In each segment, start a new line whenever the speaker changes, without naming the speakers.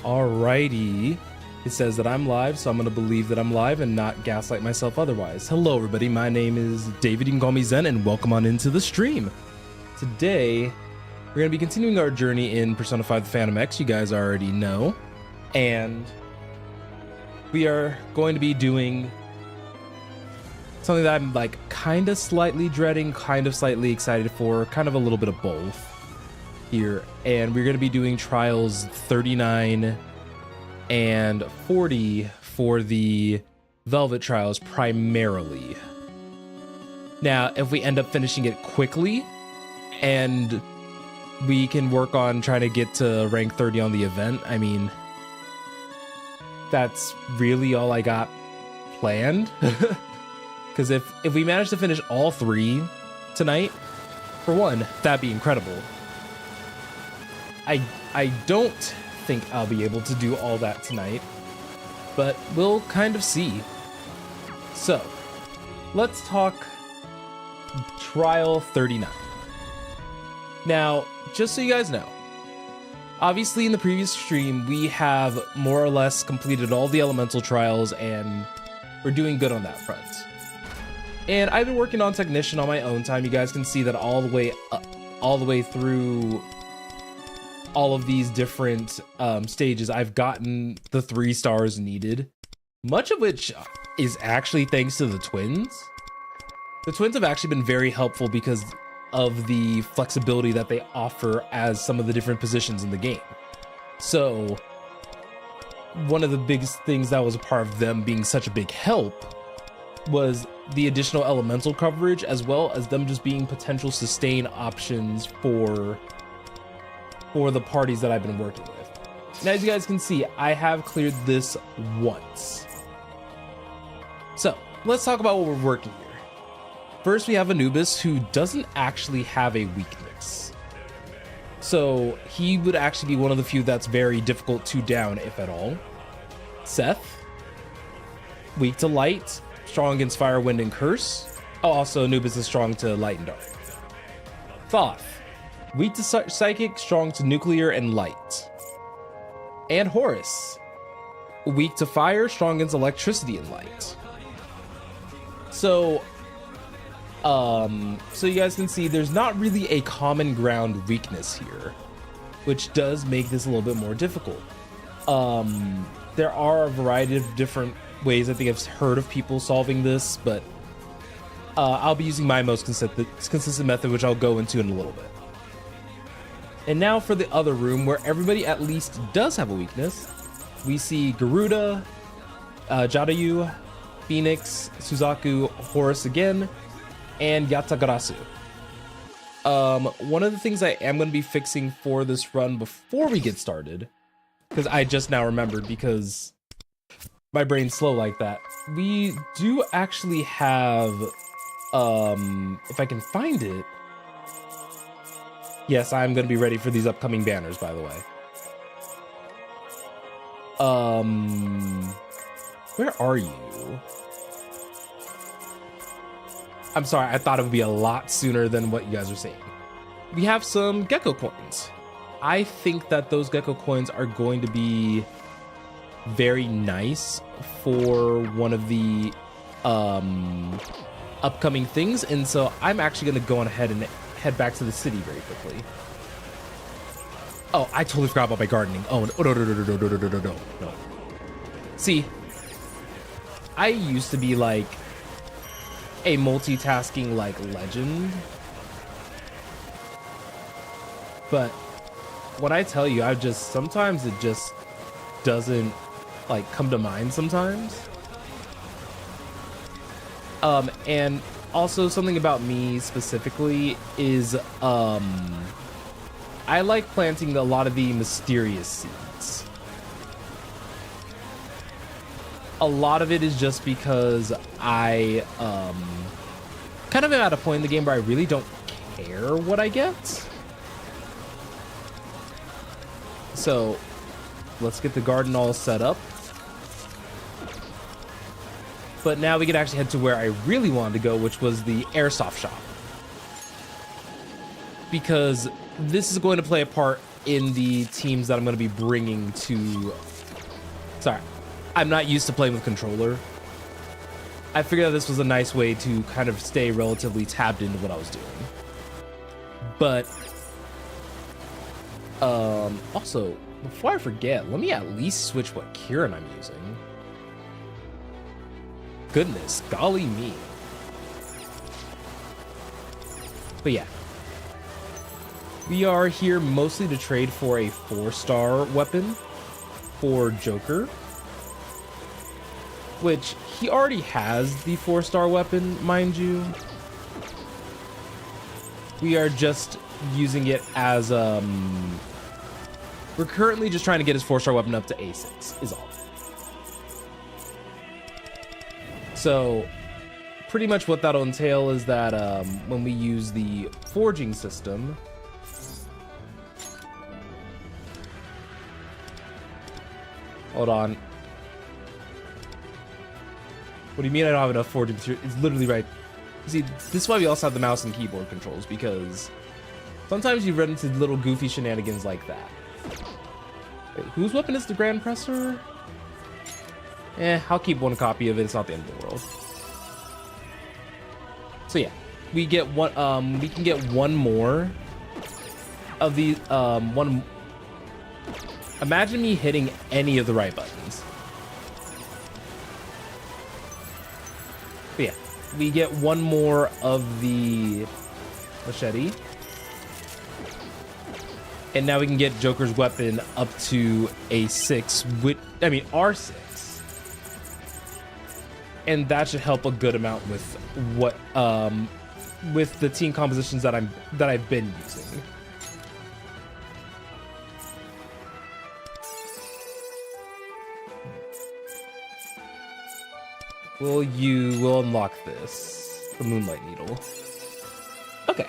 Alrighty. It says that I'm live, so I'm going to believe that I'm live and not gaslight myself otherwise. Hello, everybody. My name is David. You can call me Zen, and welcome on into the stream. Today, we're going to be continuing our journey in Persona 5 The Phantom X. You guys already know. And we are going to be doing something that I'm like kind of slightly dreading, kind of slightly excited for, kind of a little bit of both here. And we're going to be doing trials 39 and 40 for the Velvet trials primarily. Now, if we end up finishing it quickly and we can work on trying to get to rank 30 on the event, I mean, that's really all I got planned. Because if we manage to finish all three tonight, for one, that'd be incredible. I don't think I'll be able to do all that tonight, but we'll kind of see. So, let's talk Trial 39. Now, just so you guys know, obviously in the previous stream, we have more or less completed all the elemental trials and we're doing good on that front. And I've been working on Technician on my own time. You guys can see that all the way up, all the way through all of these different stages, I've gotten the 3 stars needed, much of which is actually thanks to the twins. The twins have actually been very helpful because of the flexibility that they offer as some of the different positions in the game. So one of the biggest things that was a part of them being such a big help was the additional elemental coverage, as well as them just being potential sustain options for the parties that I've been working with. And as you guys can see, I have cleared this once. So let's talk about what we're working here. First, we have Anubis, who doesn't actually have a weakness. So he would actually be one of the few that's very difficult to down, if at all. Seth, weak to light, strong against fire, wind, and curse. Oh, also Anubis is strong to light and dark. Thoth, weak to psychic, strong to nuclear and light. And Horus, weak to fire, strong against electricity and light. So you guys can see there's not really a common ground weakness here, which does make this a little bit more difficult. There are a variety of different ways I think I've heard of people solving this, but I'll be using my most consistent method, which I'll go into in a little bit. And now for the other room, where everybody at least does have a weakness. We see Garuda, Jadayu, Phoenix, Suzaku, Horus again, and Yatagarasu. One of the things I am going to be fixing for this run before we get started, because I just now remembered because my brain's slow like that, we do actually have, if I can find it, yes, I'm going to be ready for these upcoming banners, by the way. Where are you? I'm sorry, I thought it would be a lot sooner than what you guys are saying. We have some gecko coins. I think that those gecko coins are going to be very nice for one of the upcoming things, and so I'm actually going to go on ahead and head back to the city very quickly. Oh, I totally forgot about my gardening. Oh, no. See, I used to be like a multitasking like legend, but when I tell you, sometimes it just doesn't like come to mind sometimes. And also something about me specifically is I like planting a lot of the mysterious seeds. A lot of it is just because I kind of am at a point in the game where I really don't care what I get. So let's get the garden all set up. But now we can actually head to where I really wanted to go, which was the airsoft shop. Because this is going to play a part in the teams that I'm going to be bringing to... Sorry, I'm not used to playing with controller. I figured that this was a nice way to kind of stay relatively tapped into what I was doing. But also, before I forget, let me at least switch what Kieran I'm using. Goodness, golly me. But yeah, we are here mostly to trade for a 4-star weapon for Joker, which he already has the 4-star weapon, mind you. We are just using it as we're currently just trying to get his 4-star weapon up to A6 is all. So pretty much what that'll entail is that when we use the forging system, hold on. What do you mean I don't have enough forging material? It's literally right. See, this is why we also have the mouse and keyboard controls, because sometimes you run into little goofy shenanigans like that. Wait, whose weapon is the Grand Presser? I'll keep one copy of it. It's not the end of the world. So yeah, we get one. We can get one more of the one. Imagine me hitting any of the right buttons. But yeah, we get one more of the machete. And now we can get Joker's weapon up to A6, R6. And that should help a good amount with what with the team compositions that I've been using. We'll unlock this, the Moonlight Needle. Okay.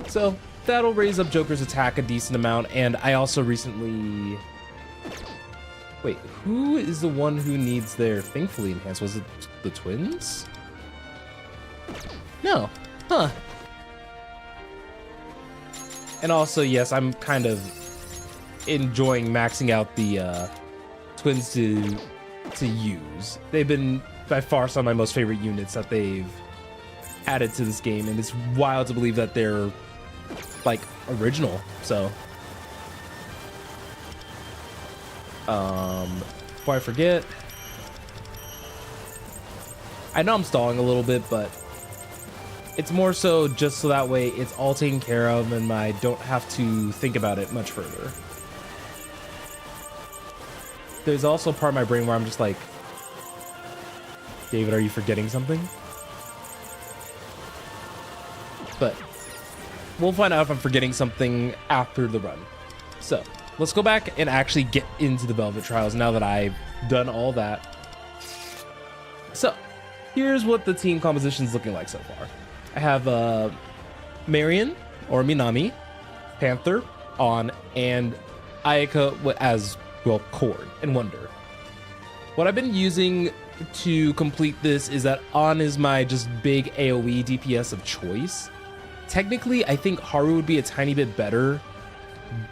So that'll raise up Joker's attack a decent amount, and I also recently... Wait, who is the one who needs their Thankfully enhanced? Was it the twins? No. Huh. And also, yes, I'm kind of enjoying maxing out the twins to use. They've been by far some of my most favorite units that they've added to this game, and it's wild to believe that they're like original. So before I forget, I know I'm stalling a little bit, but it's more so just so that way it's all taken care of and I don't have to think about it much further. There's also a part of my brain where I'm just like, David, are you forgetting something? But we'll find out if I'm forgetting something after the run. So let's go back and actually get into the Velvet Trials now that I've done all that. So here's what the team composition's looking like so far. I have Marion, or Minami, Panther, On, and Ayaka as, well, Cord and Wonder. What I've been using to complete this is that On is my just big AoE DPS of choice. Technically, I think Haru would be a tiny bit better,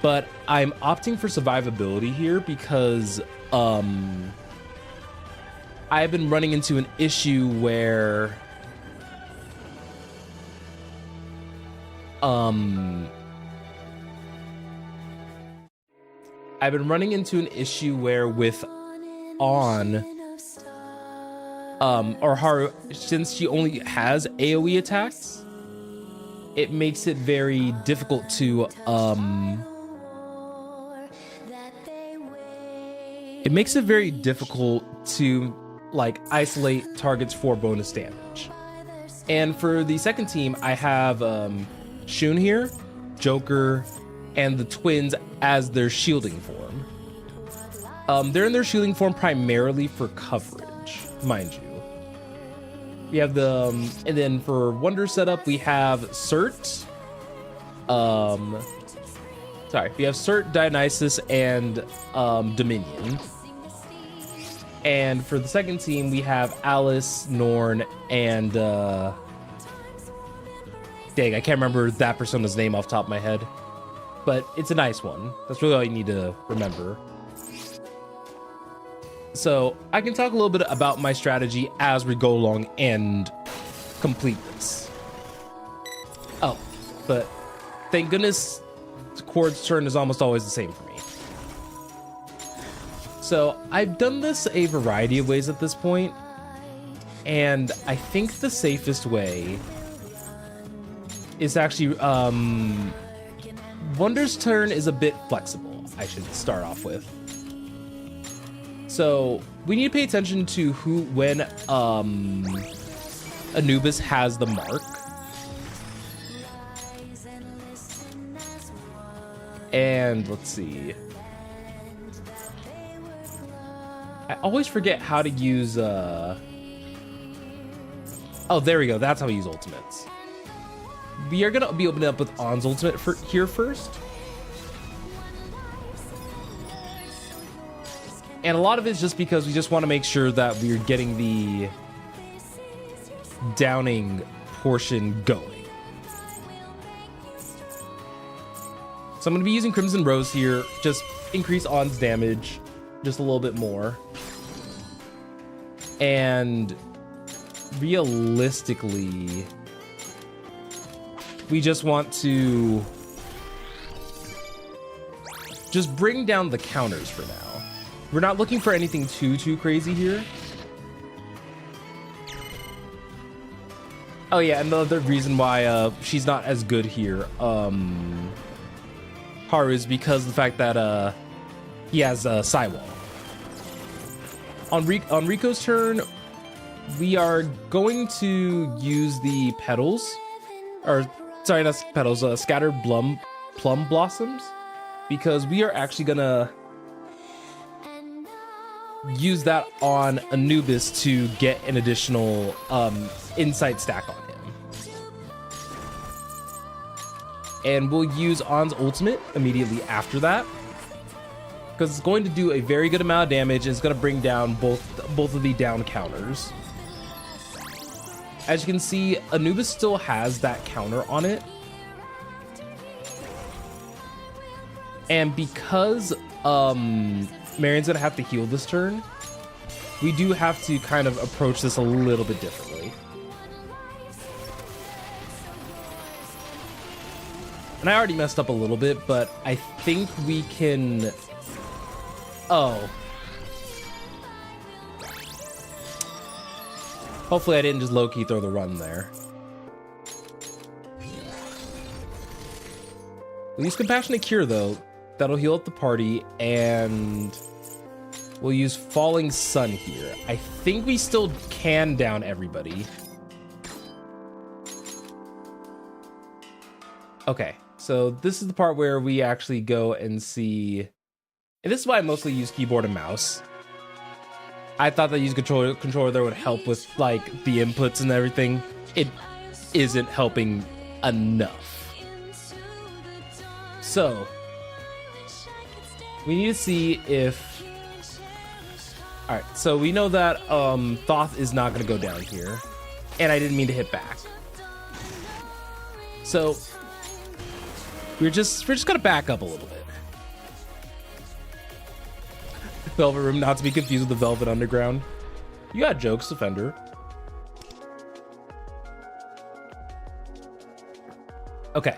but I'm opting for survivability here because I've been running into an issue where with On or Haru, since she only has AoE attacks, it makes it very difficult to like isolate targets for bonus damage. And for the second team, I have Shun here, Joker, and the twins as their shielding form. They're in their shielding form primarily for coverage, mind you. We have the, and then for Wonder setup, we have Cert. We have Cert, Dionysus, and Dominion. And for the second team, we have Alice, Norn, and dang, I can't remember that persona's name off the top of my head. but it's a nice one. That's really all you need to remember. So I can talk a little bit about my strategy as we go along and complete this. Oh, but thank goodness Quard's turn is almost always the same for me. So I've done this a variety of ways at this point, and I think the safest way is actually Wonder's turn is a bit flexible, I should start off with. So we need to pay attention to when Anubis has the mark. And let's see. I always forget how to use oh, there we go. That's how we use ultimates. We are gonna be opening up with On's ultimate here first. And a lot of it is just because we just want to make sure that we're getting the downing portion going. So I'm going to be using Crimson Rose here, just increase On's damage just a little bit more. And realistically, we just want to just bring down the counters for now. We're not looking for anything too crazy here. Oh yeah, another reason why she's not as good here, Haru, is because of the fact that he has a Psywall. On Rico's turn, we are going to use the petals, or sorry, not petals, scattered plum blossoms, because we are actually gonna use that on Anubis to get an additional insight stack on him. And we'll use On's ultimate immediately after that, because it's going to do a very good amount of damage, and it's going to bring down both of the down counters. As you can see, Anubis still has that counter on it. And because Marion's gonna have to heal this turn, we do have to kind of approach this a little bit differently. And I already messed up a little bit, but I think we can... Oh. Hopefully I didn't just low-key throw the run there. We'll use Compassionate Cure, though. That'll heal up the party, and we'll use Falling Sun here. I think we still can down everybody. Okay, so this is the part where we actually go and see... And this is why I mostly use keyboard and mouse. I thought that using controller there would help with, like, the inputs and everything. It isn't helping enough. So... we need to see if... Alright, so we know that Thoth is not going to go down here. And I didn't mean to hit back. So, we're just going to back up a little bit. Velvet Room, not to be confused with the Velvet Underground. You got jokes, Defender. Okay.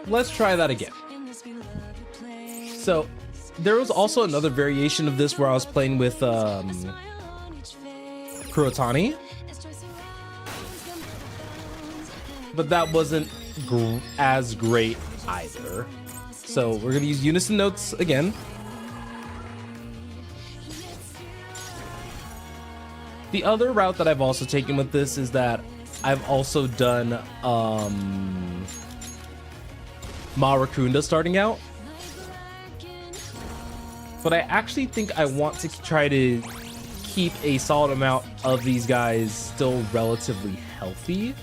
Let's try that again. So there was also another variation of this where I was playing with Kurotani, but that wasn't as great either. So we're gonna use Unison Notes again. The other route that I've also taken with this is that I've also done Marakunda starting out, but I actually think I want to try to keep a solid amount of these guys still relatively healthy,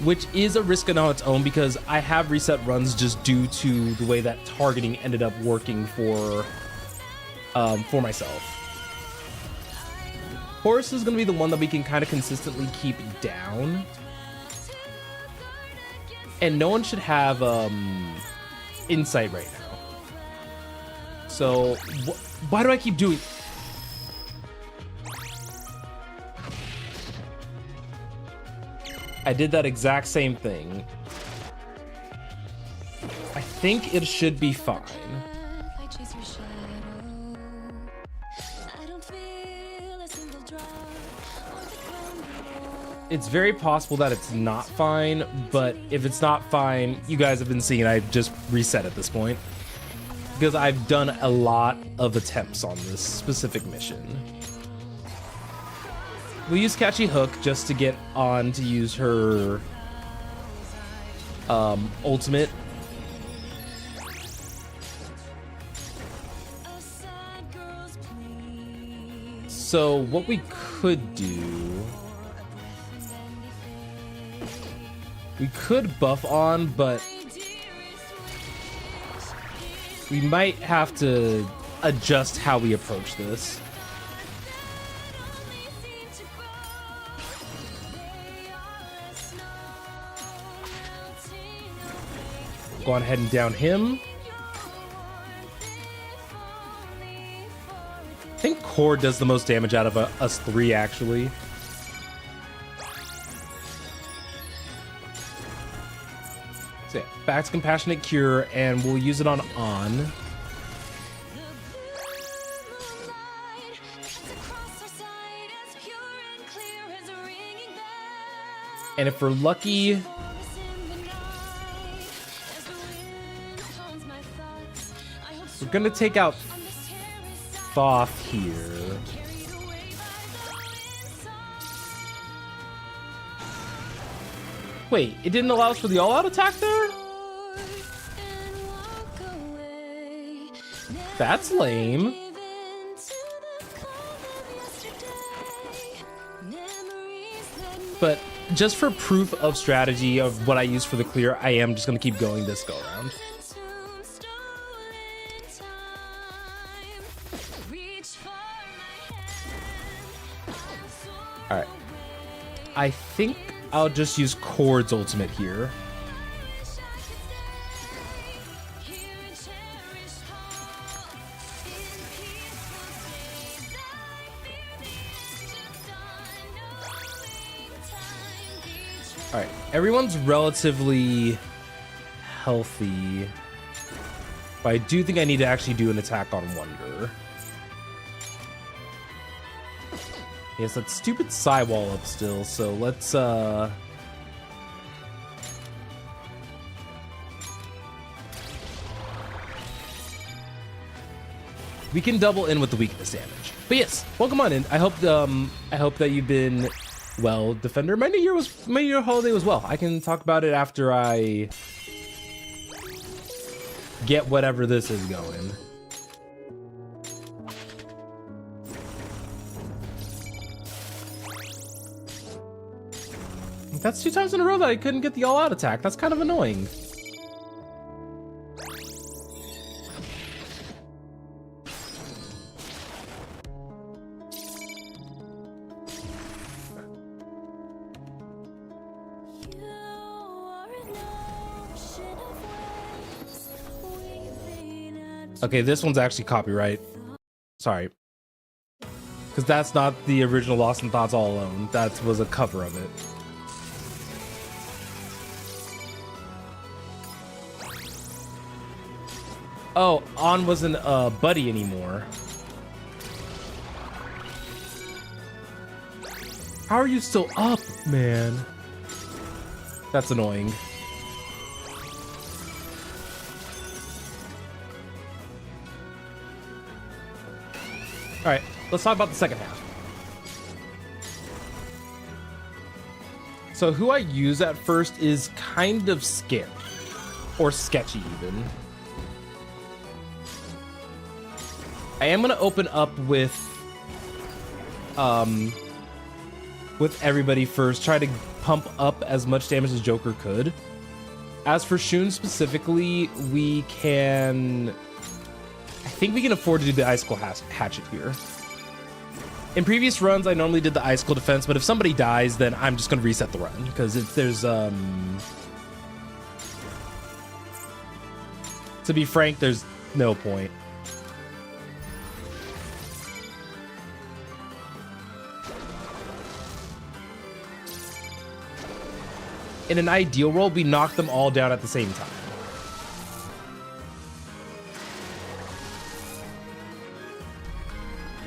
which is a risk on its own because I have reset runs just due to the way that targeting ended up working for myself. Horus is going to be the one that we can kind of consistently keep down. And no one should have insight right now. So why do I keep doing? I did that exact same thing. I think it should be fine. It's very possible that it's not fine, but if it's not fine, you guys have been seeing it. I've just reset at this point because I've done a lot of attempts on this specific mission. We'll use Catchy Hook just to get on to use her ultimate. So what we could do, we could buff on, but we might have to adjust how we approach this. Go on ahead and down him. I think Core does the most damage out of us three, actually. So yeah, back to Compassionate Cure, and we'll use it on On. And if we're lucky, we're gonna take out Thoth here. Wait, it didn't allow us for the all-out attack there? That's lame. But just for proof of strategy of what I use for the clear, I am just gonna keep going this go around. Alright. I think I'll just use Chord's ultimate here. Alright, everyone's relatively healthy. But I do think I need to actually do an attack on Wonder. Yes, that stupid Psy wall up still, so let's we can double in with the weakness damage. But yes, welcome on in. I hope that you've been well, Defender. My New Year holiday was well. I can talk about it after I get whatever this is going. That's 2 times in a row that I couldn't get the all-out attack. That's kind of annoying. Okay, this one's actually copyright. Sorry. Because that's not the original Lost in Thoughts All Alone. That was a cover of it. Oh, On wasn't a buddy anymore. How are you still up, man? That's annoying. All right, let's talk about the second half. So who I use at first is kind of scary, or sketchy even. I am gonna open up with everybody first, try to pump up as much damage as Joker could. As for Shun specifically, we can, I think we can afford to do the Icicle Hatchet here. In previous runs, I normally did the Icicle Defense, but if somebody dies, then I'm just gonna reset the run, because if there's To be frank, there's no point. In an ideal world, we knock them all down at the same time.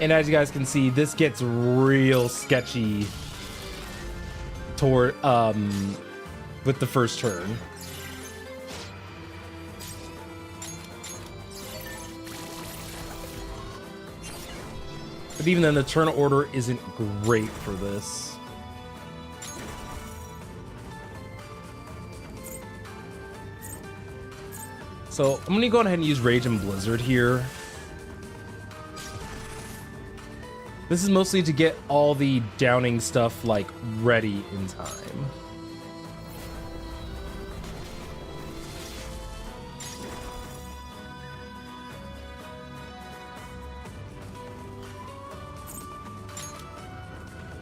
And as you guys can see, this gets real sketchy toward with the first turn. But even then, the turn order isn't great for this. So I'm gonna go ahead and use Rage and Blizzard here. This is mostly to get all the downing stuff like ready in time.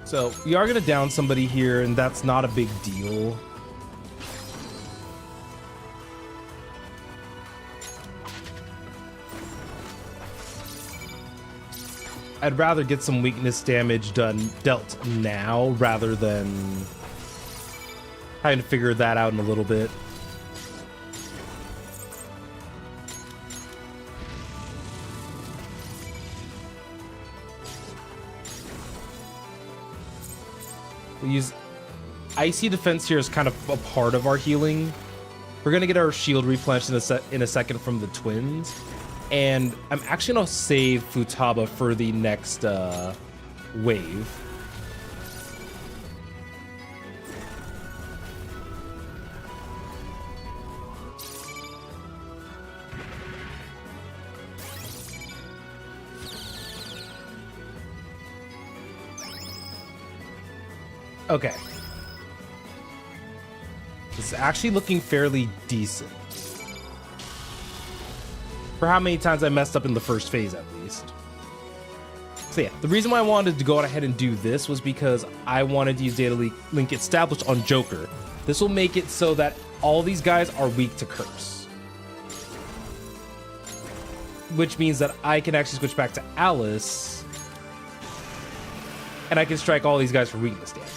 So we are gonna down somebody here, and that's not a big deal. I'd rather get some weakness damage dealt now rather than having to figure that out in a little bit. We use Icy Defense here as kind of a part of our healing. We're gonna get our shield replenished in a second from the twins. And I'm actually gonna save Futaba for the next wave. Okay. This is actually looking fairly decent. For how many times I messed up in the first phase, at least. So yeah, the reason why I wanted to go ahead and do this was because I wanted to use Data Link Established on Joker. This will make it so that all these guys are weak to Curse. Which means that I can actually switch back to Alice. And I can strike all these guys for weakness damage.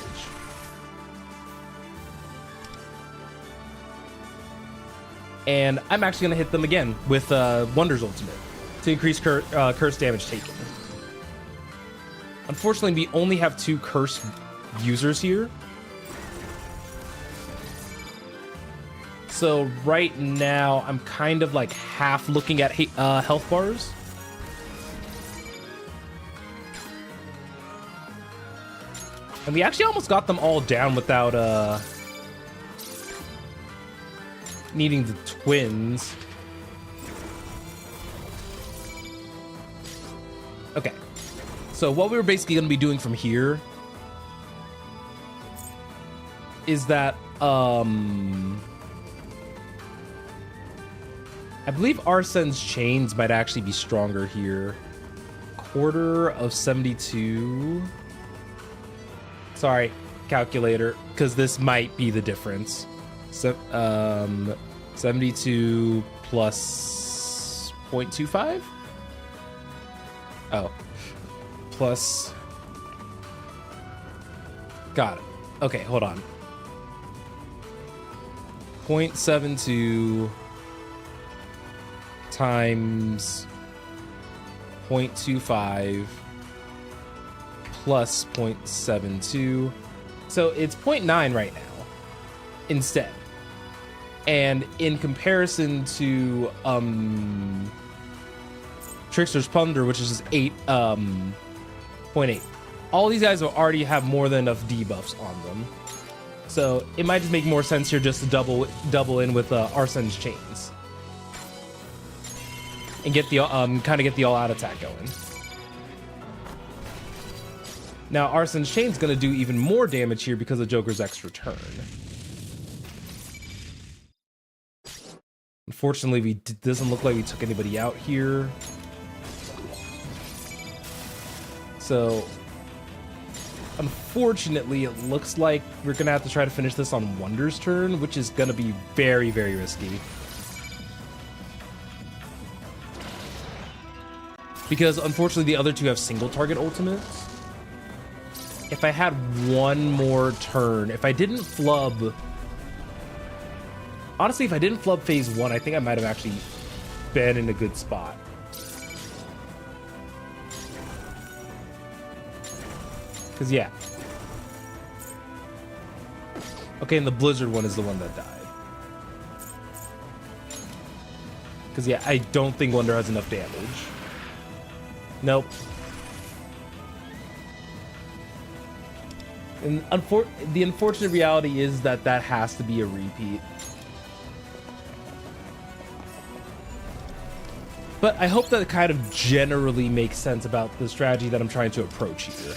And I'm actually going to hit them again with Wonder's Ultimate to increase curse damage taken. Unfortunately, we only have 2 curse users here. So right now, I'm kind of like half looking at health bars. And we actually almost got them all down without needing the twins. Okay. So what we were basically going to be doing from here is that I believe Arsene's chains might actually be stronger here. Quarter of 72. Sorry, calculator, because this might be the difference. So, 72 plus 0.25? Oh. Plus... Got it. Okay, hold on. 0.72 times 0.25 plus 0.72. So it's 0.9 right now instead. And in comparison to Trickster's Plunder, which is just 8.8, all these guys will already have more than enough debuffs on them. So it might just make more sense here just to double in with Arsene's chains and get the kind of get the all-out attack going. Now Arsene's chain's gonna do even more damage here because of Joker's extra turn. Unfortunately, doesn't look like we took anybody out here. So, unfortunately, it looks like we're going to have to try to finish this on Wonder's turn, which is going to be very, very risky. Because unfortunately the other two have single target ultimates. If I had one more turn, if I didn't flub... Honestly, if I didn't flub phase 1, I think I might have actually been in a good spot. Because, yeah. Okay, and the Blizzard one is the one that died. Because, yeah, I don't think Wonder has enough damage. Nope. And the unfortunate reality is that that has to be a repeat. But I hope that it kind of generally makes sense about the strategy that I'm trying to approach here.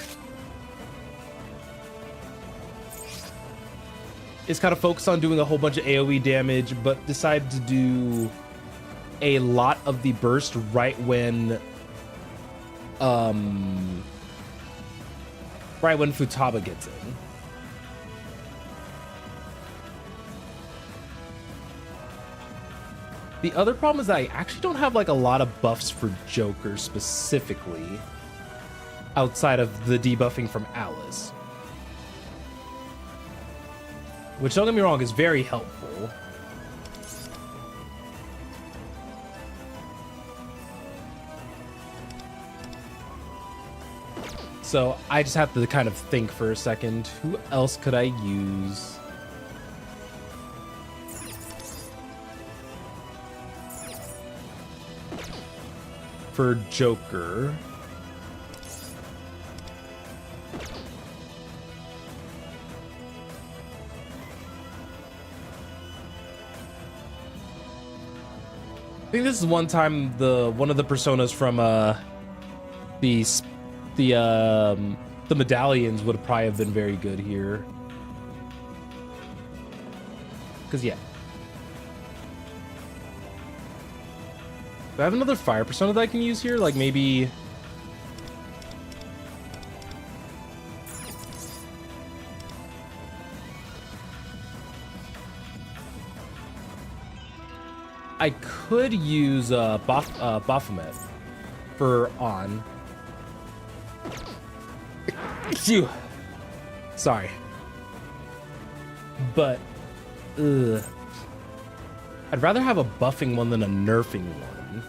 It's kind of focused on doing a whole bunch of AoE damage, but decided to do a lot of the burst right when Futaba gets in. The other problem is that I actually don't have like a lot of buffs for Joker specifically outside of the debuffing from Alice. Which, don't get me wrong, is very helpful. So I just have to kind of think for a second. Who else could I use? For Joker. I think this is one time one of the personas from the medallions would probably have been very good here. Cause yeah. Do I have another fire persona that I can use here? Like maybe... I could use Baphomet for on. Phew. Sorry. But, I'd rather have a buffing one than a nerfing one.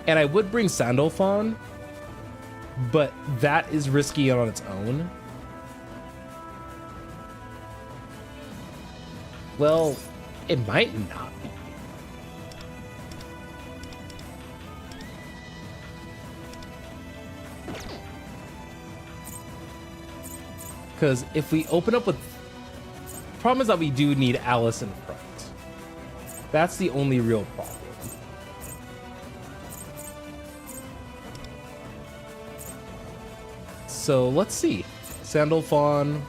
And I would bring Sandalphon, but that is risky on its own. Well, it might not be. Because if we open up with... The problem is that we do need Alice in front. That's the only real problem. So let's see. Sandalphon.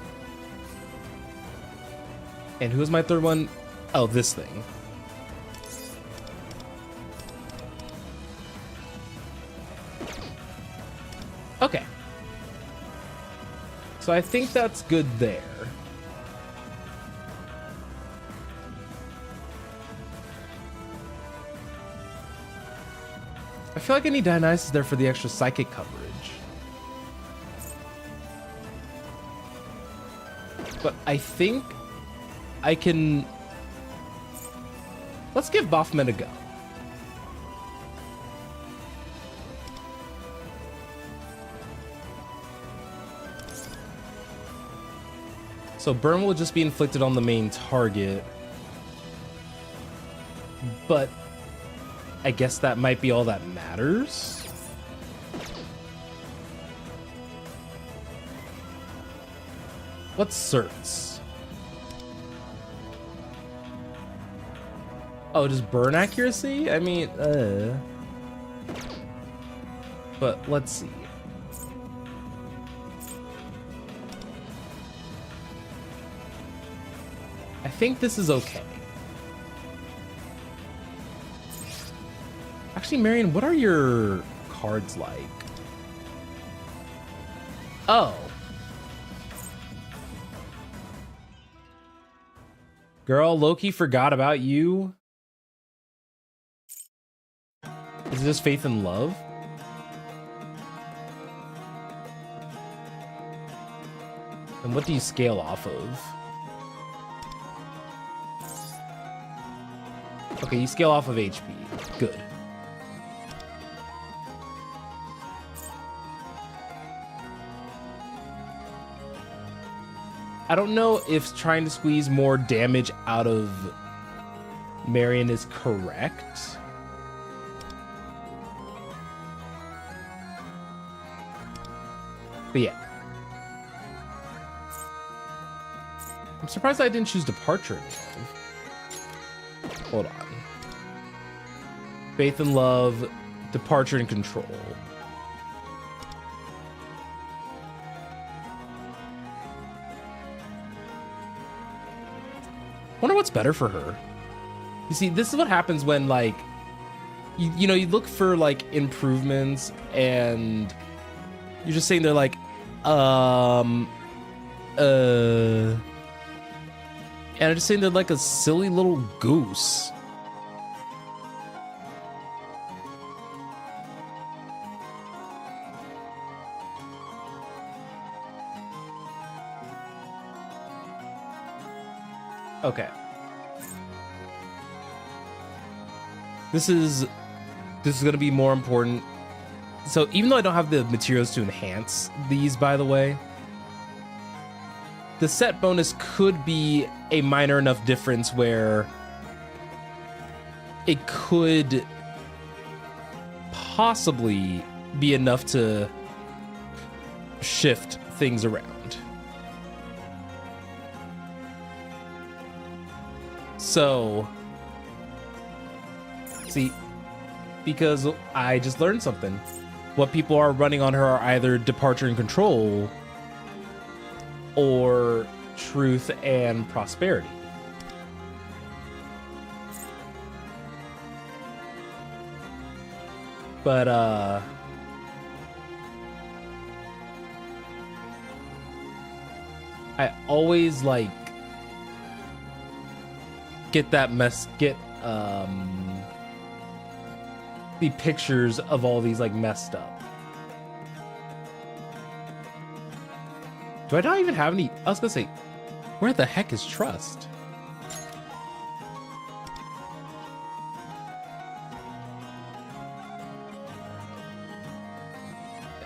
And who's my third one? Oh, this thing. Okay. So I think that's good there. I feel like I need Dionysus there for the extra psychic coverage. But I think I can... Let's give Baphomet a go. So burn will just be inflicted on the main target. But I guess that might be all that matters. What's certs? Oh, just burn accuracy? I mean, But let's see. I think this is okay. Actually, Marion, what are your cards like? Oh. Girl, Loki forgot about you. Is this faith and love? And what do you scale off of? Okay, you scale off of HP. Good. I don't know if trying to squeeze more damage out of Marion is correct. But yeah. I'm surprised I didn't choose Departure in Love. Hold on. Faith and Love, Departure and Control. Wonder what's better for her. You see, this is what happens when, like, you know, you look for, like, improvements, and you're just sitting there like, and I'm just sitting there like a silly little goose. Okay. This is going to be more important. So even though I don't have the materials to enhance these, by the way, the set bonus could be a minor enough difference where it could possibly be enough to shift things around. So, see, because I just learned something. What people are running on her are either Departure and Control or Truth and Prosperity. But, I always, like, get the pictures of all these, like, messed up. Do I not even have any? I was gonna say, where the heck is Trust?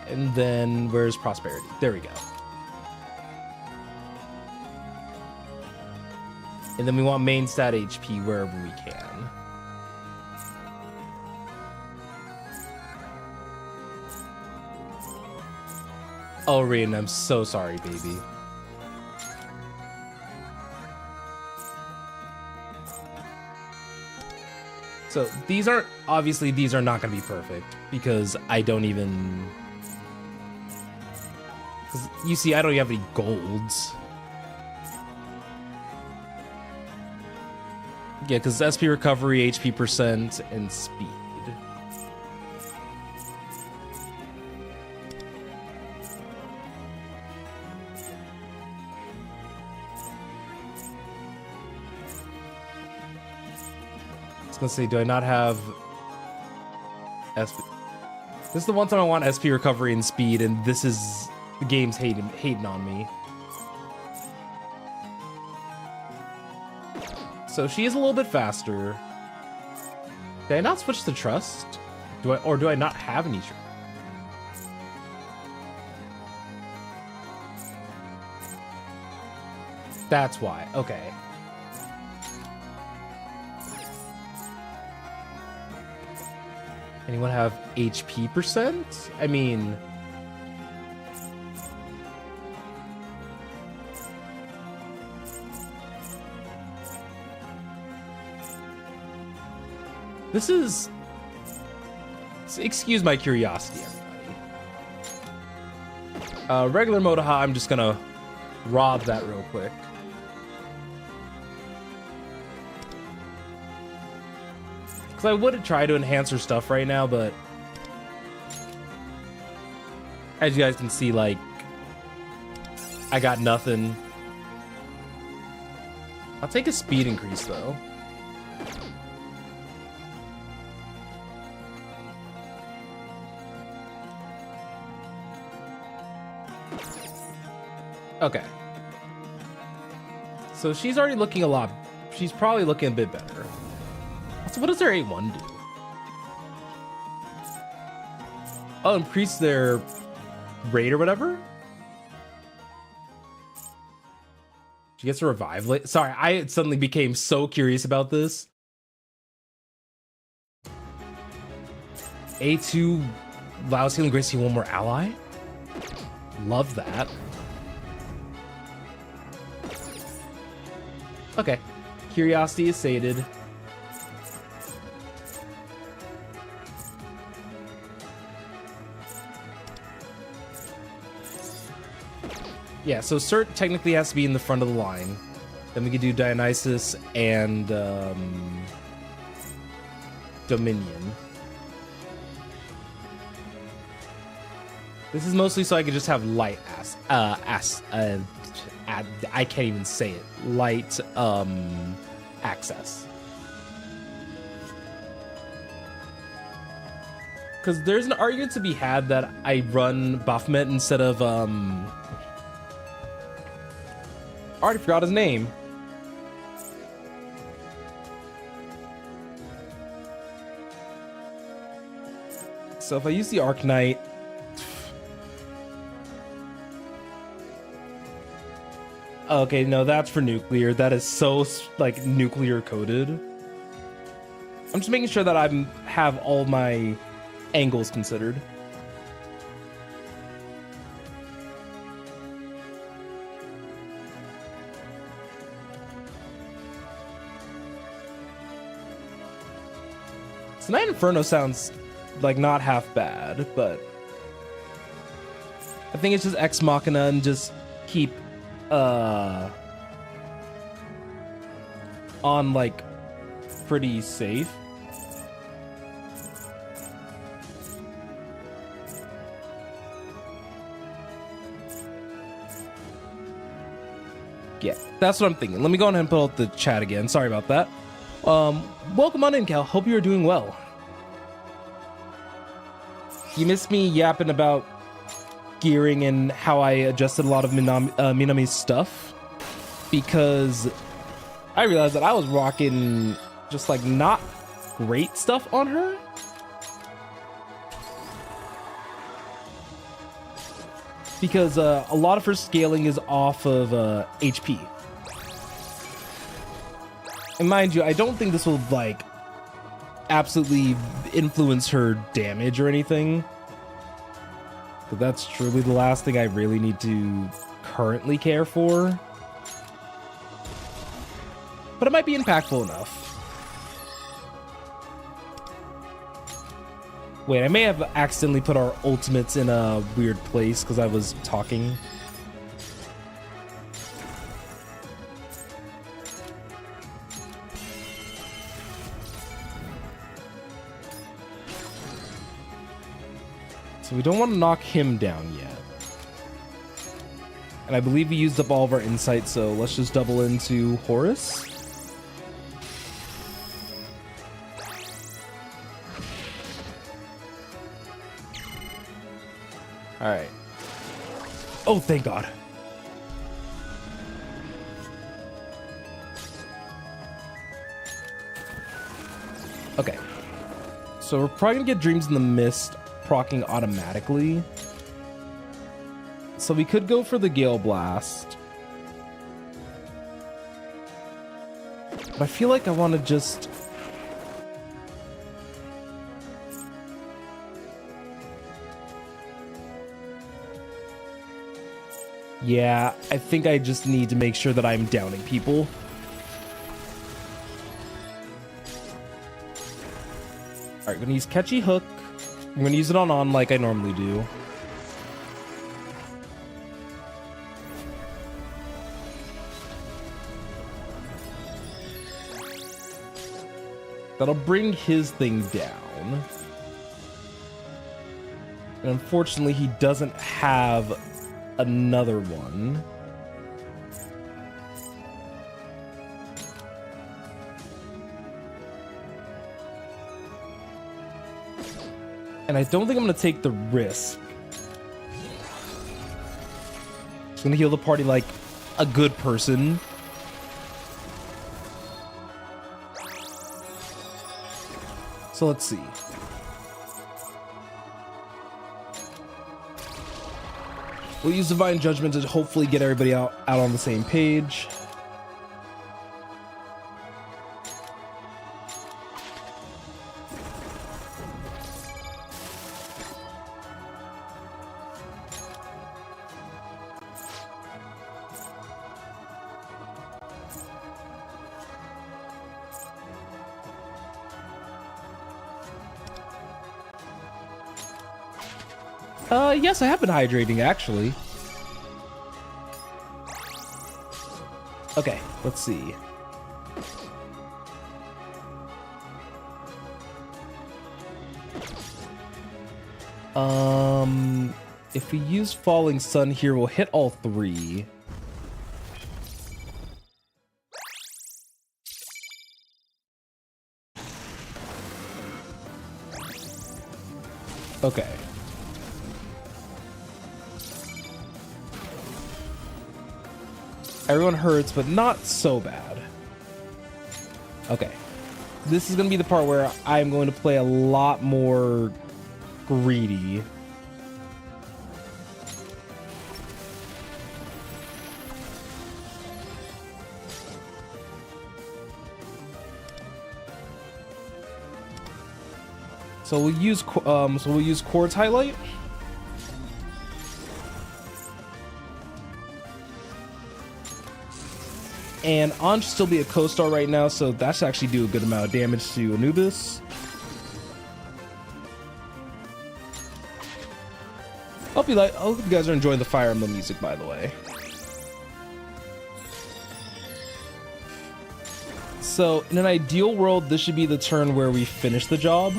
And then where's Prosperity? There we go. And then we want main stat HP wherever we can. Oh, Rian, I'm so sorry, baby. So these aren't, obviously these are not going to be perfect because I don't even, because you see, I don't have any golds. Yeah, because SP recovery, HP percent, and speed. Let's see, do I not have SP? This is the one time I want SP recovery and speed, and this is the game's hating on me. So she is a little bit faster. Did I not switch to Trust? Do I not have any trust? That's why. Okay. Anyone have HP percent? I mean, this is, excuse my curiosity, everybody. Regular Modaha, I'm just gonna rob that real quick. Because I would try to enhance her stuff right now, but as you guys can see, like, I got nothing. I'll take a speed increase, though. Okay. So she's already looking a lot. She's probably looking a bit better. So what does their A1 do? Oh, increase their rate or whatever? She gets a revive late. Sorry, I suddenly became so curious about this. A2 allows healing grace to one more ally. Love that. Okay. Curiosity is sated. Yeah, so Cert technically has to be in the front of the line. Then we could do Dionysus and Dominion. This is mostly so I could just have light I can't even say it. Light access. Because there's an argument to be had that I run Baphomet instead of I already forgot his name. So if I use the Arc Knight, okay, no, that's for nuclear. That is so like nuclear coded. I'm just making sure that I have all my angles considered. So Night Inferno sounds like not half bad, but I think it's just Ex Machina and just keep on like pretty safe. Yeah, that's what I'm thinking. Let me go ahead and pull up the chat again. Sorry about that. Welcome on in, Cal. Hope you are doing well. You missed me yapping about gearing and how I adjusted a lot of Minami's stuff, because I realized that I was rocking just like not great stuff on her. Because a lot of her scaling is off of HP. And mind you, I don't think this will like absolutely influence her damage or anything. But that's truly the last thing I really need to currently care for. But it might be impactful enough. Wait, I may have accidentally put our ultimates in a weird place because I was talking. So we don't want to knock him down yet. And I believe we used up all of our insight, so let's just double into Horus. All right. Oh, thank God. Okay. So we're probably gonna get Dreams in the Mist proccing automatically. So we could go for the Gale Blast. But I feel like I want to just... Yeah, I think I just need to make sure that I'm downing people. Alright, we're gonna use Catchy Hook. I'm gonna use it on like I normally do. That'll bring his thing down. And unfortunately, he doesn't have another one. And I don't think I'm going to take the risk. Just going to heal the party like a good person. So let's see. We'll use Divine Judgment to hopefully get everybody out on the same page. Yes, I have been hydrating, actually. Okay, let's see. If we use Falling Sun here, we'll hit all three. Okay. Everyone hurts, but not so bad. Okay. This is going to be the part where I'm going to play a lot more greedy. So we'll use Quartz Highlight. And On should still be a co-star right now, so that should actually do a good amount of damage to Anubis. I hope you guys are enjoying the Fire Emblem music, by the way. So, in an ideal world, this should be the turn where we finish the job.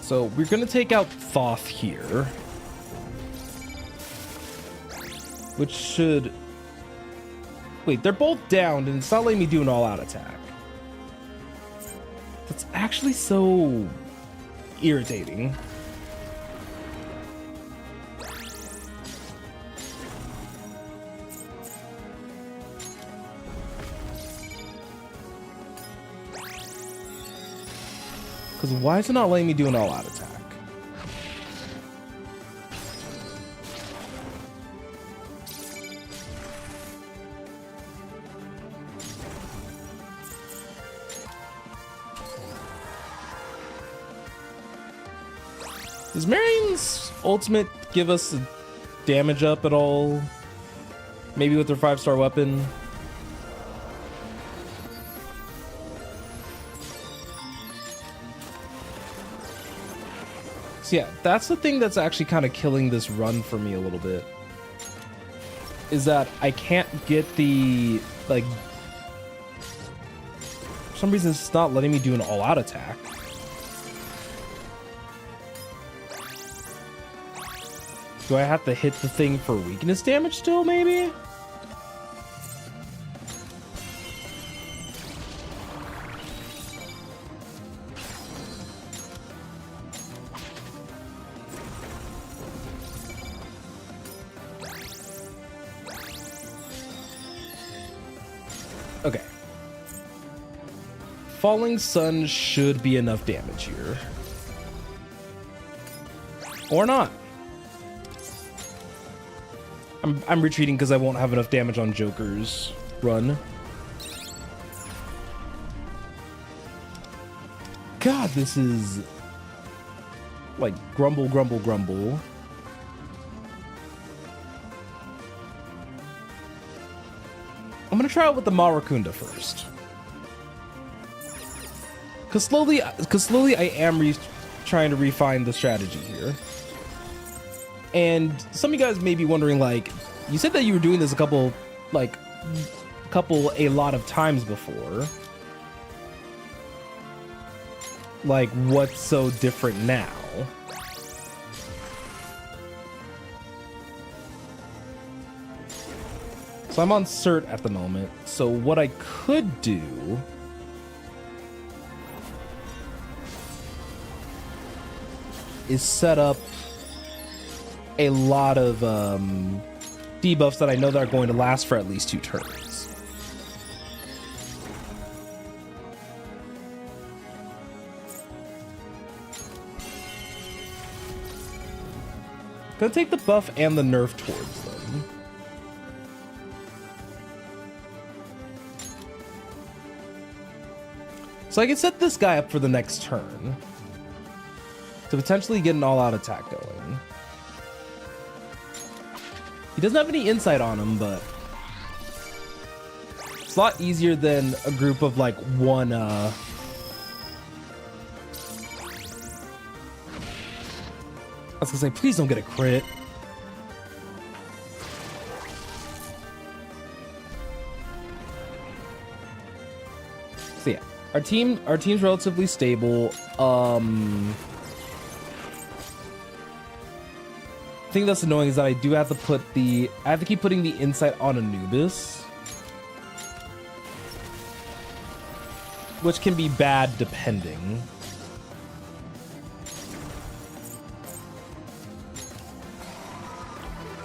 So we're gonna take out Thoth here, which should... Wait, they're both downed and it's not letting me do an all-out attack. That's actually so irritating. Because why is it not letting me do an all-out attack? Does Marion's ultimate give us a damage up at all? Maybe with their 5-star weapon? So yeah, that's the thing that's actually kind of killing this run for me a little bit. Is that I can't get the, like... For some reason it's not letting me do an all-out attack. Do I have to hit the thing for weakness damage still, maybe? Okay. Falling Sun should be enough damage here. Or not. I'm retreating because I won't have enough damage on Joker's run. God, this is like grumble, grumble, grumble. I'm gonna try it with the Marakunda first. Cause slowly I am trying to refine the strategy here. And some of you guys may be wondering, like, you said that you were doing this a lot of times before. Like, what's so different now? So I'm on cert at the moment. So what I could do is set up a lot of debuffs that I know that are going to last for at least 2 turns. Gonna take the buff and the nerf towards them. So I can set this guy up for the next turn to potentially get an all-out attack going. He doesn't have any insight on him, but it's a lot easier than a group of like one I was gonna say, please don't get a crit. So yeah, our team's relatively stable. The thing that's annoying is that I do have to I have to keep putting the insight on Anubis, which can be bad depending.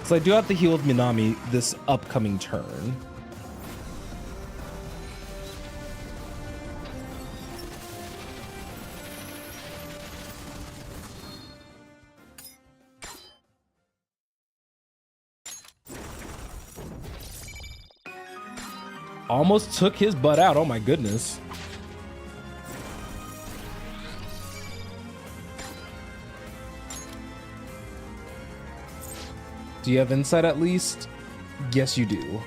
So I do have to heal with Minami this upcoming turn. Almost took his butt out. Oh my goodness. Do you have insight at least? Yes, you do.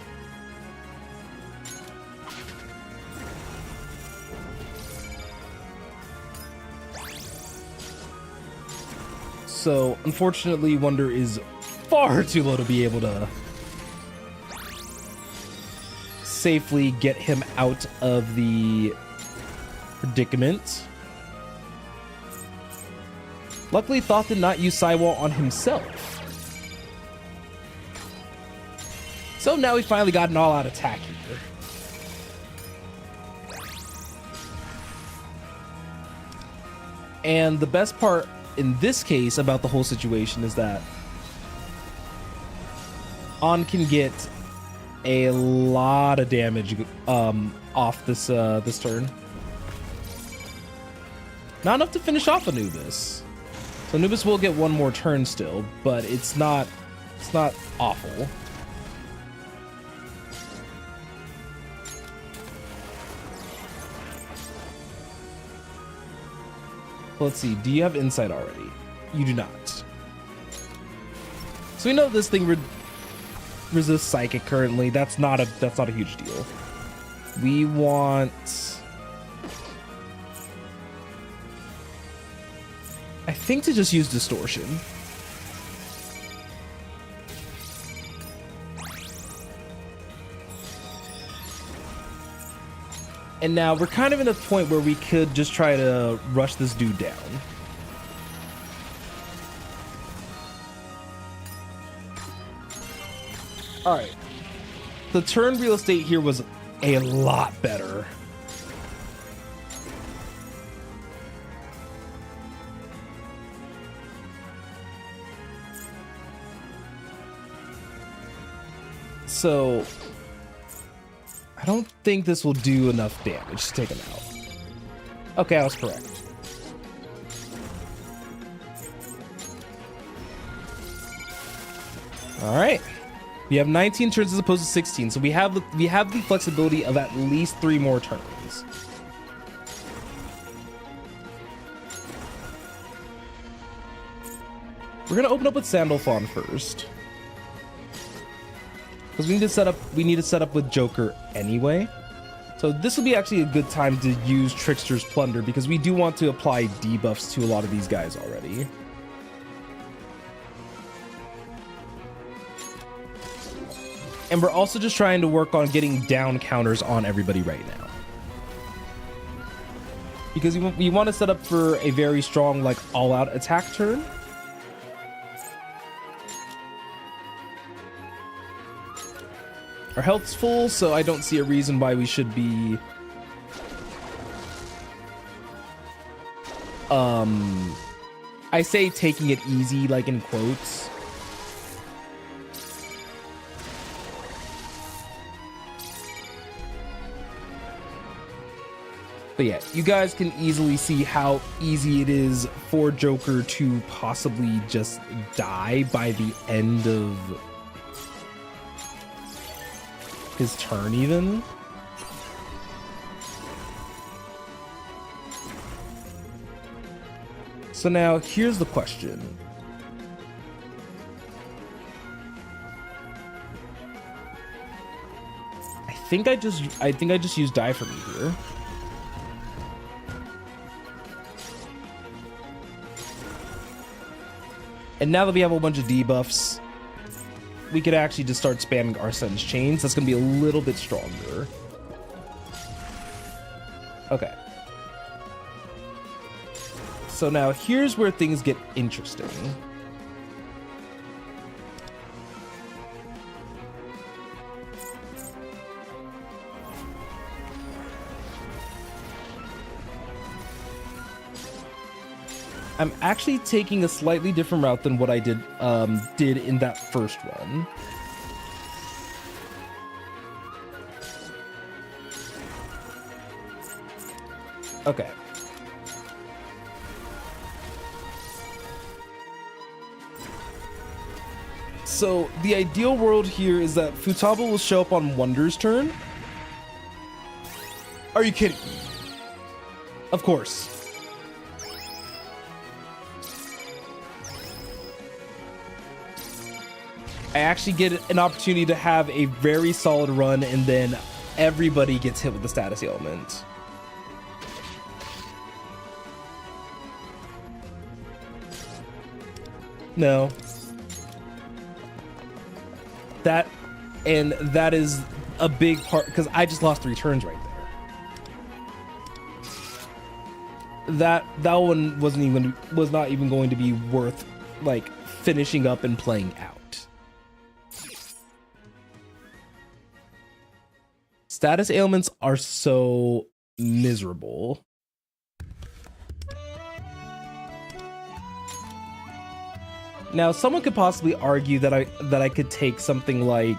So, unfortunately, Wonder is far too low to be able to safely get him out of the predicament. Luckily, Thoth did not use Sidewall on himself. So now we finally got an all-out attack here. And the best part in this case about the whole situation is that On can get a lot of damage off this this turn. Not enough to finish off Anubis. So Anubis will get one more turn still, but it's not awful. Let's see, do you have insight already? You do not. So we know this thing resists psychic currently. That's not a huge deal. We want, I think, to just use distortion. And now we're kind of in a point where we could just try to rush this dude down. All right. The turn real estate here was a lot better. So I don't think this will do enough damage to take him out. Okay, I was correct. All right. We have 19 turns as opposed to 16, so we have the flexibility of at least 3 more turns. We're gonna open up with Sandalphon first, because we need to set up with Joker anyway. So this will be actually a good time to use Trickster's Plunder, because we do want to apply debuffs to a lot of these guys already. And we're also just trying to work on getting down counters on everybody right now, because we want to set up for a very strong, like, all-out attack turn. Our health's full, so I don't see a reason why we should be I say taking it easy, like in quotes, But yeah, you guys can easily see how easy it is for Joker to possibly just die by the end of his turn even. So now here's the question. I think I just used die for me here. And now that we have a bunch of debuffs, we could actually just start spamming Arsene's chains. That's going to be a little bit stronger. Okay. So now here's where things get interesting. I'm actually taking a slightly different route than what I did in that first run. Okay. So the ideal world here is that Futaba will show up on Wonder's turn. Are you kidding me? Of course. I actually get an opportunity to have a very solid run, and then everybody gets hit with the status ailment. No. That is a big part, because I just lost 3 turns right there. That one was not even going to be worth like finishing up and playing out. Status ailments are so miserable. Now, someone could possibly argue that I could take something like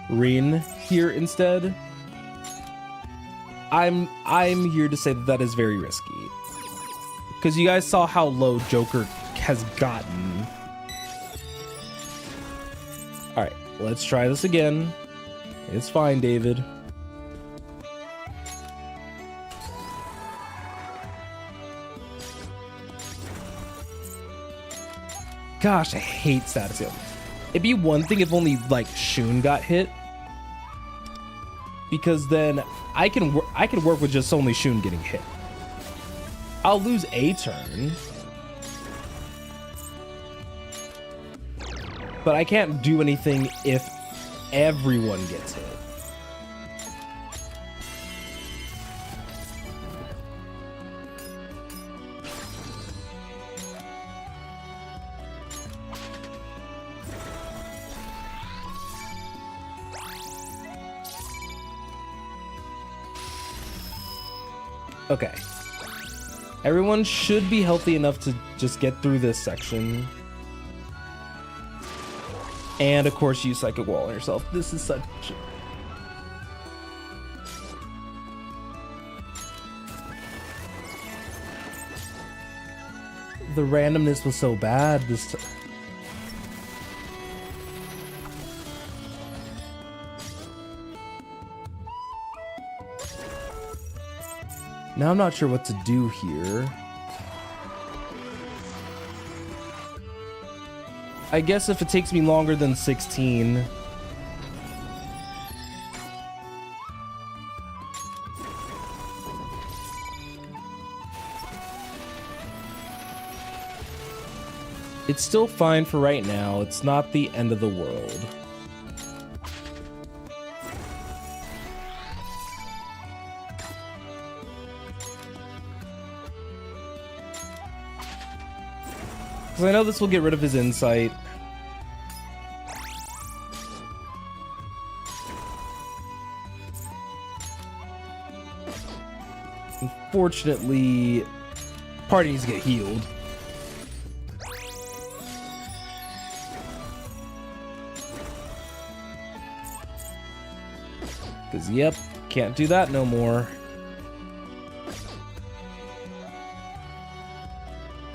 Rin here instead. I'm here to say that is very risky, because you guys saw how low Joker has gotten. All right, let's try this again. It's fine, David. Gosh, I hate status ailments. It'd be one thing if only like Shun got hit, because then I can work with just only Shun getting hit. I'll lose a turn, but I can't do anything if everyone gets hit. Okay. Everyone should be healthy enough to just get through this section. And of course, use Psychic Wall on yourself. This is such... The randomness was so bad this time. Now I'm not sure what to do here. I guess if it takes me longer than 16... It's still fine for right now. It's not the end of the world. Because I know this will get rid of his insight. Unfortunately, party needs to get healed. Because, yep, can't do that no more.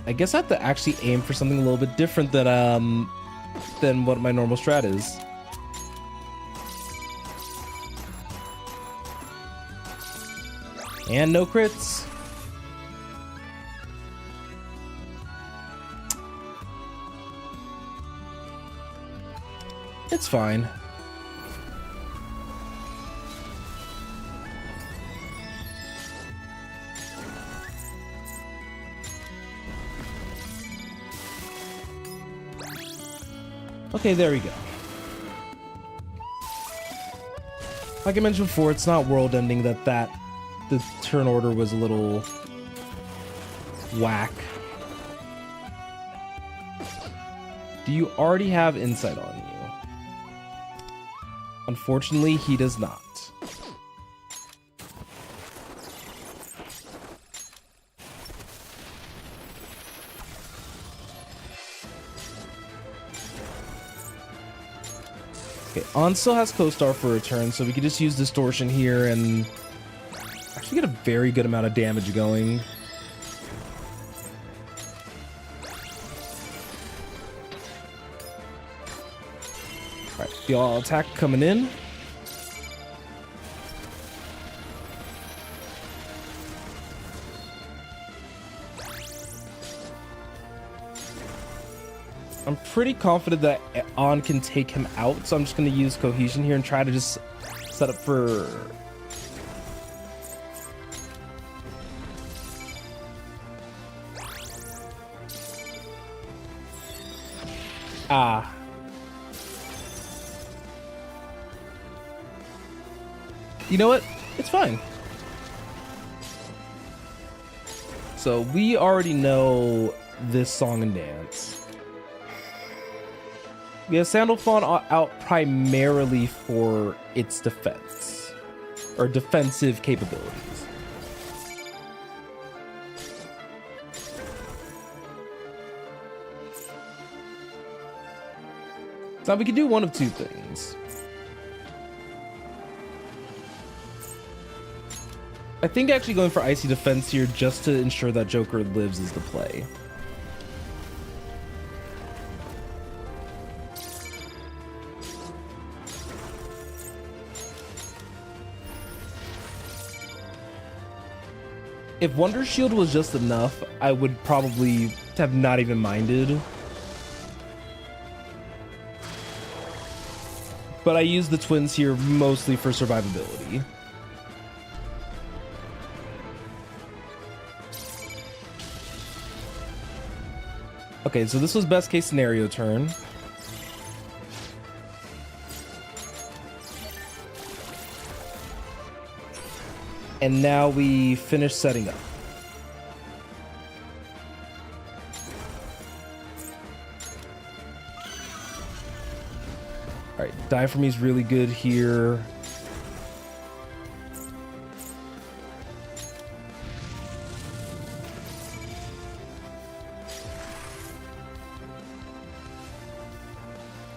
I guess I have to actually aim for something a little bit different than what my normal strat is. And no crits. It's fine. Okay, there we go. Like I mentioned before, it's not world ending the turn order was a little whack. Do you already have insight on you? Unfortunately, he does not. Okay, On still has co-star for a turn, so we could just use distortion here and actually get a very good amount of damage going. Alright, the all attack coming in. I'm pretty confident that On can take him out, so I'm just going to use Cohesion here and try to just set up for... You know what? It's fine. So we already know this song and dance. We have Sandalphon out primarily for its defense, or defensive capabilities. Now we can do one of two things. I think actually going for Icy Defense here just to ensure that Joker lives is the play. If Wonder Shield was just enough, I would probably have not even minded. But I use the twins here mostly for survivability. Okay, so this was best case scenario turn. And now we finish setting up. All right, Die For Me is really good here.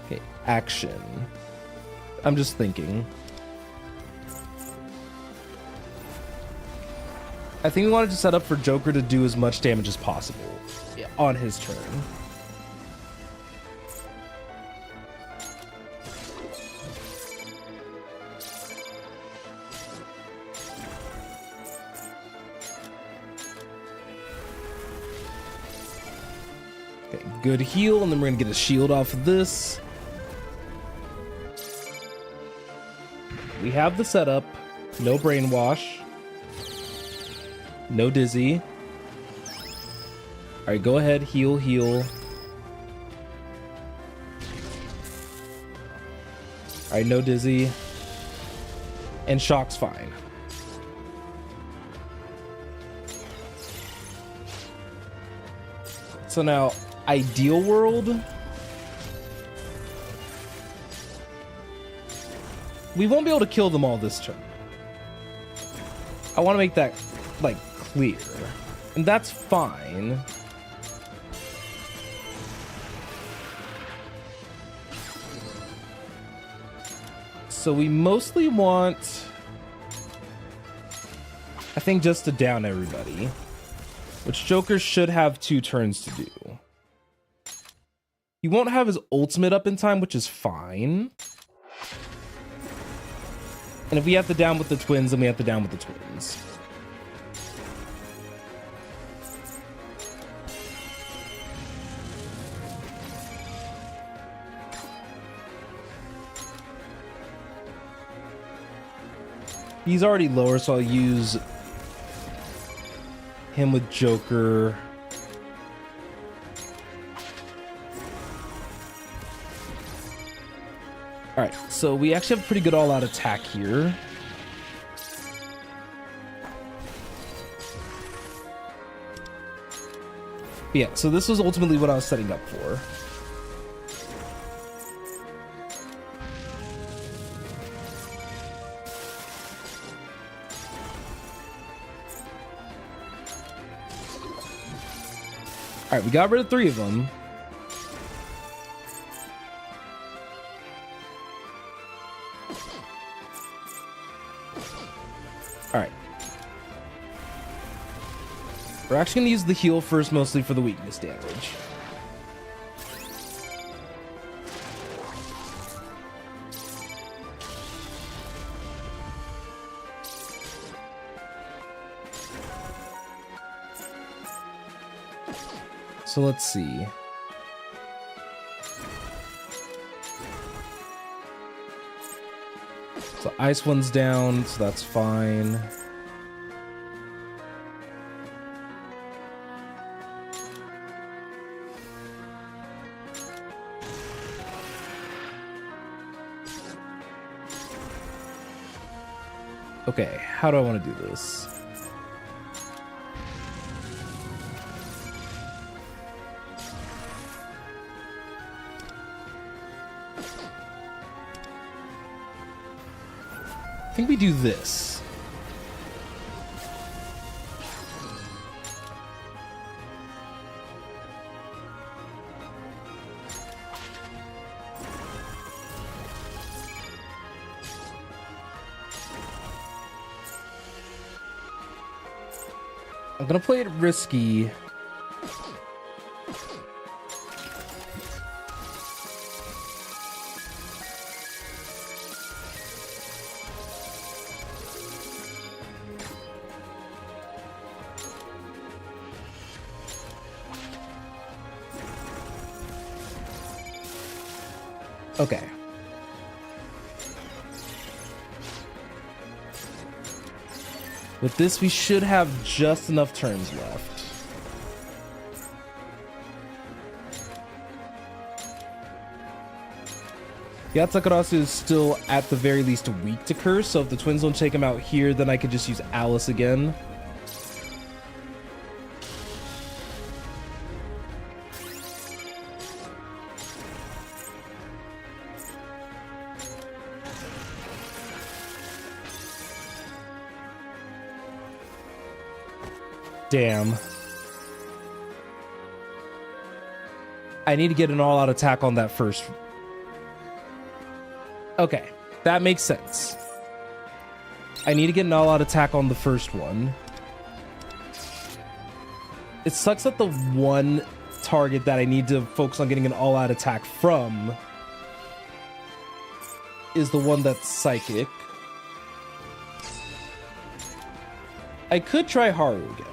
Okay, action. I'm just thinking. I think we wanted to set up for Joker to do as much damage as possible on his turn. Okay, good heal, and then we're gonna get a shield off of this. We have the setup, no brainwash. No dizzy. All right, go ahead, heal. All right, no dizzy. And shock's fine. So now, ideal world. We won't be able to kill them all this turn. I want to make that, like, clear, and that's fine. So we mostly want, I think, just to down everybody. which Joker should have 2 turns to do. He won't have his ultimate up in time, which is fine. And if we have to down with the twins, then we have to down with the twins. He's already lower, so I'll use him with Joker. Alright, so we actually have a pretty good all-out attack here. But yeah, so this was ultimately what I was setting up for. Alright, we got rid of 3 of them. Alright. We're actually going to use the heal first, mostly for the weakness damage. So let's see. So ice one's down, so that's fine. Okay, how do I want to do this? I think we do this. I'm gonna play it risky. Okay. With this, we should have just enough turns left. Yatsukarasu is still at the very least weak to curse, so if the twins don't take him out here, then I could just use Alice again. Damn. I need to get an all-out attack on that first. Okay, that makes sense. I need to get an all-out attack on the first one. It sucks that the one target that I need to focus on getting an all-out attack from is the one that's psychic. I could try Haru again.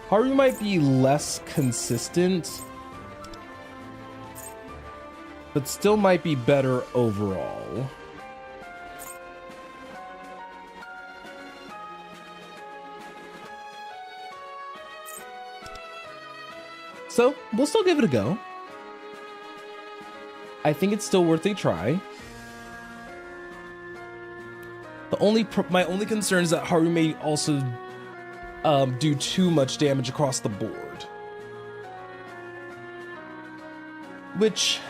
Haru might be less consistent, but still might be better overall. So, we'll still give it a go. I think it's still worth a try. My only concern is that Haru may also do too much damage across the board. Which,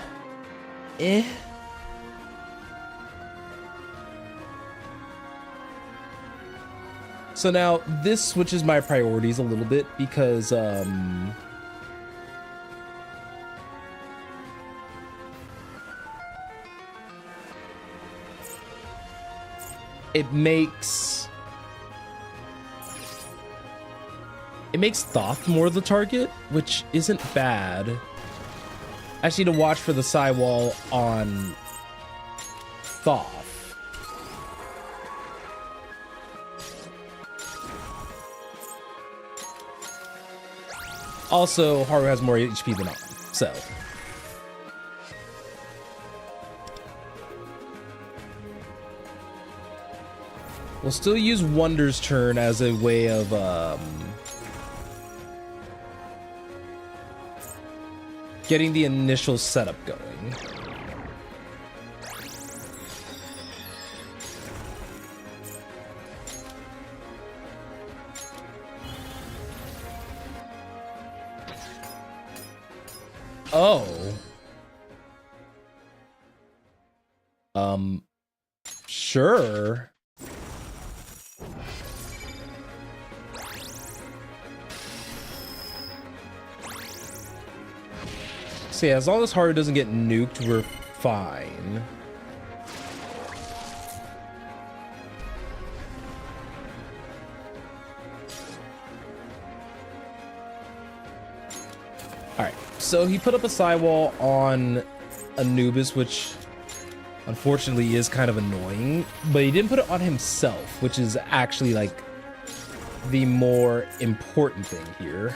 So now this switches my priorities a little bit because it makes It makes Thoth more the target, which isn't bad. I just need to watch for the sidewall on Thoth. Also, Haru has more HP than I, so. We'll still use Wonder's turn as a way of, getting the initial setup going. Oh. Sure. So yeah, as long as Haru doesn't get nuked, we're fine. Alright, so he put up a sidewall on Anubis, which unfortunately is kind of annoying, but he didn't put it on himself, which is actually like the more important thing here.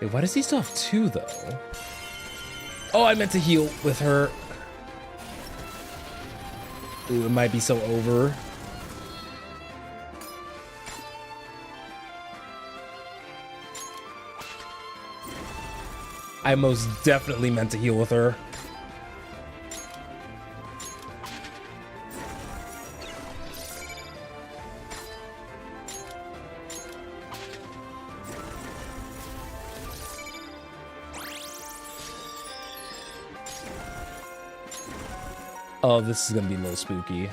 Wait, why does he still have 2 though? Oh, I meant to heal with her. Ooh, it might be so over. I most definitely meant to heal with her. Oh, this is gonna be a little spooky.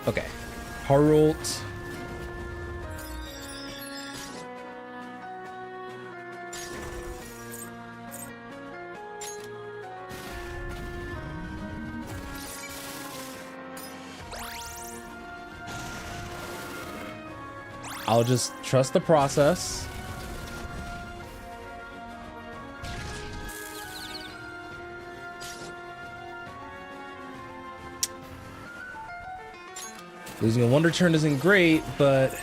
Okay, Harold. I'll just trust the process. Losing a Wonder turn isn't great, but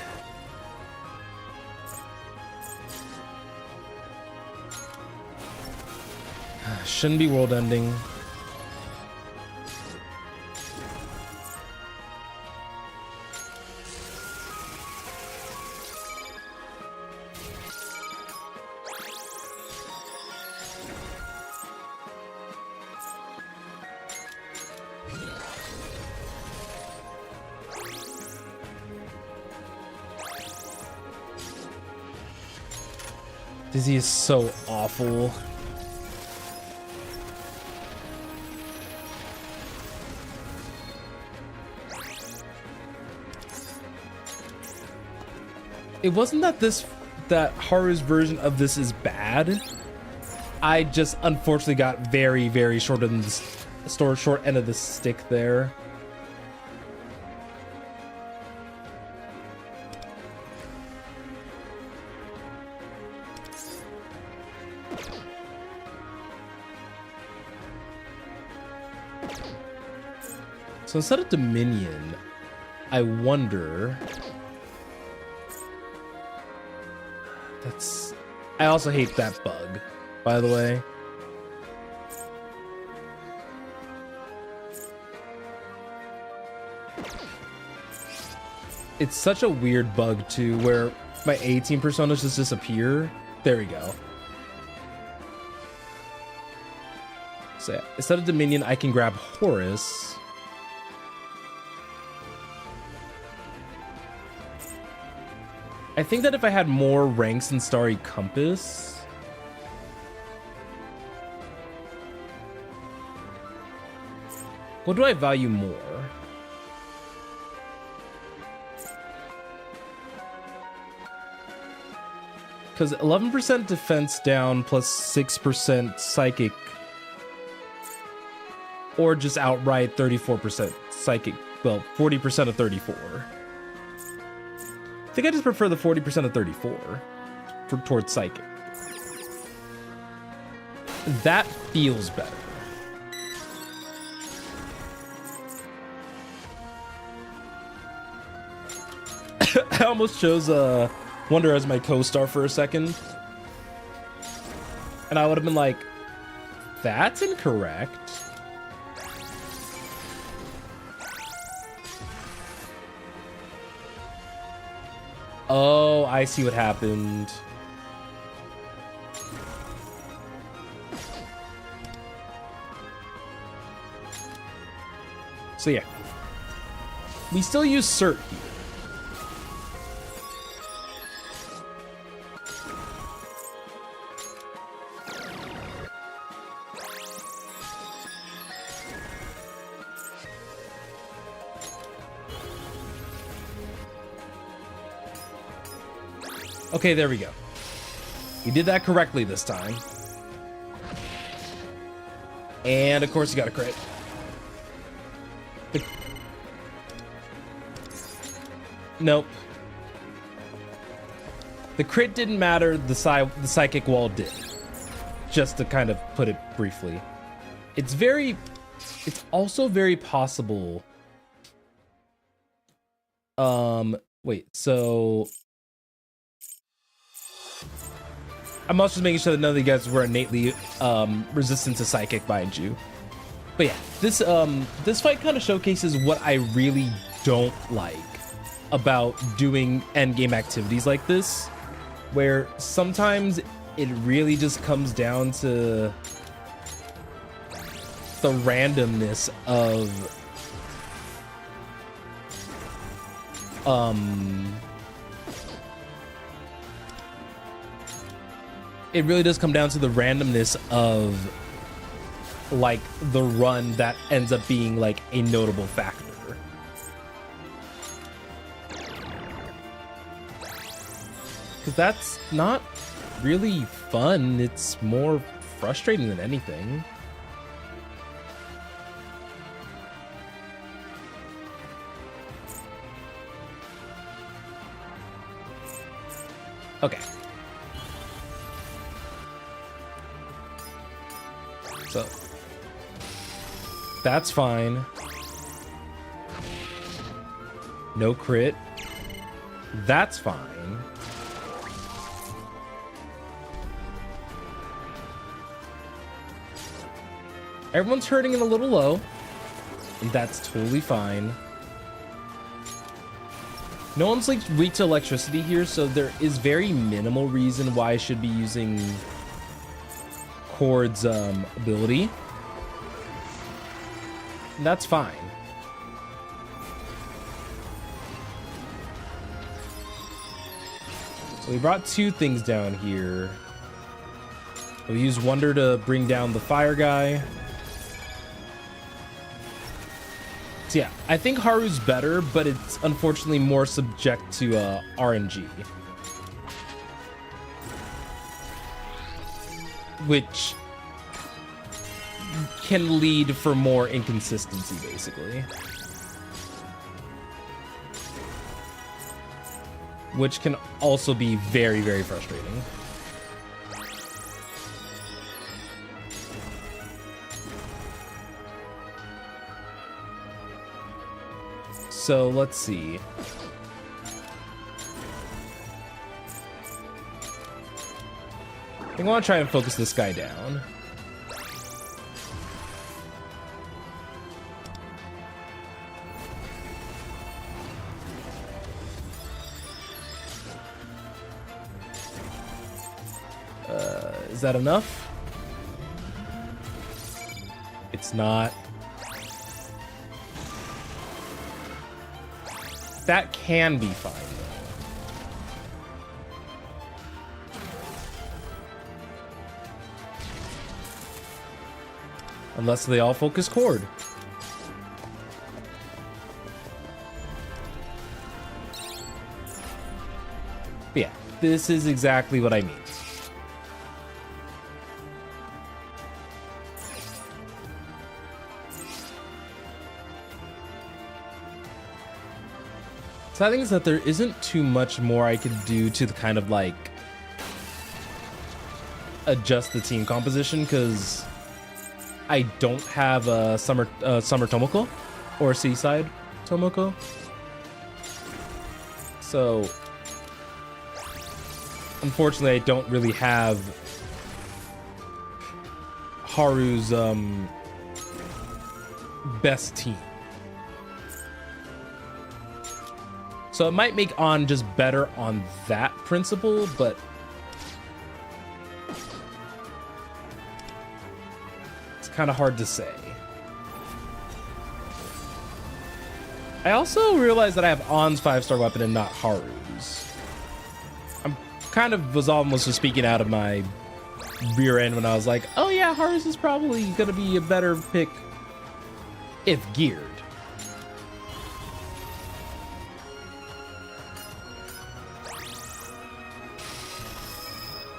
shouldn't be world ending. Dizzy is so awful. It wasn't that Haru's version of this is bad. I just unfortunately got very, very short end of the stick there. So instead of Dominion, I wonder... I also hate that bug, by the way. It's such a weird bug, too, where my 18 personas just disappear. There we go. So yeah, instead of Dominion, I can grab Horus. I think that if I had more ranks in Starry Compass... What do I value more? Because 11% defense down plus 6% psychic, or just outright 34% psychic. Well, 40% of 34. I think I just prefer the 40% of 34 towards psychic. That feels better. I almost chose Wonder as my co-star for a second. And I would have been like, that's incorrect. Oh, I see what happened. So yeah, we still use cert here. Okay, there we go. You did that correctly this time. And of course you got a crit. Nope. The crit didn't matter, the psychic wall did. Just to kind of put it briefly. It's also very possible. Wait, so I'm also just making sure that none of you guys were innately resistant to psychic, mind you. But yeah, this fight kind of showcases what I really don't like about doing endgame activities like this, where sometimes it really just comes down to the randomness of it really does come down to the randomness of like the run that ends up being like a notable factor. Because that's not really fun, it's more frustrating than anything. Okay. So that's fine. No crit. That's fine. Everyone's hurting and a little low, and that's totally fine. No one's like weak to electricity here, so there is very minimal reason why I should be using Chord's ability. And that's fine. So we brought two things down here. We'll use Wonder to bring down the fire guy. So yeah, I think Haru's better, but it's unfortunately more subject to RNG. Which can lead for more inconsistency, basically. Which can also be very, very frustrating. So let's see. I think I want to try and focus this guy down. Is that enough? It's not. That can be fine, though. Unless they all focus Chord. But yeah, This is exactly what I mean. So I think is that there isn't too much more I could do to the kind of like adjust the team composition, because I don't have a summer Tomoko or Seaside Tomoko. So unfortunately, I don't really have Haru's best team. So it might make On just better on that principle, but it's kind of hard to say. I also realized that I have On's 5-star weapon and not Haru's. I'm kind of was almost just speaking out of my rear end when I was like, oh yeah, Haru's is probably gonna be a better pick if geared.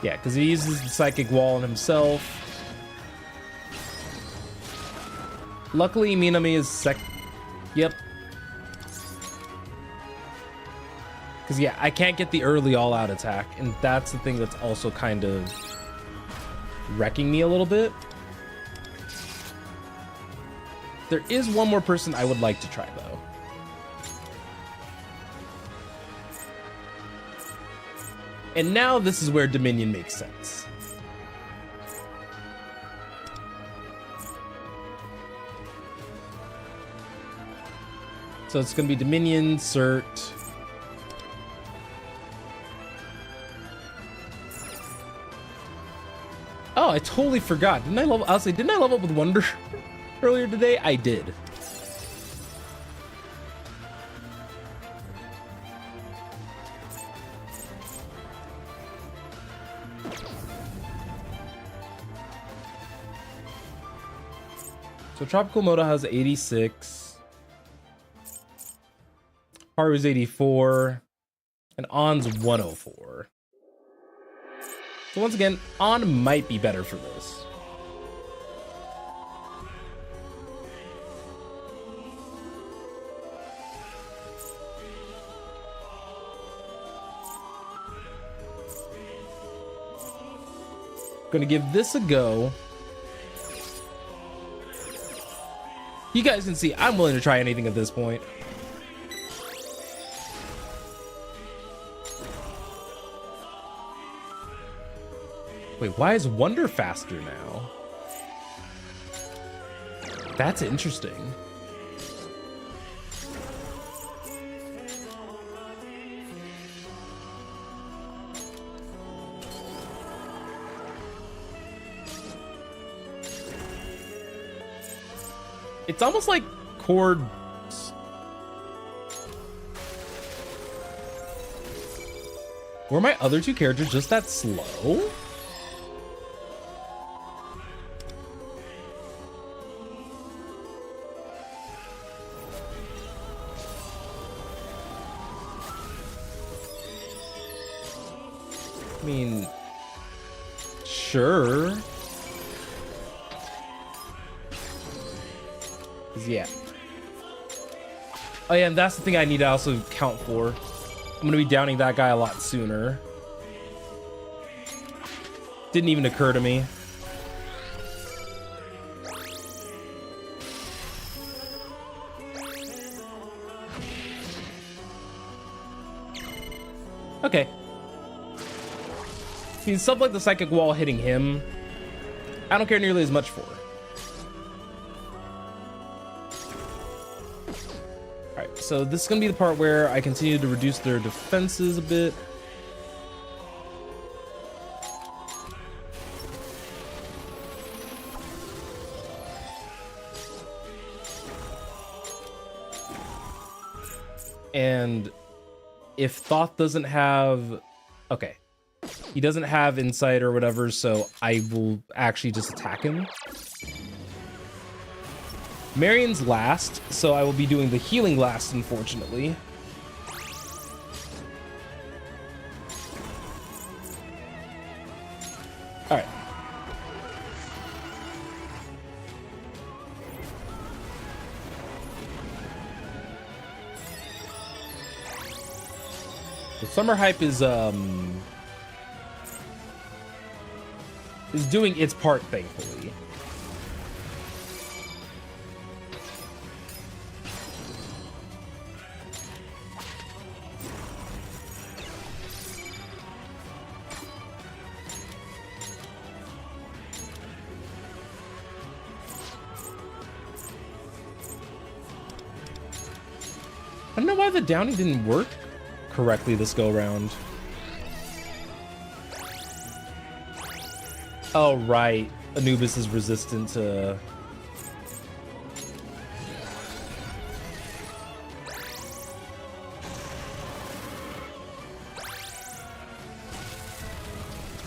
Yeah, because he uses the Psychic Wall on himself. Luckily, Minami is Yep. Because, yeah, I can't get the early all-out attack, and that's the thing that's also kind of wrecking me a little bit. There is one more person I would like to try, though. And now this is where Dominion makes sense. So it's going to be Dominion, Cert. Oh, I totally forgot. Didn't I level up with Wonder earlier today? I did. So Tropical Moto has 86. Haru's 84. And On's 104. So once again, On might be better for this. Gonna give this a go. You guys can see I'm willing to try anything at this point. Wait, why is Wonder faster now? That's interesting. It's almost like chords. Were my other two characters just that slow? I mean, sure. Yeah. Oh yeah, and that's the thing I need to also count for. I'm gonna be downing that guy a lot sooner. Didn't even occur to me. Okay. I mean, stuff like the Psychic Wall hitting him, I don't care nearly as much for. Alright, so this is going to be the part where I continue to reduce their defenses a bit. And if Thoth doesn't have... Okay. He doesn't have insight or whatever, so I will actually just attack him. Marion's last, so I will be doing the healing last, unfortunately. All right. The summer hype is doing its part, thankfully. I don't know why the Downy didn't work correctly this go around. Oh, right. Anubis is resistant to...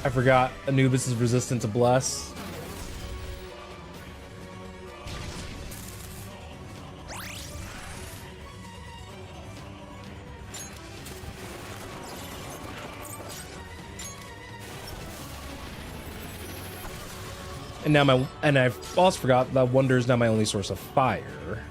I forgot Anubis is resistant to Bless. And now I've also forgot that Wonder is now my only source of fire.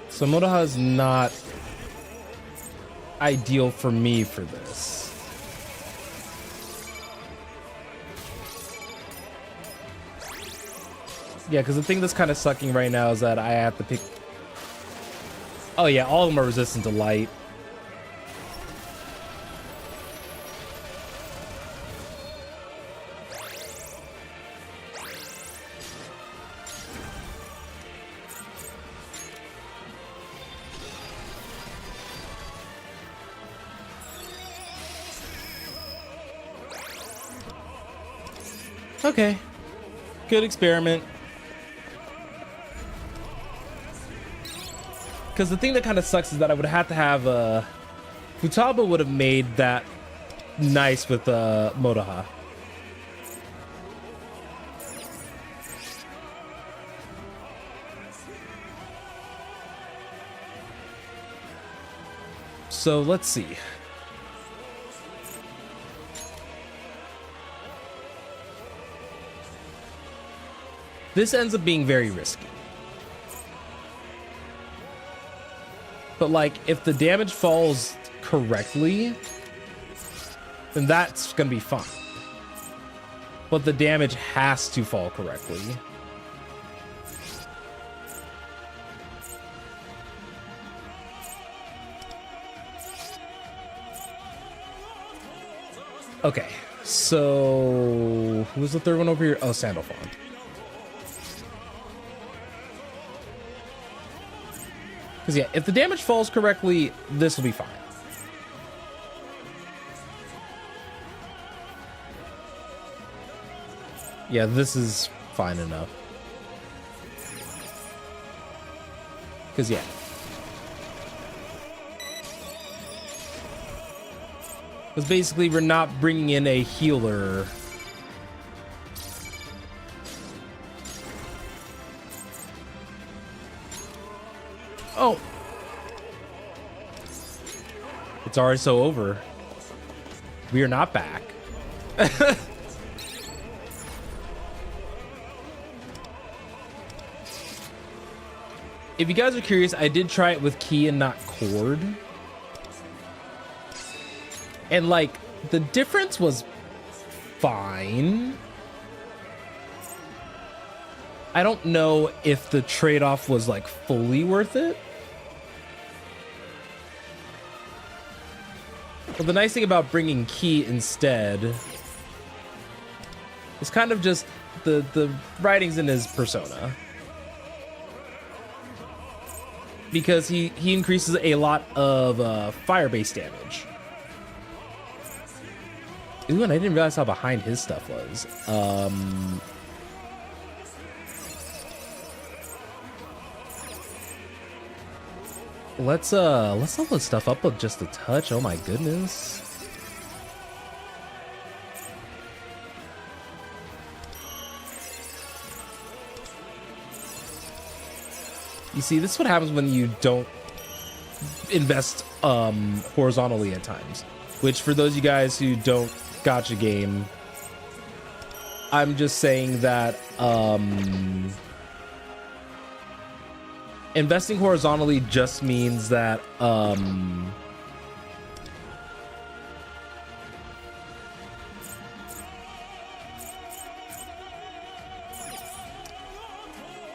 So Modaha is not ideal for me for this. Yeah, because the thing that's kind of sucking right now is that I have to pick... Oh yeah, all of them are resistant to light. Okay, good experiment. Because the thing that kind of sucks is that I would have to have Futaba would have made that nice with Modaha. So let's see. This ends up being very risky. But like, if the damage falls correctly, then that's gonna be fine. But the damage has to fall correctly. Okay, so who's the third one over here? Oh, Sandalphon. Because yeah, if the damage falls correctly, this will be fine. Yeah, this is fine enough. Because yeah. Because basically we're not bringing in a healer. Oh, it's already so over. We are not back. If you guys are curious, I did try it with key and not cord. And like, the difference was fine. I don't know if the trade-off was like fully worth it. But the nice thing about bringing key instead is kind of just the writings in his persona. Because he increases a lot of fire-based damage. Ooh, and I didn't realize how behind his stuff was. Let's level stuff up with just a touch. Oh my goodness. You see, this is what happens when you don't invest horizontally at times. Which, for those of you guys who don't gacha game, I'm just saying that investing horizontally just means that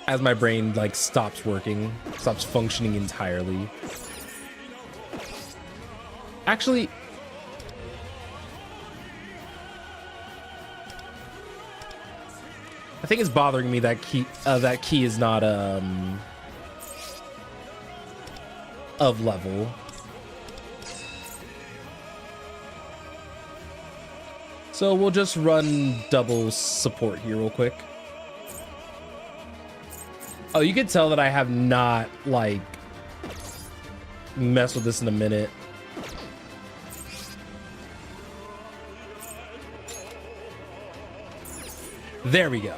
as my brain like stops working, stops functioning entirely. Actually, I think it's bothering me that key is not of level. So we'll just run double support here real quick. Oh, you can tell that I have not like messed with this in a minute. There we go.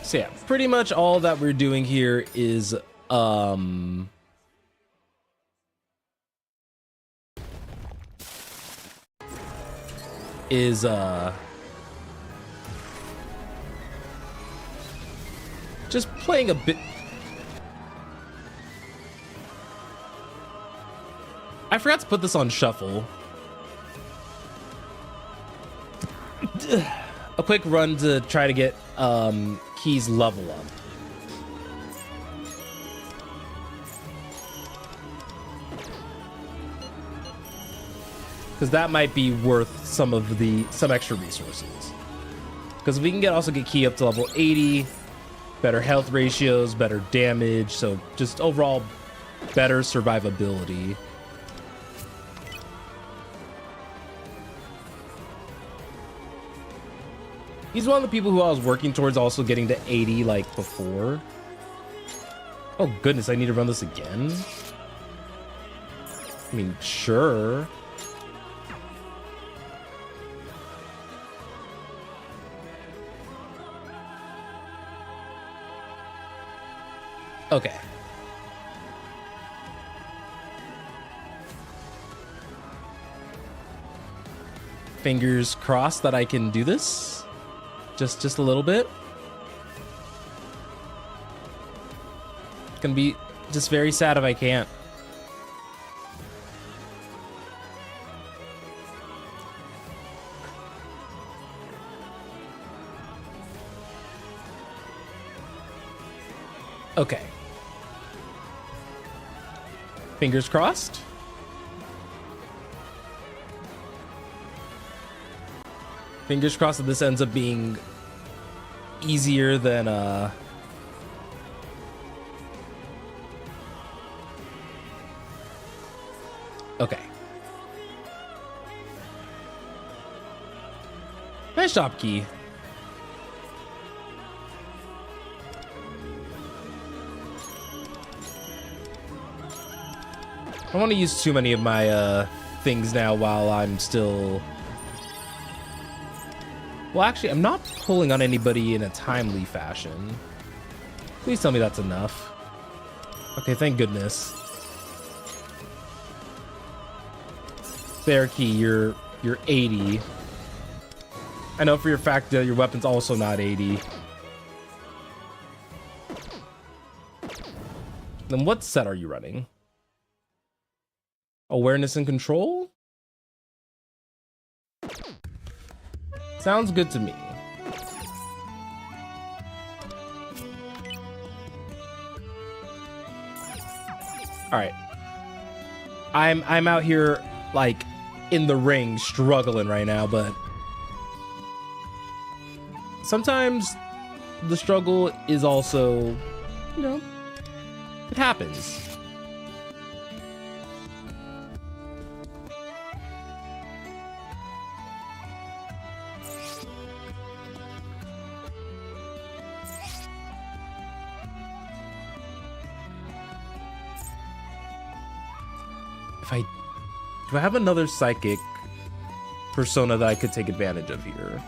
So yeah, pretty much all that we're doing here is just playing a bit. I forgot to put this on shuffle. A quick run to try to get Key's level up. Because that might be worth some extra resources. Because we can also get Key up to level 80, better health ratios, better damage, so just overall better survivability. He's one of the people who I was working towards also getting to 80 like before. Oh goodness, I need to run this again? I mean, sure. Okay. Fingers crossed that I can do this. Just a little bit. Gonna be just very sad if I can't. Okay. Fingers crossed. Fingers crossed that this ends up being easier than okay. Nice job, Key. I don't want to use too many of my things now while I'm still... Well, actually, I'm not pulling on anybody in a timely fashion. Please tell me that's enough. Okay, thank goodness. There, Key, you're 80. I know for your fact that your weapon's also not 80. Then what set are you running? Awareness and control? Sounds good to me. All right. I'm out here like in the ring struggling right now, but sometimes the struggle is also, you know, it happens. Do I have another psychic persona that I could take advantage of here?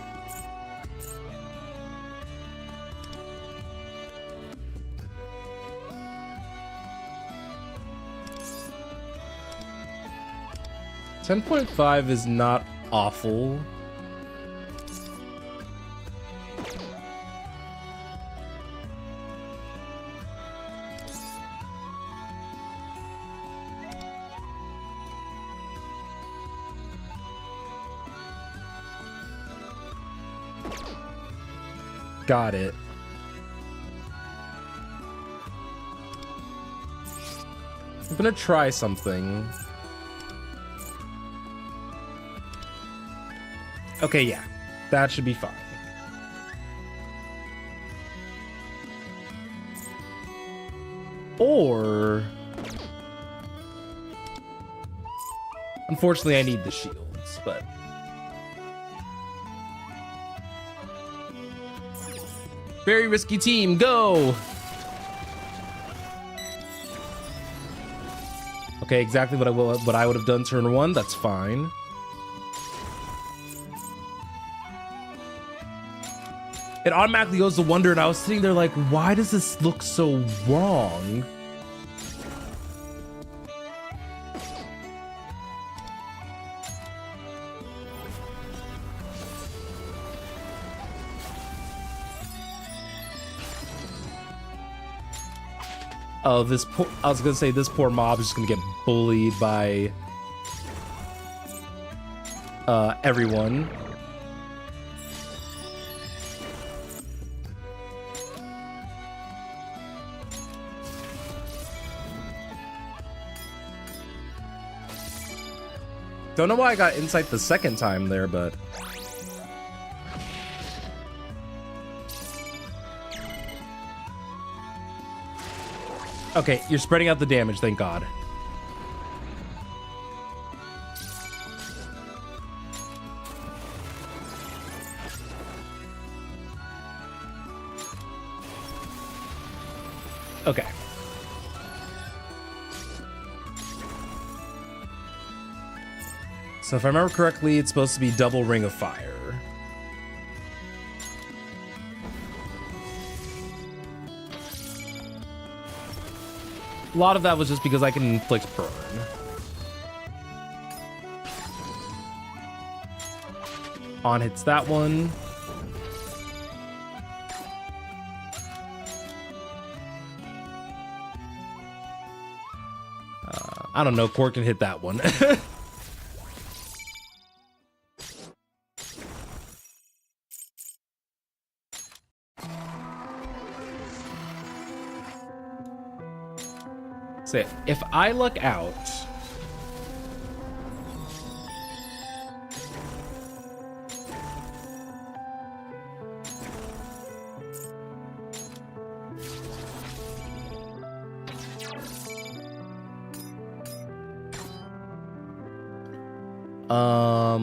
$10.5 is not awful. Got it. I'm gonna try something. Okay, yeah. That should be fine. Or... unfortunately, I need the shields, but... very risky team, go! Okay, exactly what I would have done turn 1, that's fine. It automatically goes to wonder, and I was sitting there like, why does this look so wrong? Oh, this poor, I was gonna say this poor mob is just gonna get bullied by everyone. Don't know why I got insight the second time there, but... okay, you're spreading out the damage, thank God. Okay. So if I remember correctly, it's supposed to be double ring of fire. A lot of that was just because I can inflict burn. On hits that one. I don't know, Core can hit that one. So if I luck out,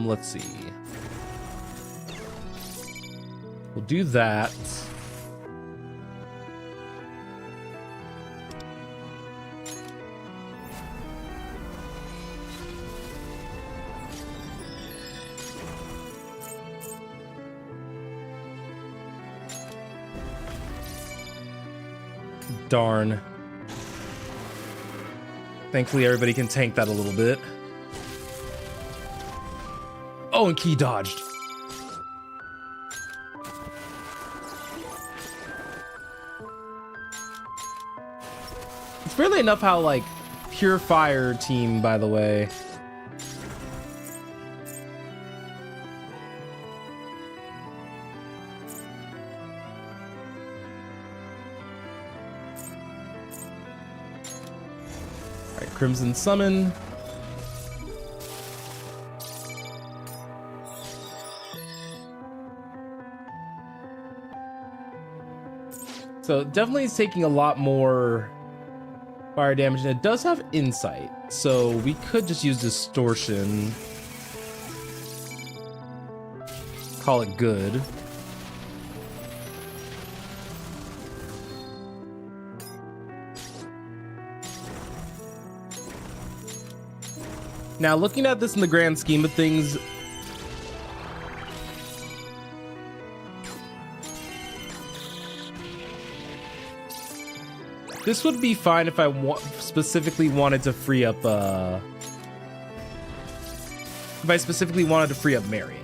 let's see. We'll do that. Darn. Thankfully, everybody can tank that a little bit. Oh, and key dodged. It's fairly enough how, like, pure fire team, by the way. Crimson Summon. So definitely it's taking a lot more fire damage, and it does have insight, so we could just use distortion. Call it good. Now, looking at this in the grand scheme of things, this would be fine if I specifically wanted to free up, Marion.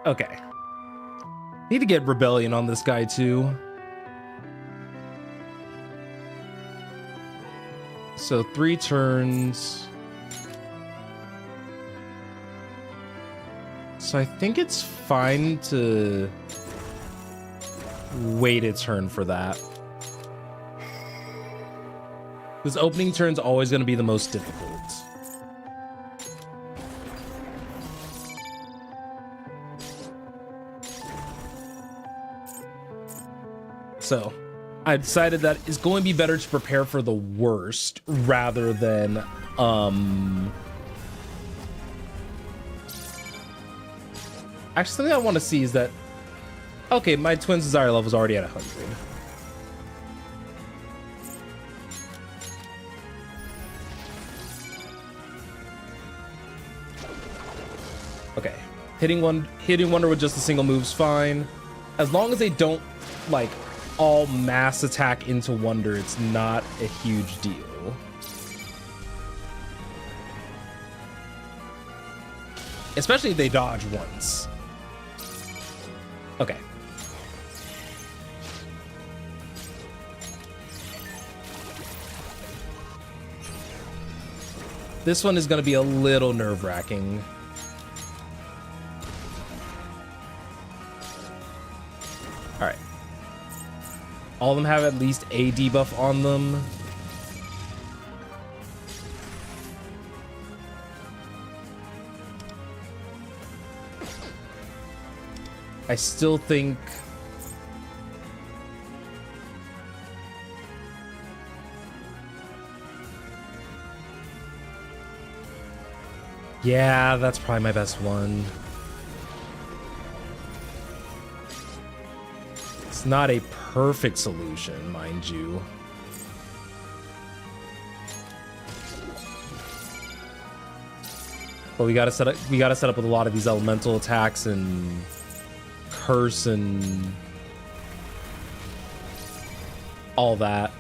Okay. Need to get Rebellion on this guy too. So 3 turns. So I think it's fine to wait a turn for that. This opening turn's always going to be the most difficult. So I decided that it's going to be better to prepare for the worst rather than actually something I want to see is that okay, my twin's desire level is already at 100. Okay, hitting Wonder with just a single move's fine, as long as they don't like all mass attack into Wonder. It's not a huge deal. Especially if they dodge once. Okay. This one is going to be a little nerve-wracking. All right. All of them have at least a debuff on them. I still think yeah, that's probably my best one. It's not a perfect solution, mind you. But we gotta set up with a lot of these elemental attacks and curse and all that.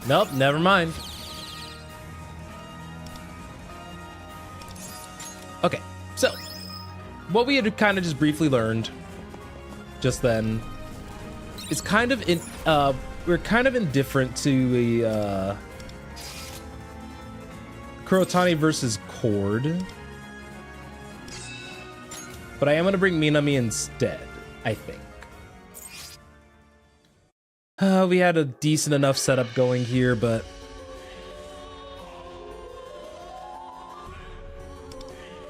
Nope, never mind. Okay, so what we had kind of just briefly learned just then is kind of we're kind of indifferent to a Kurotani versus Cord, but I am going to bring Minami instead, I think. We had a decent enough setup going here, but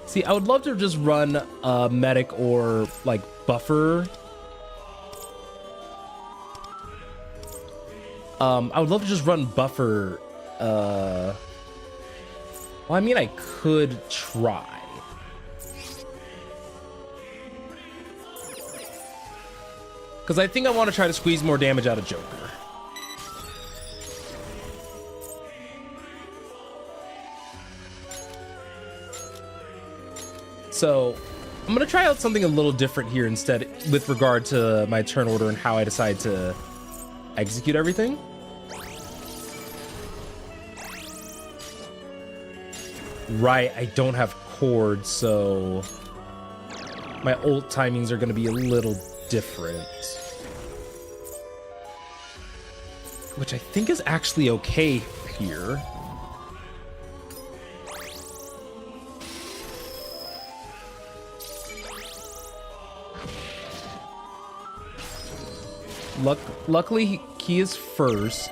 see, I would love to just run medic or like buffer. I would love to just run buffer. Well, I mean, I could try. Because I think I want to try to squeeze more damage out of Joker. So I'm going to try out something a little different here instead with regard to my turn order and how I decide to execute everything. Right, I don't have Cord, so my ult timings are going to be a little different. Which I think is actually okay here. Luckily, he is first.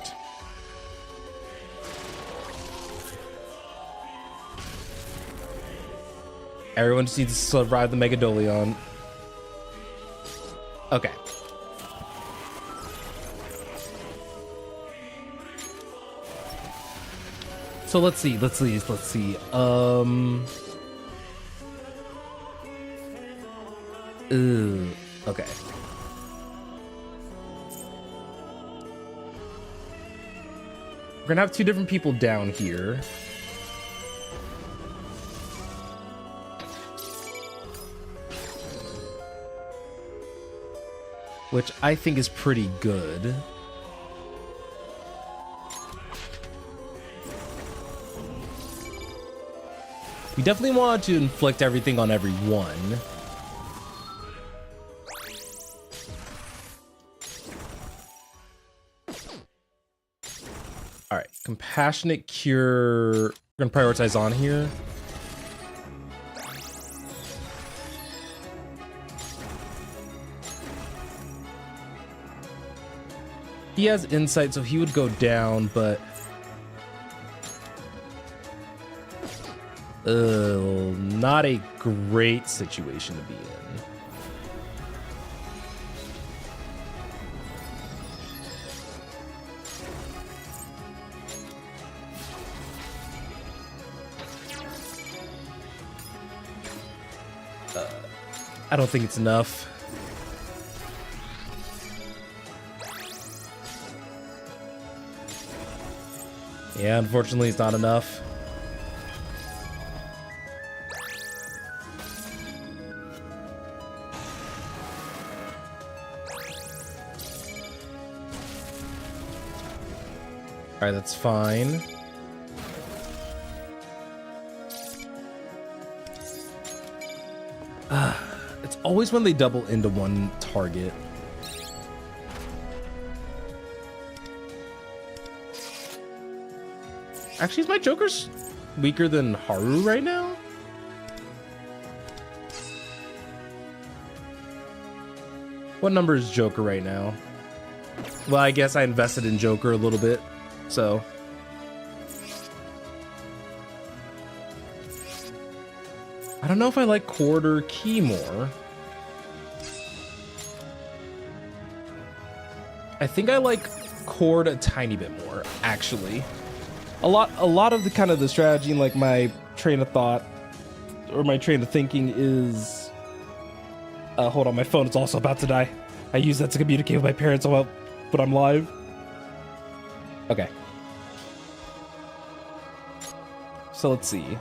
Everyone just needs to survive the Megadolion. Okay. So let's see. Okay. We're gonna have two different people down here. Which I think is pretty good. We definitely want to inflict everything on everyone. All right, compassionate cure. We're gonna prioritize on here. He has insight, so he would go down, but not a great situation to be in. I don't think it's enough. Yeah, unfortunately, it's not enough. All right, that's fine. It's always when they double into one target. Actually, is my Joker's weaker than Haru right now? What number is Joker right now? Well, I guess I invested in Joker a little bit, so. I don't know if I like Cord or Key more. I think I like Cord a tiny bit more, actually. A lot of the kind of the strategy and like my train of thought or my train of thinking is hold on, my phone is also about to die. I use that to communicate with my parents about but I'm live. Okay. So let's see.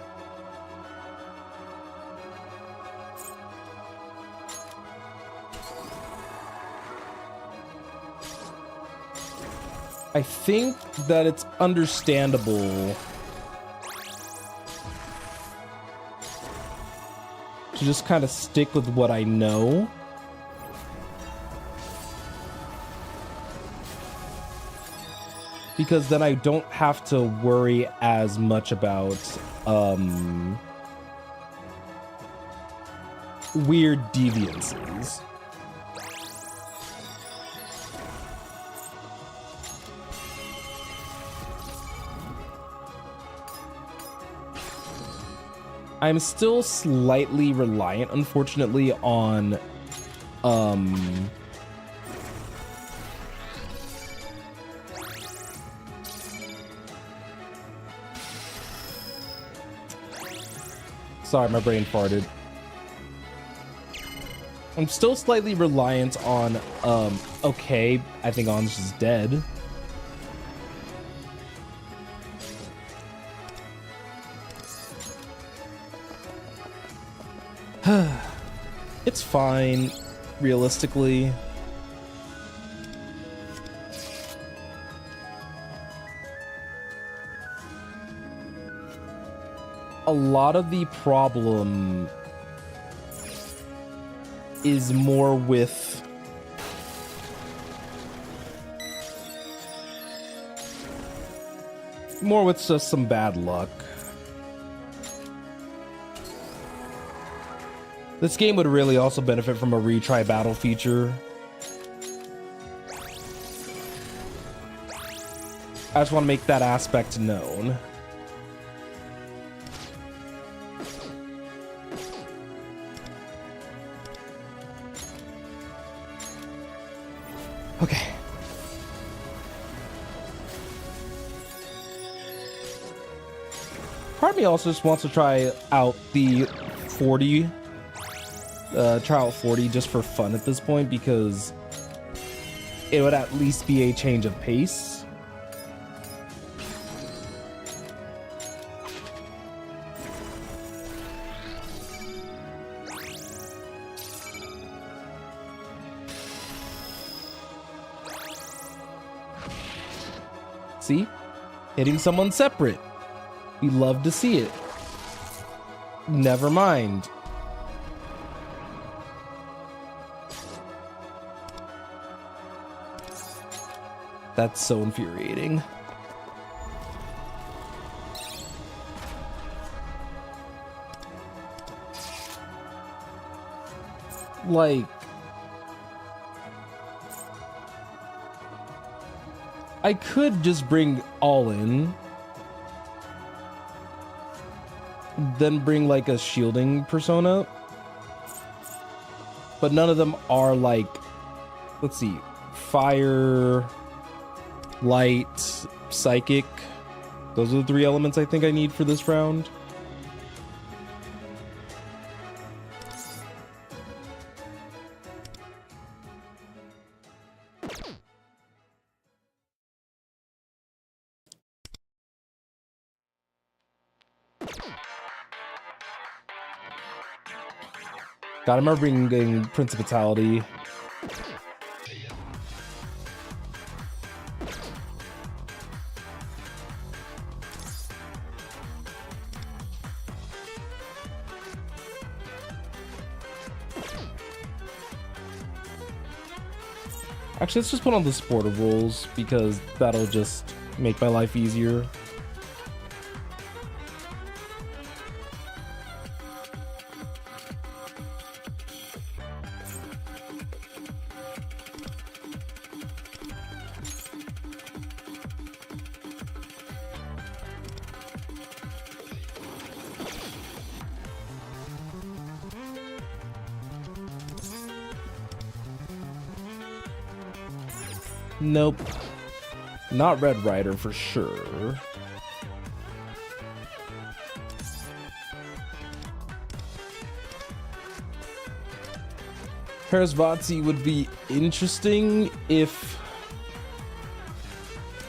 I think that it's understandable to just kind of stick with what I know. Because then I don't have to worry as much about weird deviances. I'm still slightly reliant, unfortunately, on sorry, my brain farted. I'm still slightly reliant on okay, I think On's is dead. It's fine, realistically. A lot of the problem is more with just some bad luck. This game would really also benefit from a retry battle feature. I just want to make that aspect known. Okay. Part of me also just wants to try out the 40, try out 40 just for fun at this point, because it would at least be a change of pace. See? Hitting someone separate. We love to see it. Never mind. That's so infuriating. Like, I could just bring all in, then bring like a shielding persona, but none of them are like, let's see, fire, light, psychic. Those are the 3 elements I think I need for this round. God, I remember bringing Principality. Actually, let's just put on the supportive roles, because that'll just make my life easier. Nope. Not Red Rider for sure. Parazvati would be interesting if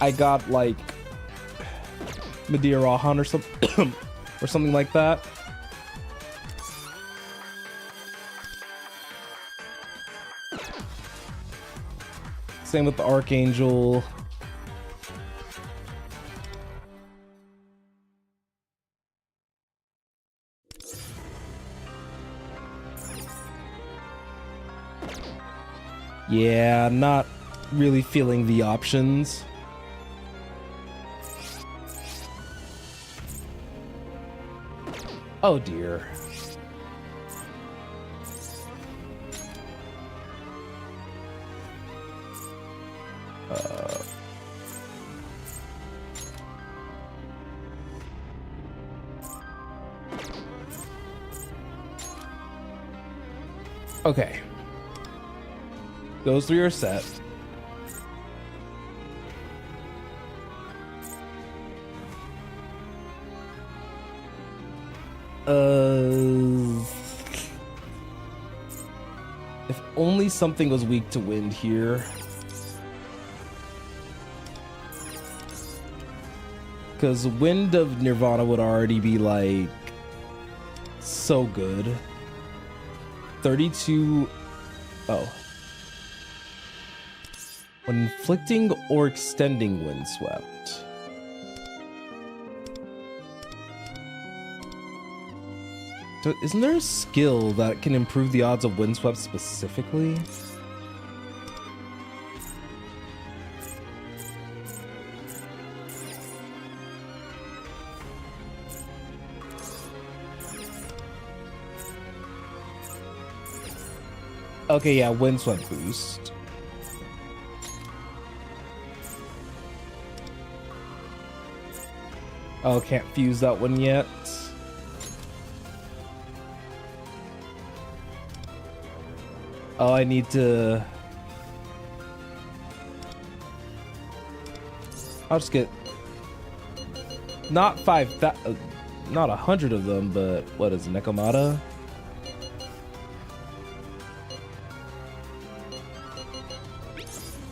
I got like Medea Rahan or something or something like that. Same with the Archangel. Yeah, not really feeling the options. Oh dear. Okay. Those 3 are set. If only something was weak to wind here. Because Wind of Nirvana would already be like so good. 32. Oh. When inflicting or extending Windswept. So isn't there a skill that can improve the odds of Windswept specifically? Okay, yeah, Windswept boost. Oh, can't fuse that one yet. Oh, I need to... I'll just get... Not 5,000... not 100 of them, but what is it, Nekomata?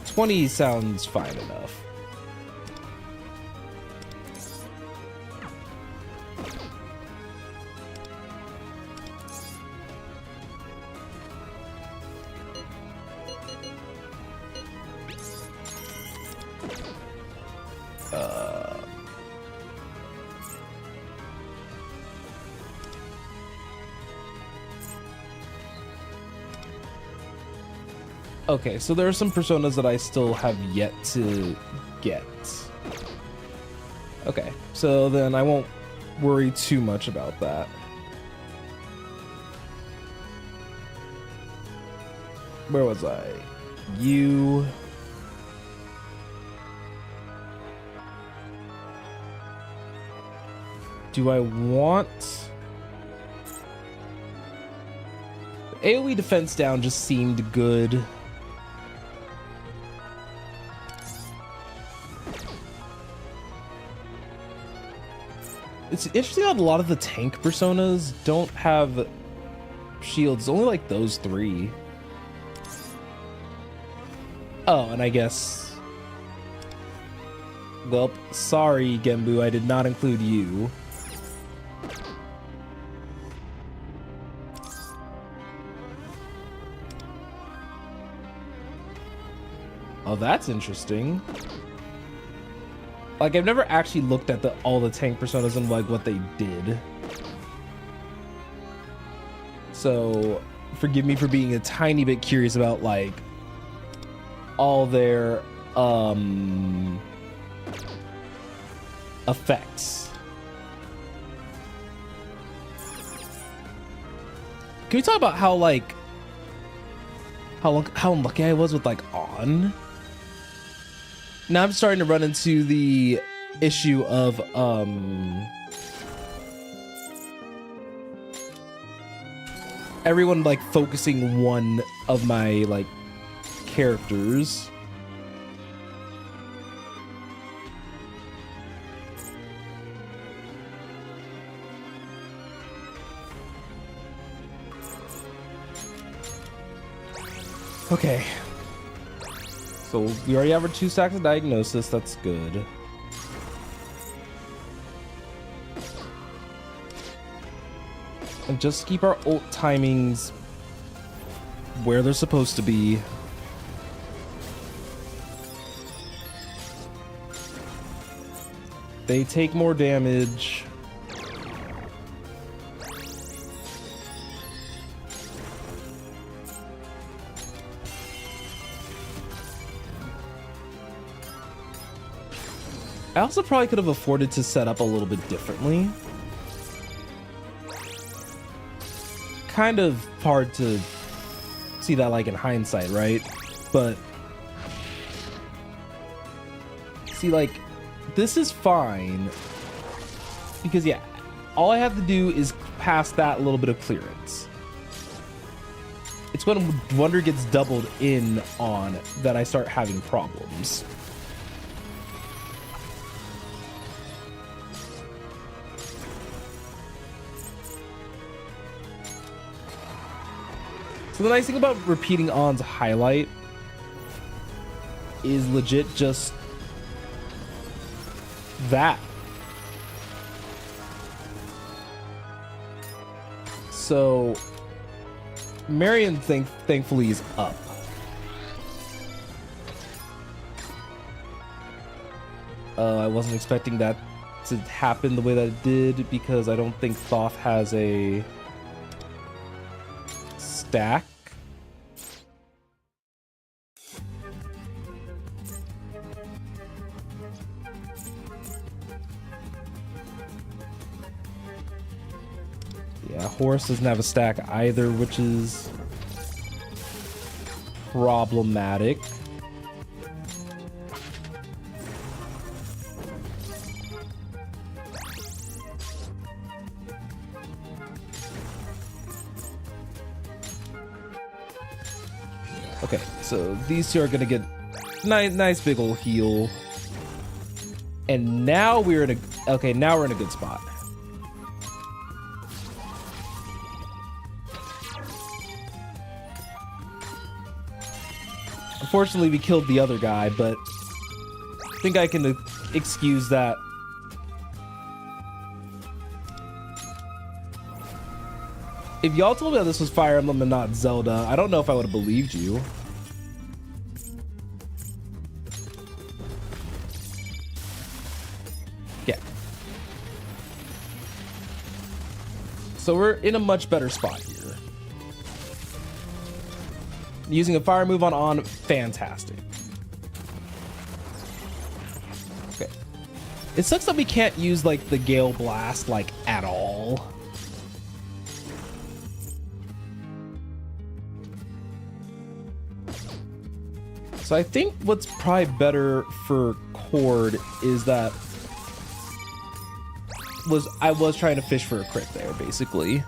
$20 sounds fine enough. Okay, so there are some personas that I still have yet to get. Okay, so then I won't worry too much about that. Where was I? You... Do I want... AoE defense down just seemed good. It's interesting how a lot of the tank personas don't have shields, only like those 3. Oh, and I guess... Well, sorry, Genbu, I did not include you. Oh, that's interesting. Like, I've never actually looked at all the tank personas and like what they did. So, forgive me for being a tiny bit curious about like all their effects. Can we talk about how like how unlucky I was with like On? Now I'm starting to run into the issue of everyone like focusing one of my like characters. Okay. So we already have our 2 stacks of diagnosis, that's good. And just keep our ult timings where they're supposed to be. They take more damage. I also probably could have afforded to set up a little bit differently. Kind of hard to see that like in hindsight, right? But see, like, this is fine because yeah, all I have to do is pass that little bit of clearance. It's when Wonder gets doubled in on that I start having problems. So the nice thing about repeating On's highlight is legit just that. So Marion thankfully is up. I wasn't expecting that to happen the way that it did because I don't think Thoth has a stack. Yeah, Horus doesn't have a stack either, which is problematic. Okay, so these 2 are gonna get nice big ol' heal. And now we're in a, okay, now we're in a good spot. Unfortunately, we killed the other guy, but I think I can excuse that. If y'all told me that this was Fire Emblem and not Zelda, I don't know if I would have believed you. Yeah. So we're in a much better spot here. Using a fire move on, fantastic. Okay. It sucks that we can't use like the Gale Blast like at all. So I think what's probably better for Cord is that I was trying to fish for a crit there, basically.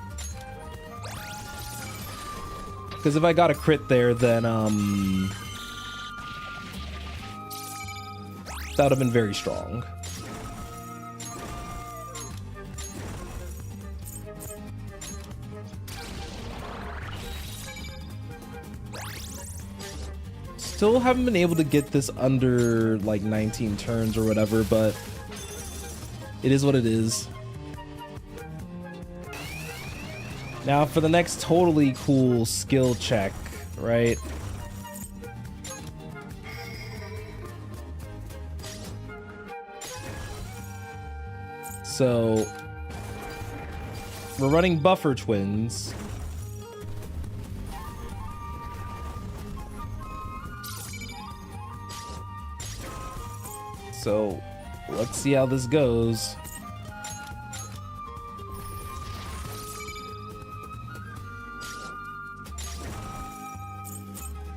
Because if I got a crit there, then that would have been very strong. Still haven't been able to get this under like 19 turns or whatever, but it is what it is. Now for the next totally cool skill check, right? So we're running Buffer Twins. So let's see how this goes.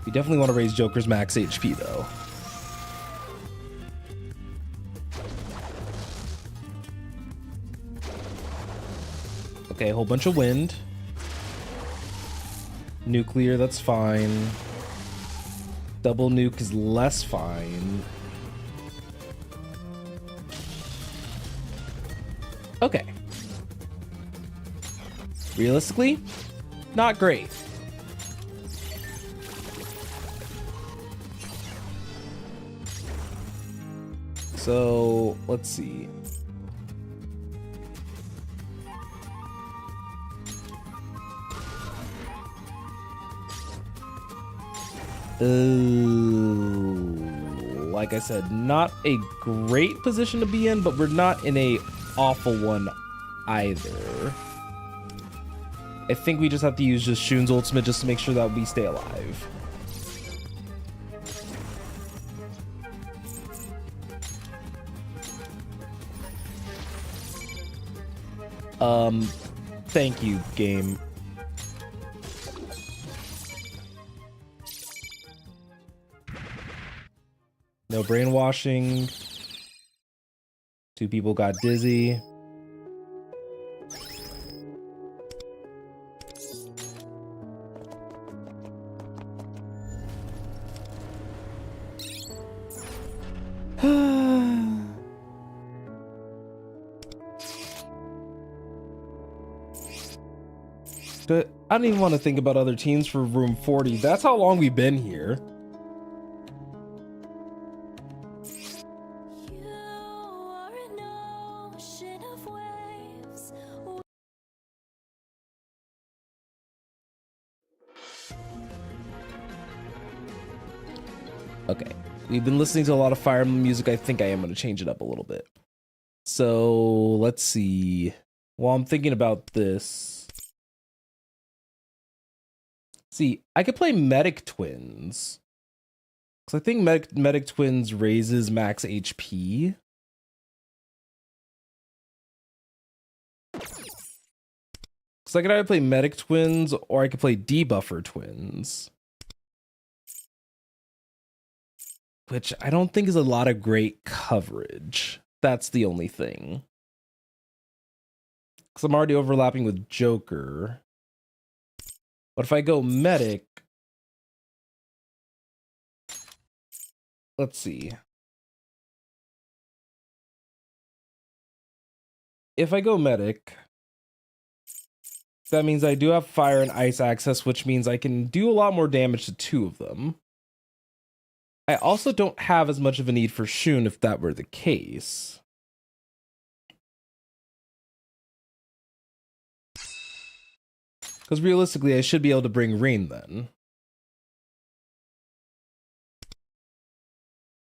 We definitely want to raise Joker's max HP though. Okay, a whole bunch of wind. Nuclear, that's fine. Double nuke is less fine. Okay. Realistically, not great. So, let's see. Like I said, not a great position to be in, but we're not in a awful one either. I think we just have to use just Shun's ultimate just to make sure that we stay alive. Thank you, game. No brainwashing. 2 people got dizzy. But I don't even want to think about other teams for room 40. That's how long we've been here. Okay, we've been listening to a lot of Fire Emblem music. I think I am going to change it up a little bit. So let's see. While I'm thinking about this, see, I could play Medic Twins. Because I think Medic Twins raises max HP. So I could either play Medic Twins or I could play Debuffer Twins. Which I don't think is a lot of great coverage. That's the only thing. Because I'm already overlapping with Joker. But if I go Medic... Let's see. If I go Medic... that means I do have fire and ice access, which means I can do a lot more damage to 2 of them. I also don't have as much of a need for Shun if that were the case. Because realistically, I should be able to bring Rain then.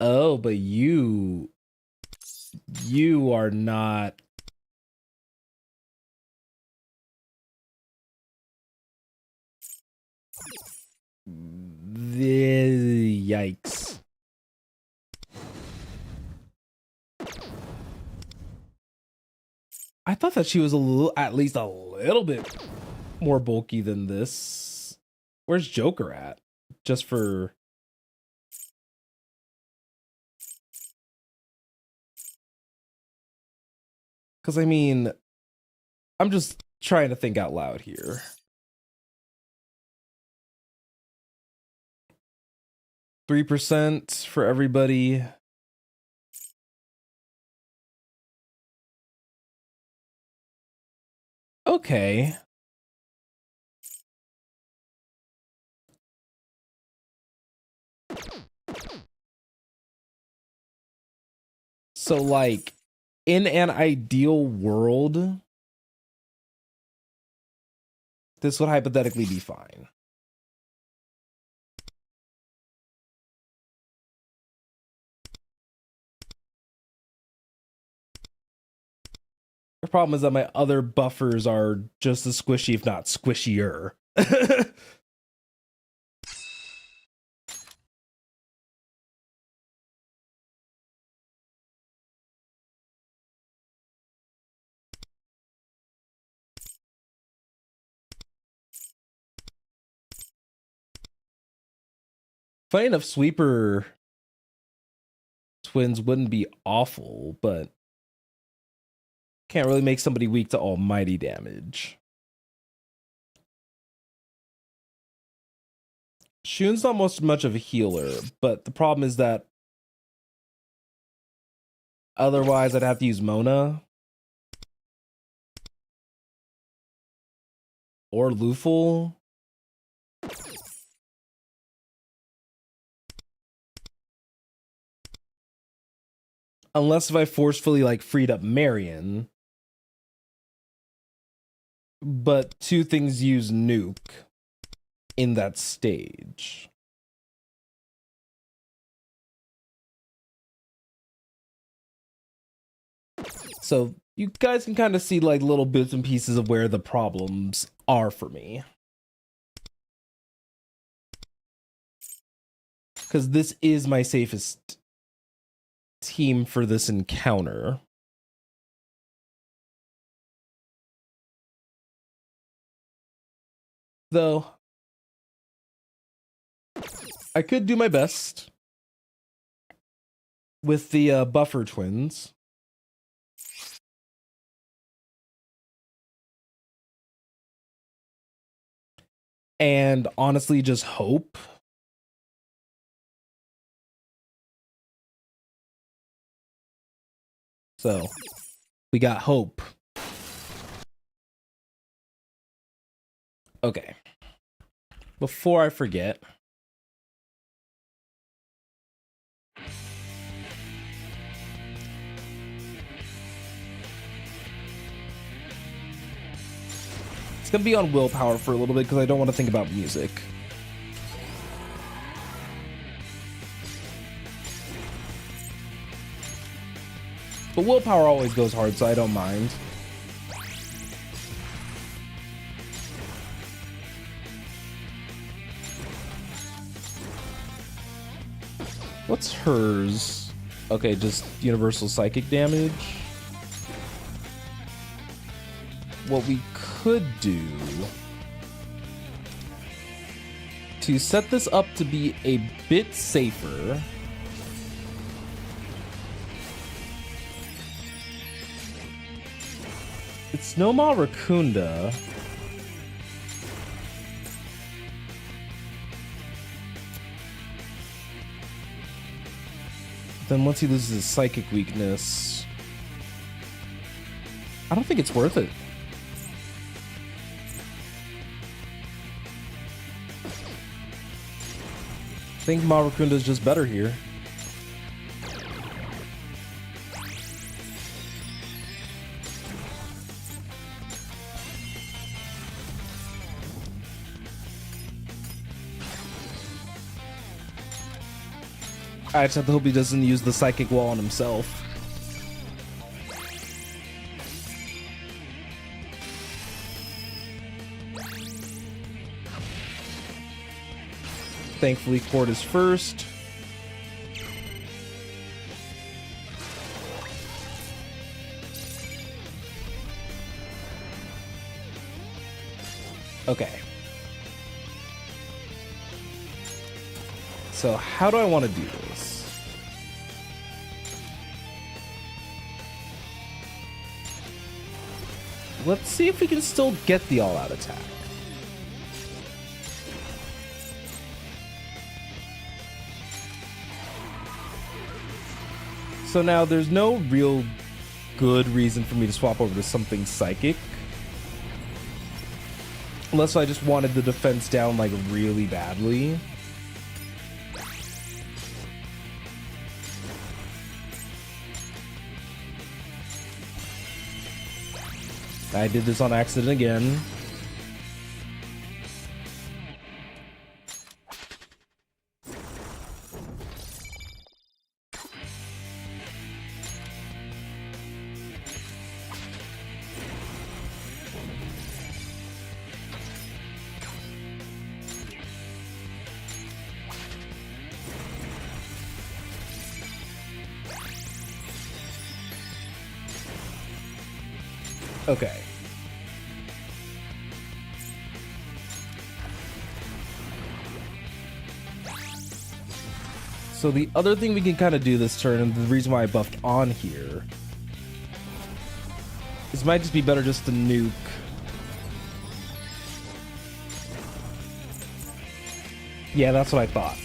Oh, but you are not. Yikes. I thought that she was at least a little bit more bulky than this. Where's Joker at? Just for... Because, I mean, I'm just trying to think out loud here. %3 for everybody. Okay. So, like, in an ideal world, this would hypothetically be fine. The problem is that my other buffers are just as squishy, if not squishier. Funny enough, Sweeper twins wouldn't be awful, but can't really make somebody weak to almighty damage. Shun's not much of a healer, but the problem is that otherwise I'd have to use Mona or Luful. Unless if I forcefully like freed up Marion. But two things use nuke in that stage. So you guys can kind of see like little bits and pieces of where the problems are for me. Because this is my safest team for this encounter. Though, I could do my best with the buffer twins. And honestly, just hope. So, we got hope. Okay. Before I forget, it's gonna be on willpower for a little bit because I don't want to think about music. But willpower always goes hard, so I don't mind. What's hers? Okay, just universal psychic damage. What we could do to set this up to be a bit safer, it's no Ma Raccoonda. Then once he loses his psychic weakness, I don't think it's worth it. think Marukunda's just better here. I just have to hope he doesn't use the psychic wall on himself. Thankfully, Cord is first. Okay. So how do I want to do this? Let's see if we can still get the all-out attack. So now there's no real good reason for me to swap over to something psychic. Unless I just wanted the defense down like really badly. I did this on accident again. Okay. So the other thing we can kind of do this turn, and the reason why I buffed on here, is it might just be better just to nuke. Yeah, that's what I thought.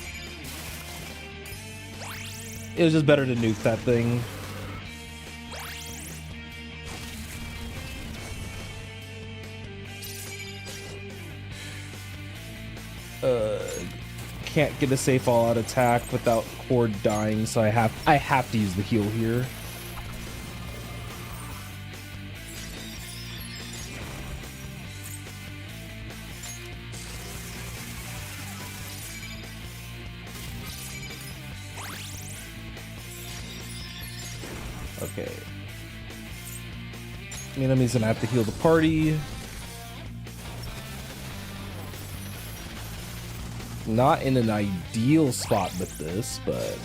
It was just better to nuke that thing. Can't get a safe all-out attack without Cord dying, so I have to use the heal here. Okay. Minami's gonna have to heal the party. Not in an ideal spot with this, but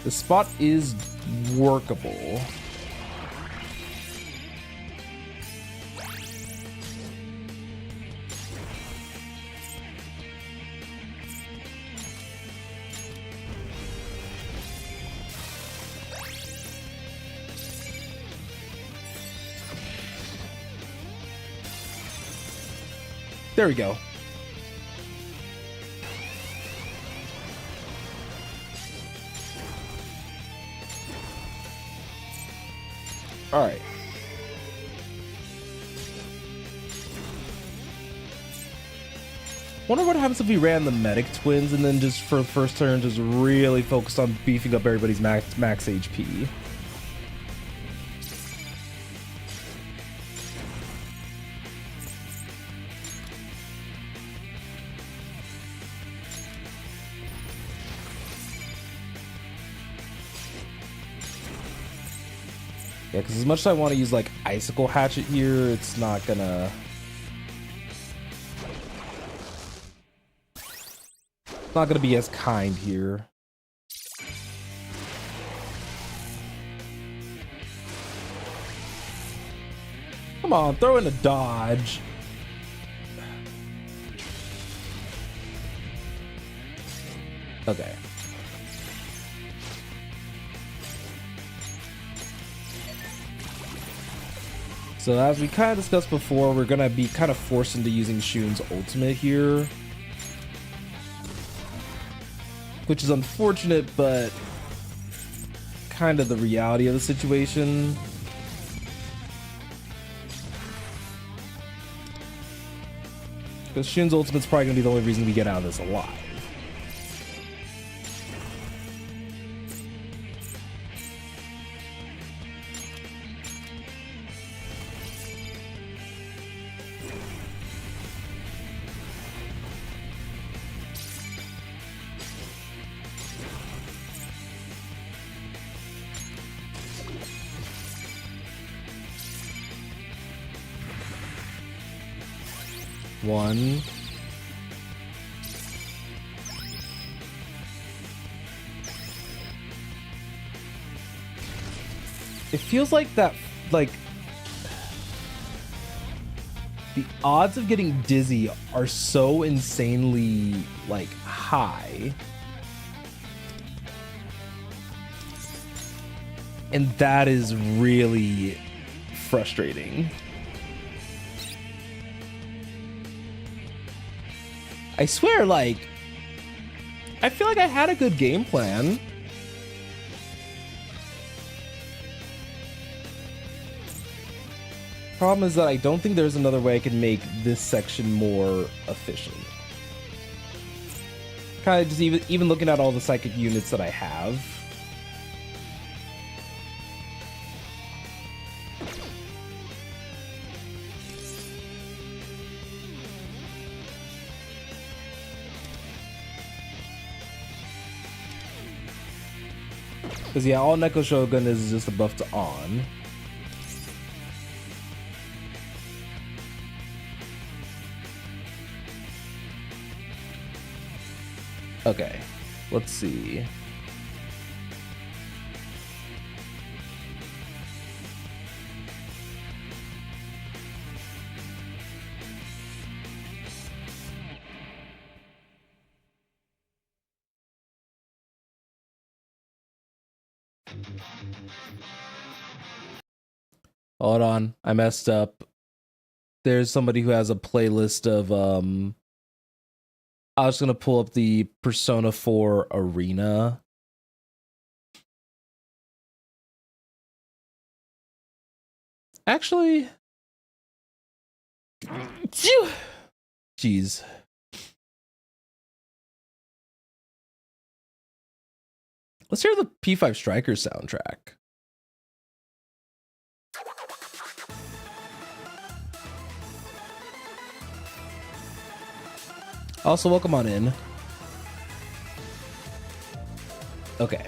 the spot is workable. There we go. All right. Wonder what happens if we ran the medic twins and then just for the first turn just really focused on beefing up everybody's max HP. Yeah, because as much as I want to use like Icicle Hatchet here, it's not gonna... not gonna be as kind here. Come on, throw in a dodge. Okay. So as we kind of discussed before, we're gonna be kind of forced into using Shun's ultimate here. Which is unfortunate, but kind of the reality of the situation. Because Shun's ultimate's probably gonna be the only reason we get out of this alive. One. It feels like that, like, the odds of getting dizzy are so insanely, like, high. And that is really frustrating. I swear, like, I feel like I had a good game plan. Problem is that I don't think there's another way I can make this section more efficient. Kind of just even looking at all the psychic units that I have. Because, yeah, all Neko Shogun is just a buff to on. Okay, let's see. Hold on, I messed up. There's somebody who has a playlist of I was gonna pull up the Persona 4 Arena. Actually, jeez. Let's hear the P5 Strikers soundtrack. Also, welcome on in. Okay.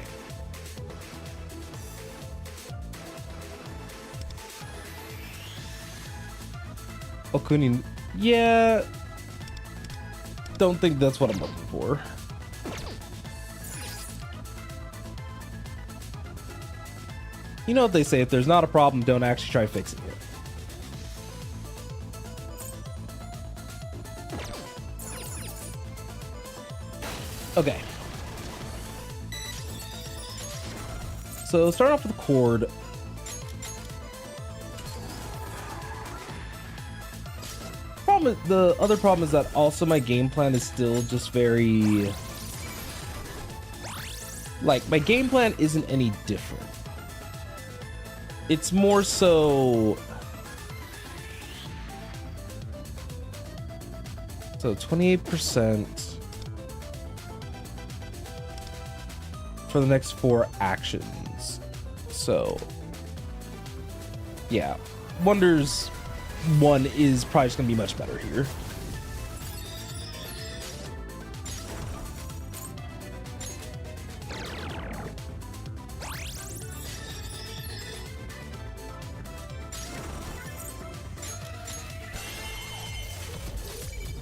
Okunin, yeah. Don't think that's what I'm looking for. You know what they say, if there's not a problem, don't actually try fixing it. Okay. So start off with a chord. The other problem is that also my game plan is still just very... Like, my game plan isn't any different. It's more so... So 28% for the next 4 actions. So, yeah. Wonders 1 is probably just gonna be much better here.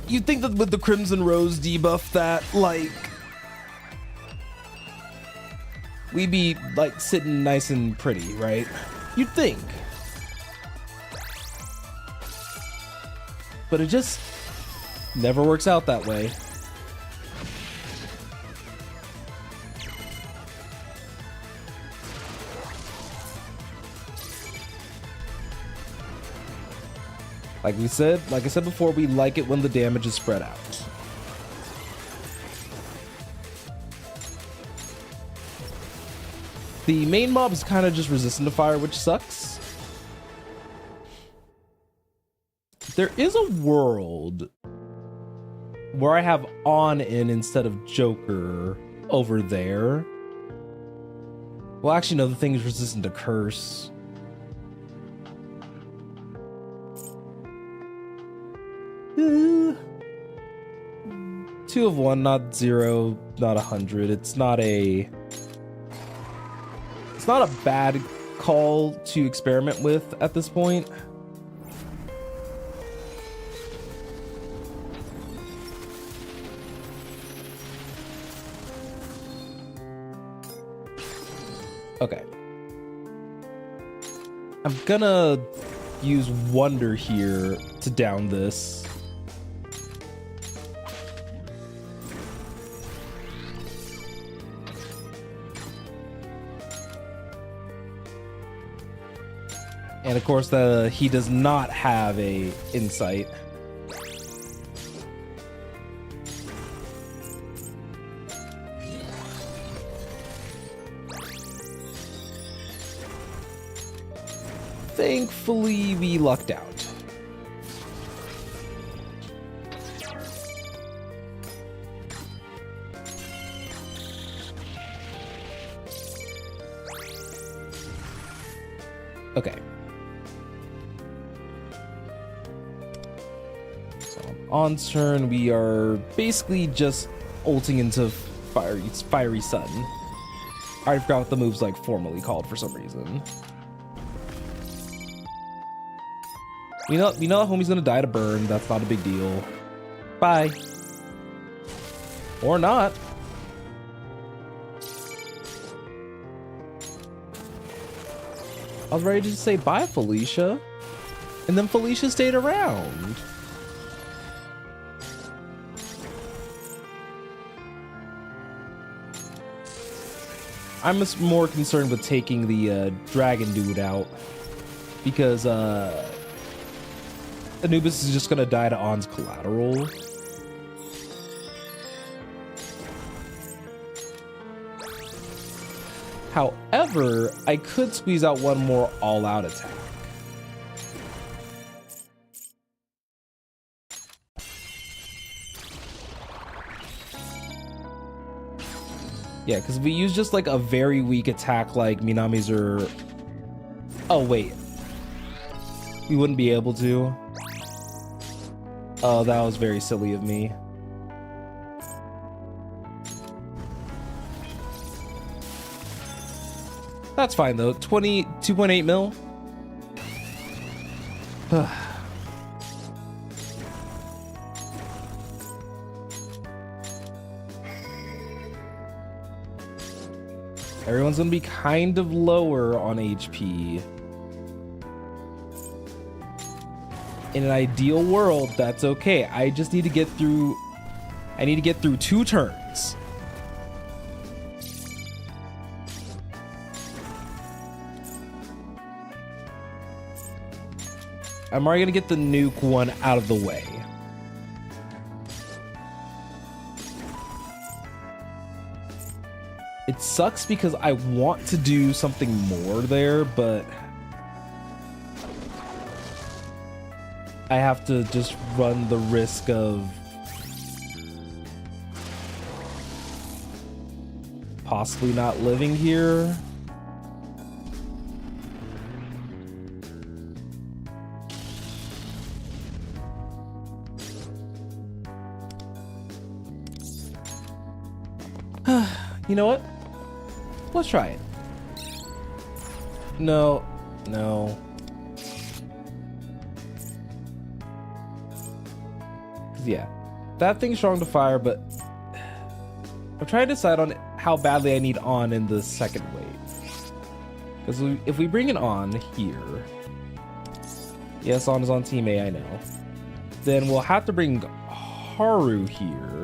You'd think that with the Crimson Rose debuff that, like, we'd be, like, sitting nice and pretty, right? You'd think. But it just never works out that way. Like I said before, we like it when the damage is spread out. The main mob is kind of just resistant to fire, which sucks. There is a world where I have on in instead of Joker over there. Well, actually, no, the thing is resistant to curse. Two of one, not 0, not 100. It's not a bad call to experiment with at this point. Okay. I'm gonna use Wonder here to down this. And of course, he does not have a insight. Thankfully, we lucked out. Okay. So on turn, we are basically just ulting into Fiery Sun. I forgot what the move's like formally called for some reason. We know that homie's gonna die to burn. That's not a big deal. Bye. Or not. I was ready to say bye, Felicia. And then Felicia stayed around. I'm just more concerned with taking the dragon dude out. Because Anubis is just gonna die to On's collateral. However, I could squeeze out one more all-out attack. Yeah, because if we use just like a very weak attack like Minami's or... Oh, wait. We wouldn't be able to. Oh, that was very silly of me. That's fine though. 2.8 mil. Everyone's gonna be kind of lower on HP. In an ideal world, that's okay. I just need to get through... I need to get through 2 turns. I'm already gonna get the nuke one out of the way. It sucks because I want to do something more there, but I have to just run the risk of possibly not living here. You know what? Let's try it. No. Yeah, that thing's strong to fire, but I'm trying to decide on how badly I need on in the second wave. Because if we bring it on here, yes, on is on team A, I know. Then we'll have to bring Haru here.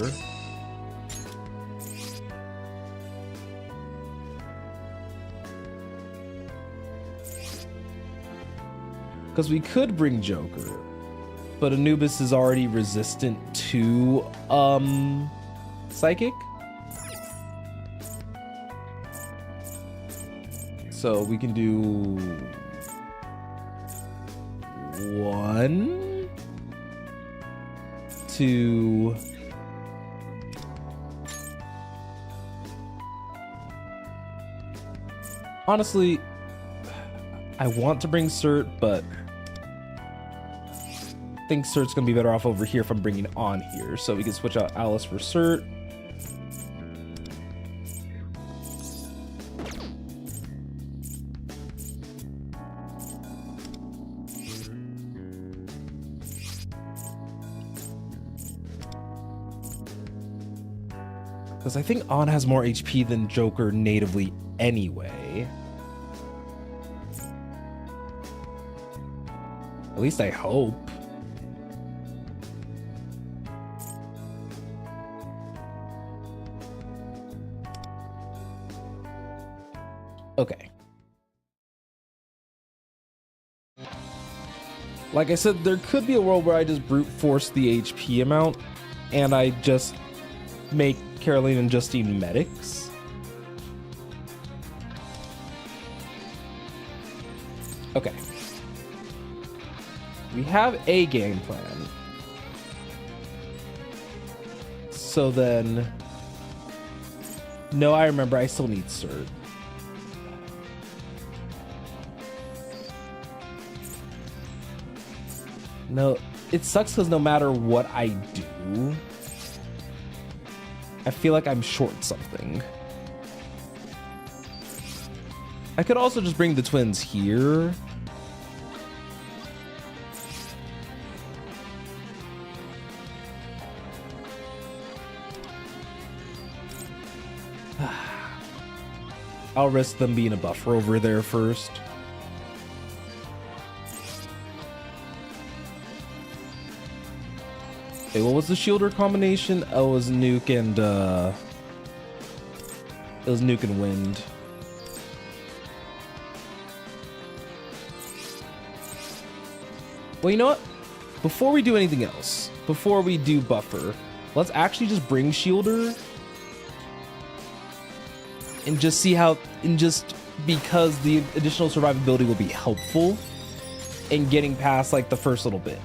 Because we could bring Joker, but Anubis is already resistant to Psychic. So we can do 1, 2, Honestly, I want to bring Cert, but I think Cert's gonna be better off over here if I'm bringing on here. So we can switch out Alice for Cert. Because I think On has more HP than Joker natively anyway. At least I hope. Okay. Like I said, there could be a world where I just brute force the HP amount and I just make Caroline and Justine medics. Okay. We have a game plan. So then... No, I remember. I still need Cert. No, it sucks because no matter what I do, I feel like I'm short something. I could also just bring the twins here. I'll risk them being a buffer over there first. Okay, what was the shielder combination? Oh, it was Nuke and it was Nuke and Wind. Well, you know what? Before we do anything else, before we do buffer, let's actually just bring shielder and just see how, and just because the additional survivability will be helpful in getting past like the first little bit.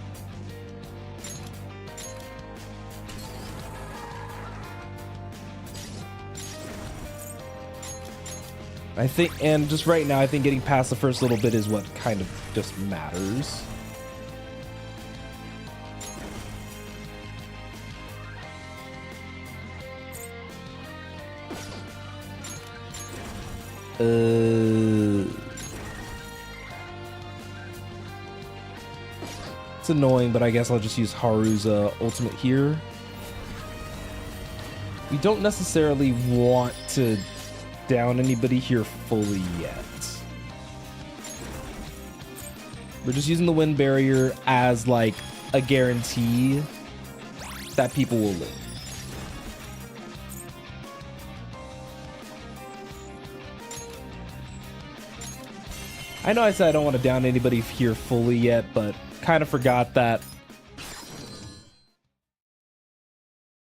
I think, and just right now, I think getting past the first little bit is what kind of just matters. It's annoying, but I guess I'll just use Haru's ultimate here. We don't necessarily want to down anybody here fully yet. We're just using the wind barrier as like a guarantee that people will live. I know I said I don't want to down anybody here fully yet, but kind of forgot that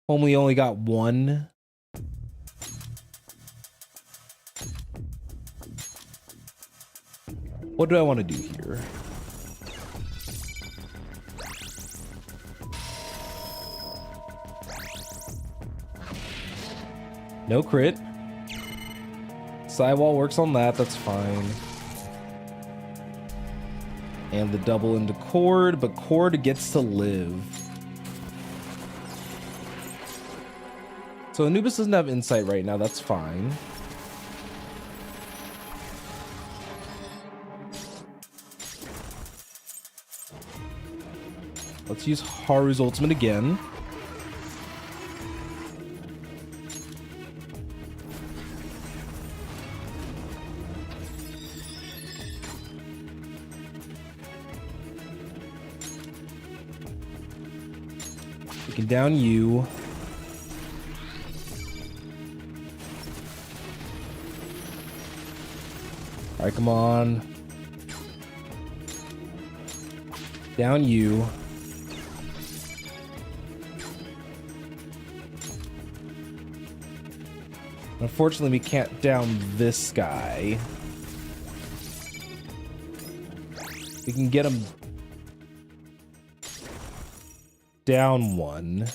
Homely only got one. What do I want to do here? No crit. Sidewall works on that, that's fine. And the double into Cord, but Cord gets to live. So Anubis doesn't have insight right now, that's fine. Let's use Haru's ultimate again. We can down you. All right, come on. Down you. Unfortunately, we can't down this guy. We can get him down one.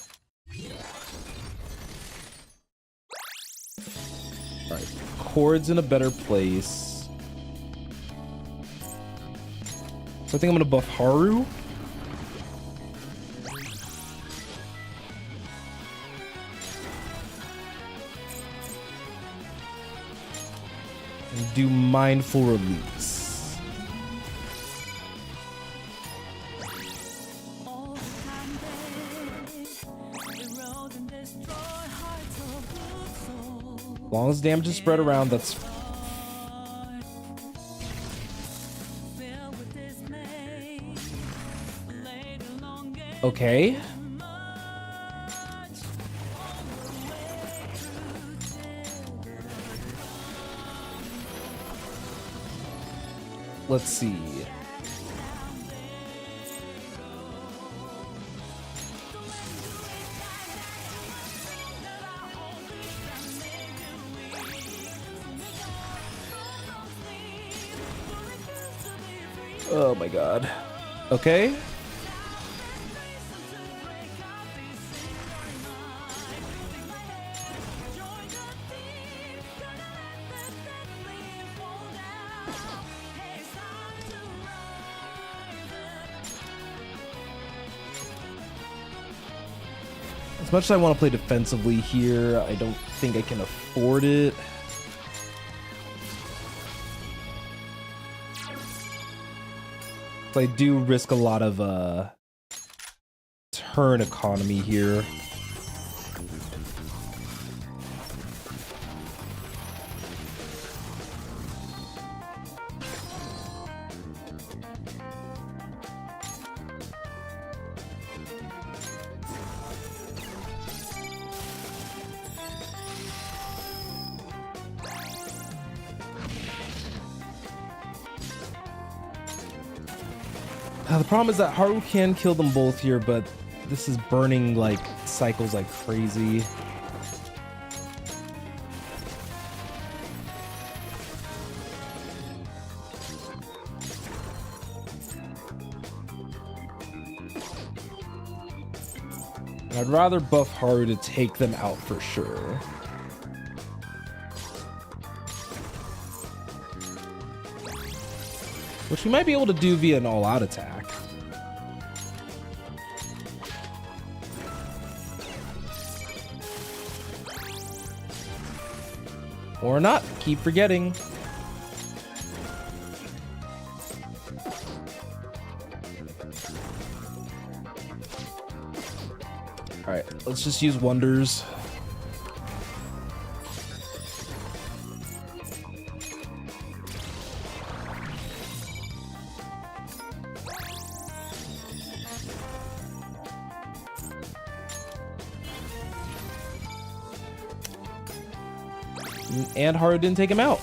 All right, Cord's in a better place. So I think I'm gonna buff Haru. And do Mindful Release. As long as damage is spread around, that's okay. Let's see. Oh my god. Okay. As much as I want to play defensively here, I don't think I can afford it. So I do risk a lot of turn economy here. The problem is that Haru can kill them both here, but this is burning like cycles like crazy. I'd rather buff Haru to take them out for sure. Which we might be able to do via an all-out attack. Or not. Keep forgetting. Alright, let's just use wonders. And Haru didn't take him out.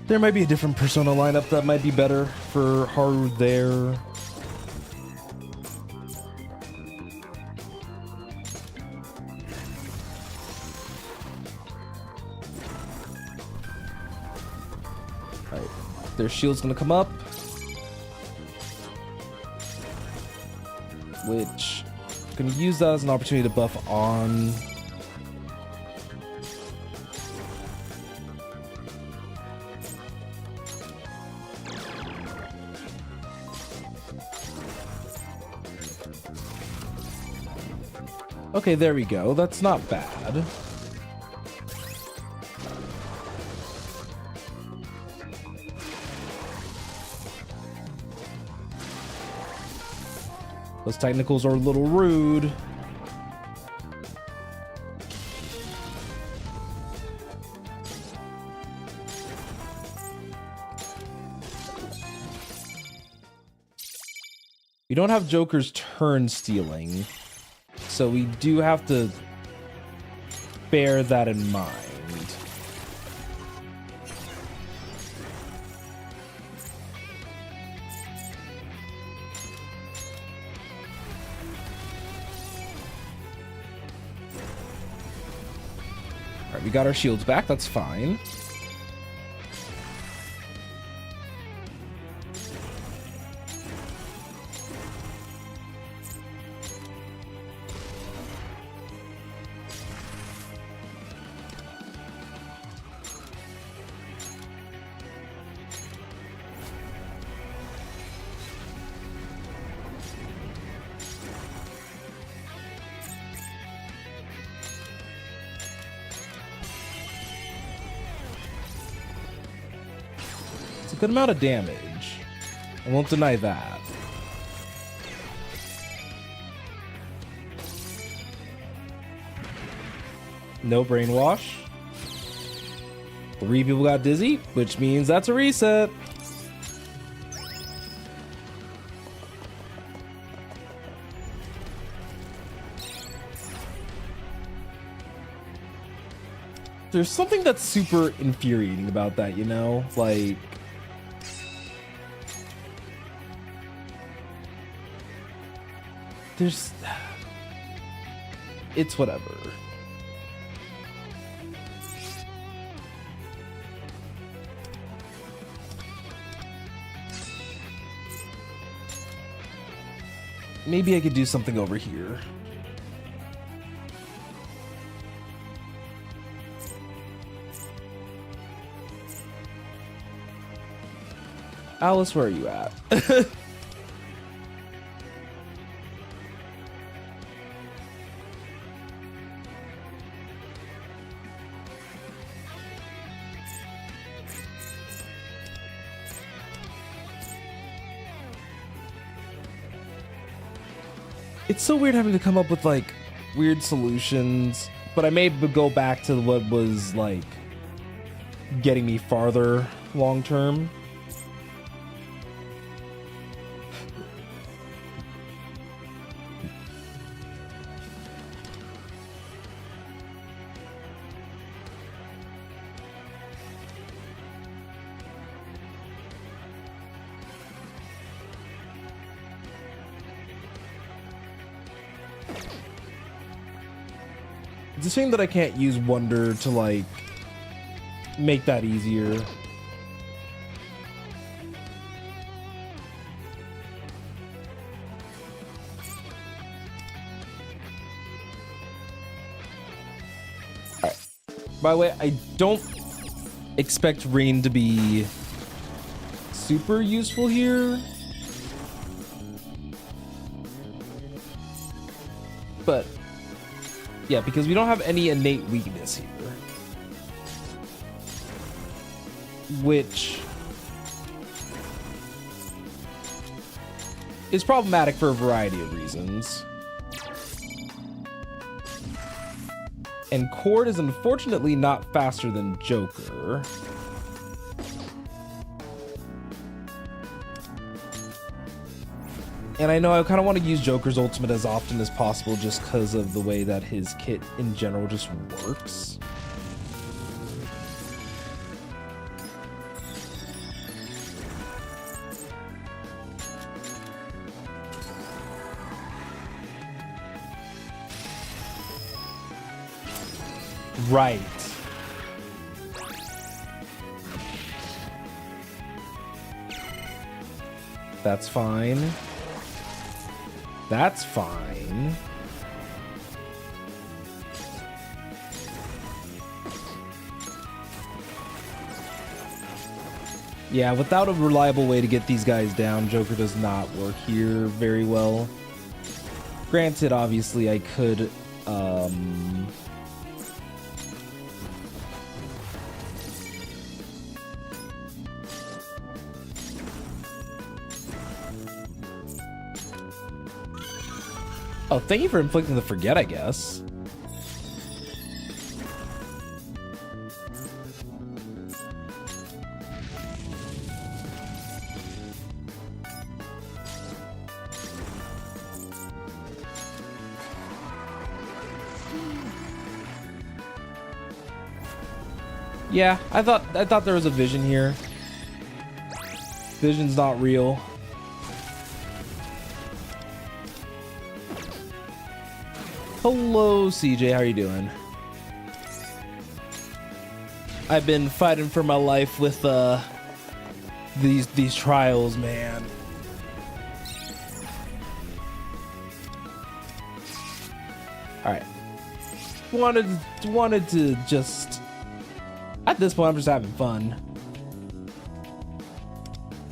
There might be a different persona lineup that might be better for Haru there. Their shield's gonna come up, which I'm gonna use that as an opportunity to buff on. Okay, there we go. That's not bad. Those technicals are a little rude. We don't have Joker's turn stealing, so we do have to bear that in mind. We got our shields back, that's fine. good amount of damage. I won't deny that. No brainwash. 3 people got dizzy, which means that's a reset. There's something that's super infuriating about that, you know? Like, it's whatever. Maybe I could do something over here. Alice, where are you at? It's so weird having to come up with like weird solutions, but I may go back to what was like getting me farther long term. It's a shame that I can't use Wonder to like make that easier. Alright. By the way, I don't expect Rain to be super useful here. But yeah, because we don't have any innate weakness here. Which is problematic for a variety of reasons. And Cord is unfortunately not faster than Joker. And I know I kind of want to use Joker's ultimate as often as possible just because of the way that his kit in general just works. Right. That's fine. That's fine. Yeah, without a reliable way to get these guys down, Joker does not work here very well. Granted, obviously, I could, Oh, thank you for inflicting the forget, I guess. Yeah, I thought there was a vision here. Vision's not real. Hello, CJ. How are you doing? I've been fighting for my life with these trials, man. All right. Wanted to just, at this point, I'm just having fun.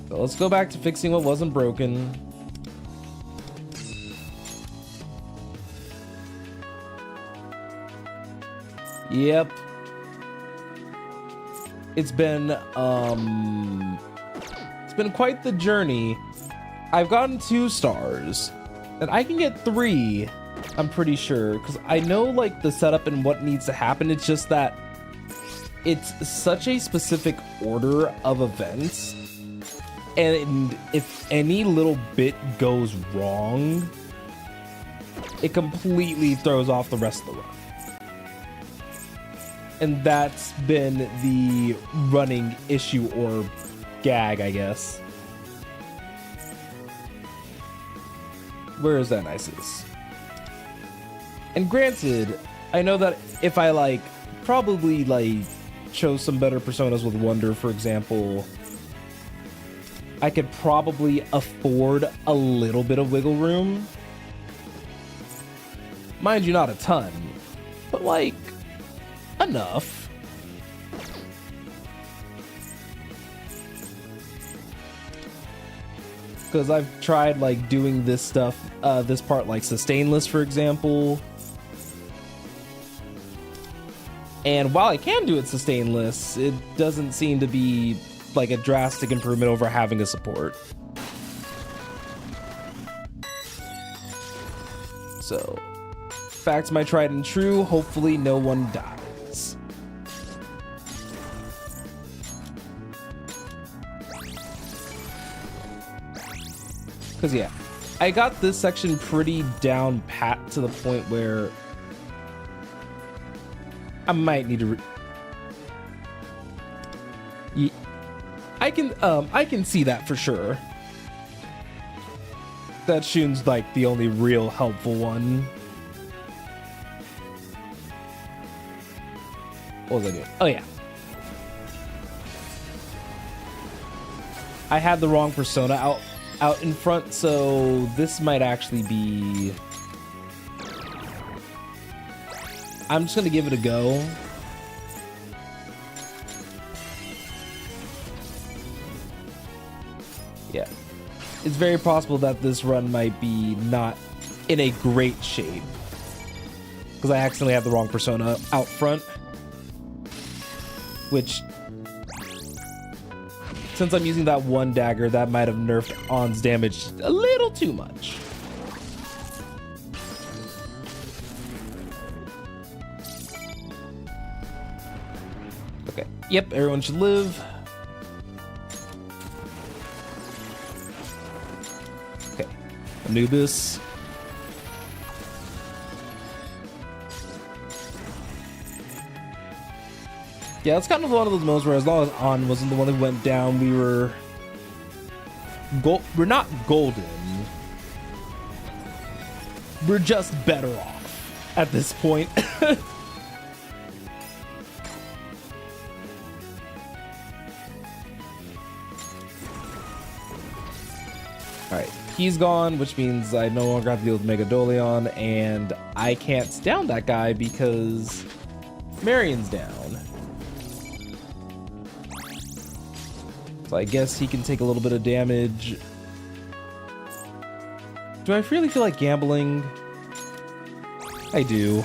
So let's go back to fixing what wasn't broken. Yep. It's been been quite the journey. I've gotten 2 stars, and I can get 3, I'm pretty sure, because I know like the setup and what needs to happen. It's just that it's such a specific order of events, and if any little bit goes wrong, it completely throws off the rest of the run. And that's been the running issue or gag, I guess. Where is that Isis? And granted, I know that if I like probably like chose some better personas with Wonder, for example, I could probably afford a little bit of wiggle room. Mind you, not a ton, but like enough. Because I've tried like doing this stuff, this part like sustainless, for example. And while I can do it sustainless, it doesn't seem to be like a drastic improvement over having a support. So, back to my tried and true, hopefully no one dies. Because yeah, I got this section pretty down pat to the point where I might need to I can see that for sure. That Shun's like the only real helpful one. What was I doing? Oh yeah. I had the wrong persona out in front, so this might actually be... I'm just gonna give it a go. Yeah. It's very possible that this run might be not in a great shape, because I accidentally had the wrong persona out front. Which, since I'm using that one dagger, that might have nerfed On's damage a little too much. Okay, yep, everyone should live. Okay, Anubis. Yeah, it's kind of one of those moments where as long as On wasn't the one who went down, we're not golden. We're just better off at this point. Alright, he's gone, which means I no longer have to deal with Megadolion, and I can't down that guy because Marion's down. So I guess he can take a little bit of damage. Do I really feel like gambling? I do.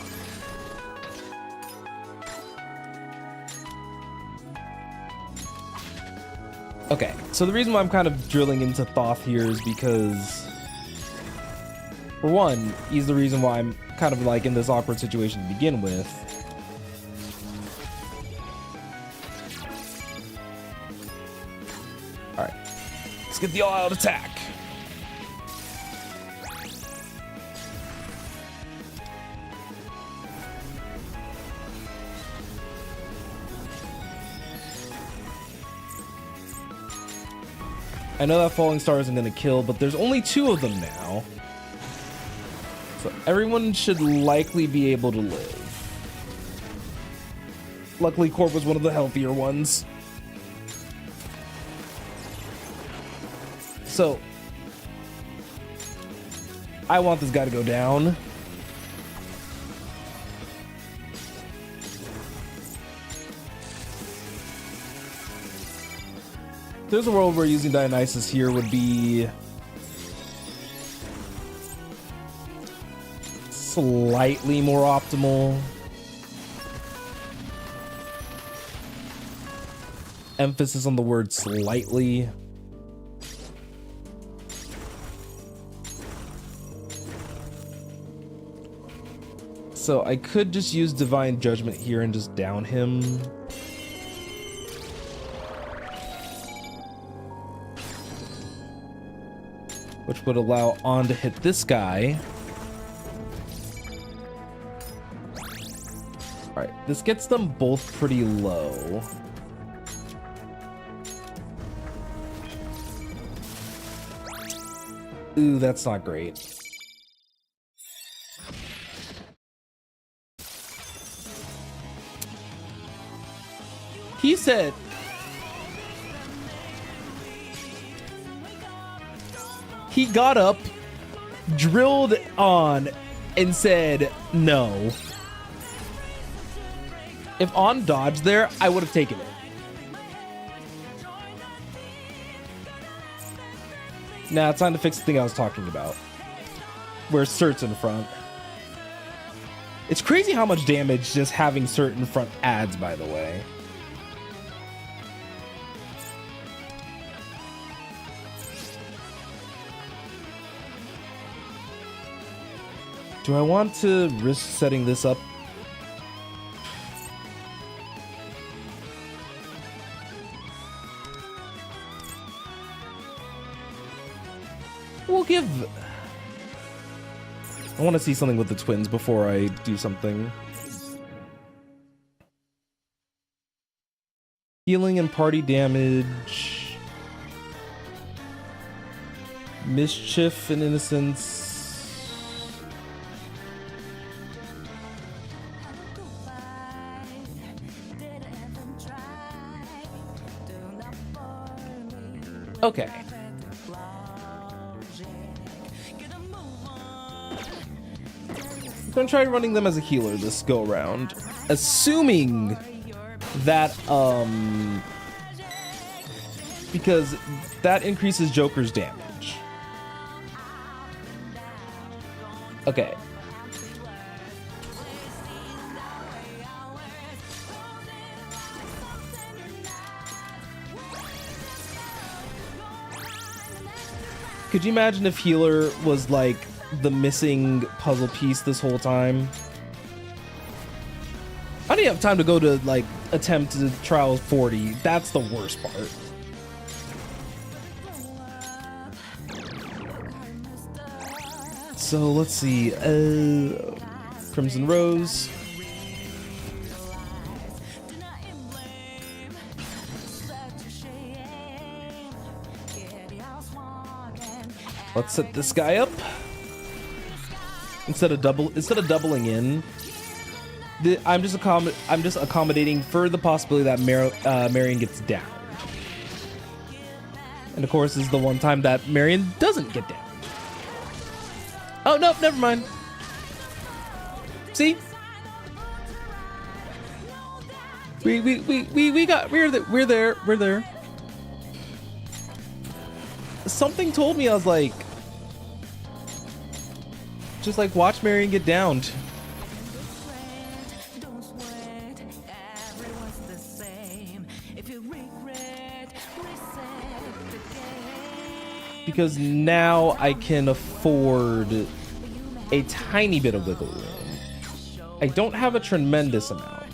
Okay, so the reason why I'm kind of drilling into Thoth here is because, for one, he's the reason why I'm kind of like in this awkward situation to begin with. Alright, let's get the all-out attack. I know that falling star isn't going to kill, but there's only 2 of them now. So everyone should likely be able to live. Luckily, Corp was one of the healthier ones. So, I want this guy to go down. There's a world where using Dionysus here would be slightly more optimal. Emphasis on the word slightly. So I could just use Divine Judgment here and just down him. Which would allow On to hit this guy. Alright, this gets them both pretty low. Ooh, that's not great. He said... He got up, drilled On, and said no. If On dodged there, I would have taken it. Nah, it's time to fix the thing I was talking about. Where Cert's in front. It's crazy how much damage just having Cert in front adds, by the way. Do I want to risk setting this up? We'll give... I want to see something with the twins before I do something. Healing and party damage. Mischief and innocence. Okay. I'm gonna try running them as a healer this go around, assuming that because that increases Joker's damage. Okay. Could you imagine if healer was like the missing puzzle piece this whole time? I didn't have time to go to like attempt to trial 40. That's the worst part. So let's see. Crimson Rose. Let's set this guy up. Instead of doubling in, I'm just accommodating for the possibility that Marion gets down. And of course, this is the one time that Marion doesn't get down. Oh nope, never mind. See, we're there. Something told me, I was like, just like watch Marion get downed. Because now I can afford a tiny bit of wiggle room. I don't have a tremendous amount.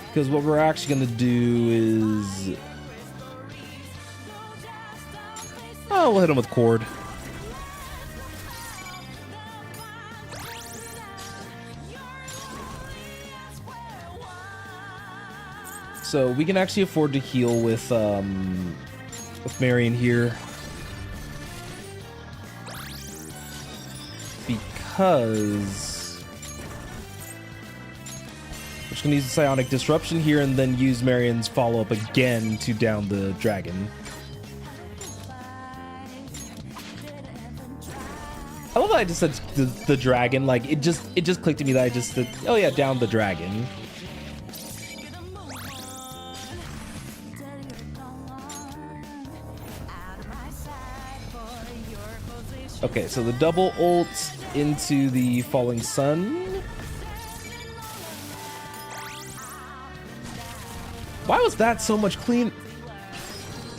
Because what we're actually going to do is... Oh, we'll hit him with Cord. So we can actually afford to heal with Marion here. Because... we're just going to use the Psionic Disruption here and then use Marion's follow-up again to down the dragon. I love that I just said the dragon. Like, it just clicked to me that I just said, oh yeah, down the dragon. Okay, so the double ult into the Falling Sun. Why was that so much clean?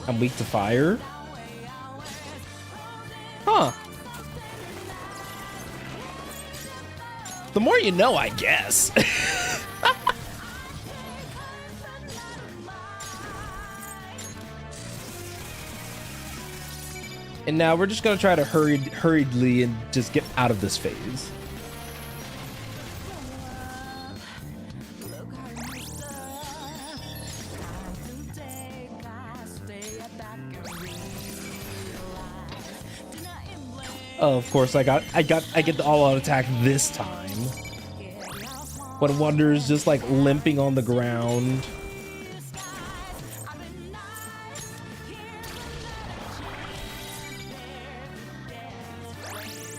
I'm weak to fire. Huh. The more you know, I guess. And now we're just gonna try to hurriedly and just get out of this phase. Oh, of course, I get the all-out attack this time. When Wonder is just like limping on the ground.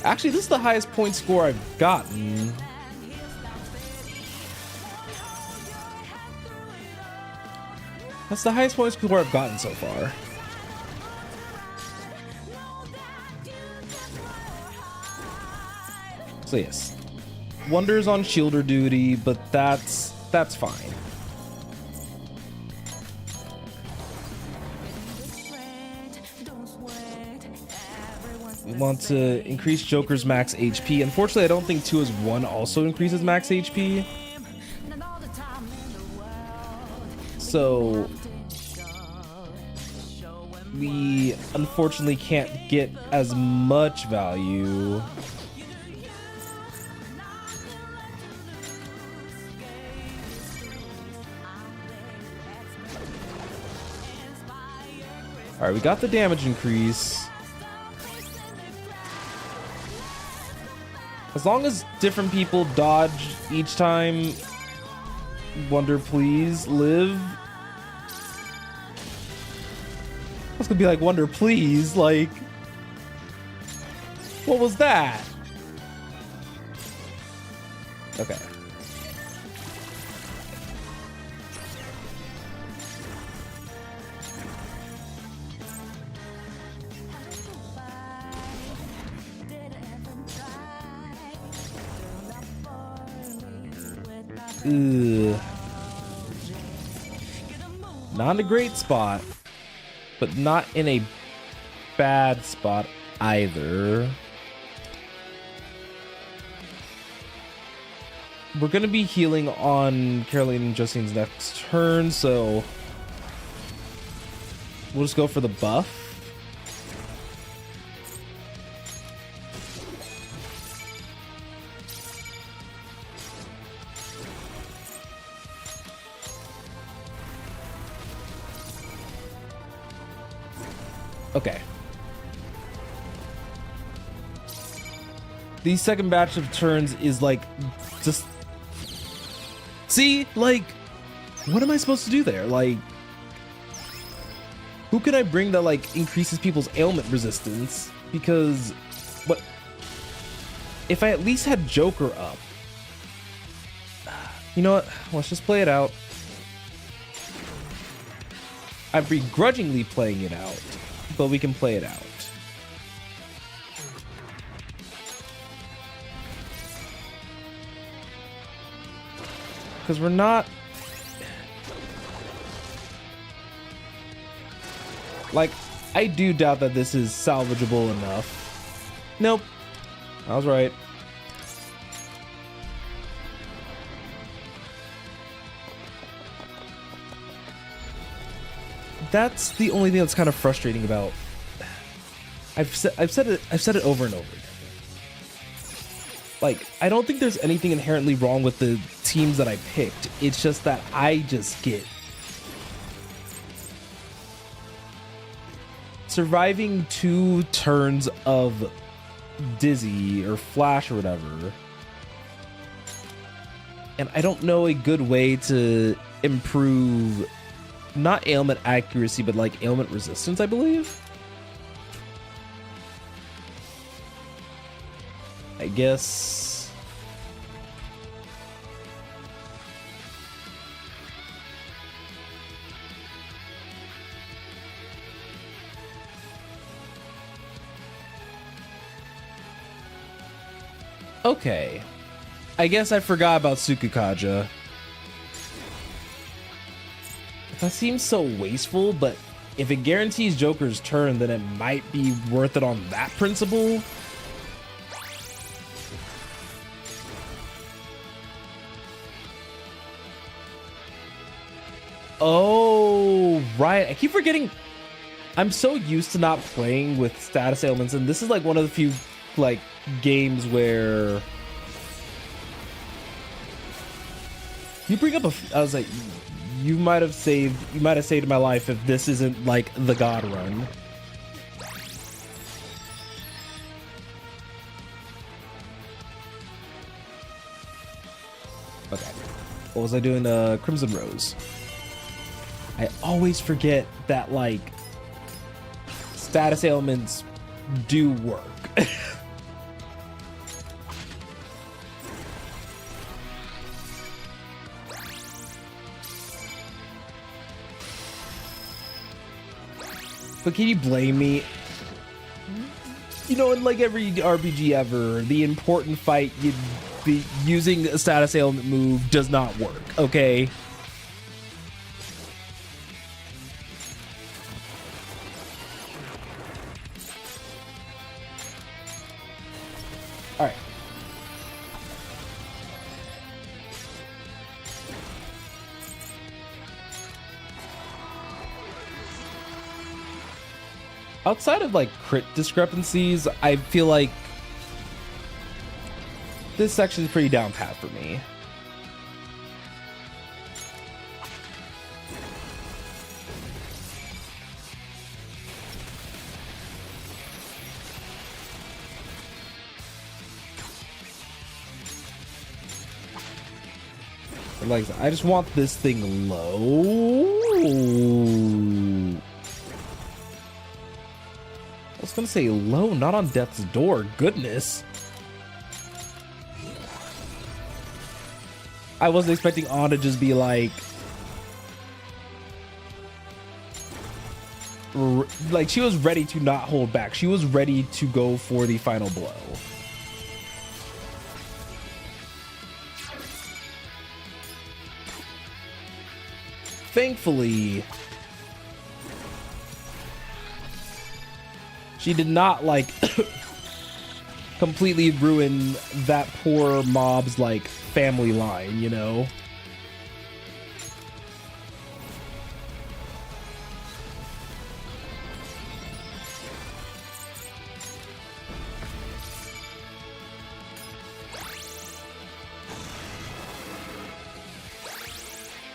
Actually, this is the highest point score I've gotten. That's the highest point score I've gotten so far. So yes, Wonder's on shielder duty, but that's fine. We want to increase Joker's max HP. Unfortunately, I don't think 2 as 1 also increases max HP. So we unfortunately can't get as much value. All right, we got the damage increase. As long as different people dodge each time, Wonder, please live. I was gonna be like, Wonder, please, like, what was that? Okay. Ugh. Not in a great spot, but not in a bad spot either. We're gonna be healing on Caroline and Justine's next turn, so we'll just go for the buff. Okay. The second batch of turns is like just see, like, what am I supposed to do there? Like, who can I bring that like increases people's ailment resistance? Because what if I at least had Joker up? You know what? Let's just play it out. I'm begrudgingly playing it out, but we can play it out. Because we're not... Like, I do doubt that this is salvageable enough. Nope. I was right. That's the only thing that's kind of frustrating about... I've said it over and over again. Like, I don't think there's anything inherently wrong with the teams that I picked. It's just that I just get... Surviving 2 turns of Dizzy or Flash or whatever. And I don't know a good way to improve... Not ailment accuracy, but like ailment resistance, I believe. I guess. Okay. I guess I forgot about Sukukaja. That seems so wasteful, but if it guarantees Joker's turn, then it might be worth it on that principle. Oh, right. I keep forgetting. I'm so used to not playing with status ailments, and this is like one of the few like games where you bring up I was like, you might have saved my life if this isn't like the God run. Okay. What was I doing? Crimson Rose. I always forget that like status ailments do work. But can you blame me? You know, in like every RPG ever, the important fight you'd be using a status ailment move does not work, okay? All right. Outside of like crit discrepancies, I feel like this section is pretty down pat for me. Like, I just want this thing low. I was gonna say low, not on death's door. Goodness. I wasn't expecting On to just be like she was ready to not hold back. She was ready to go for the final blow. Thankfully, she did not like completely ruin that poor mob's like family line, you know?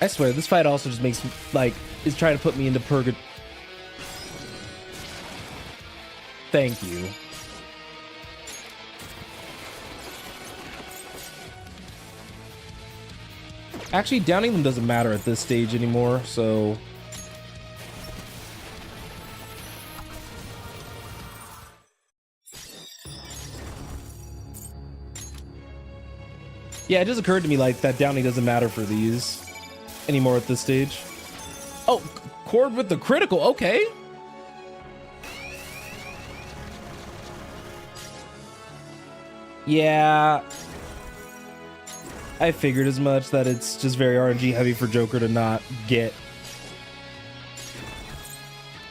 I swear, this fight also just makes, like, is trying to put me into purgatory. Thank you. Actually, downing them doesn't matter at this stage anymore, so... Yeah, it just occurred to me, like, that downing doesn't matter for these anymore at this stage. Oh, Cord with the critical, okay. Yeah, I figured as much, that it's just very RNG heavy for Joker to not get.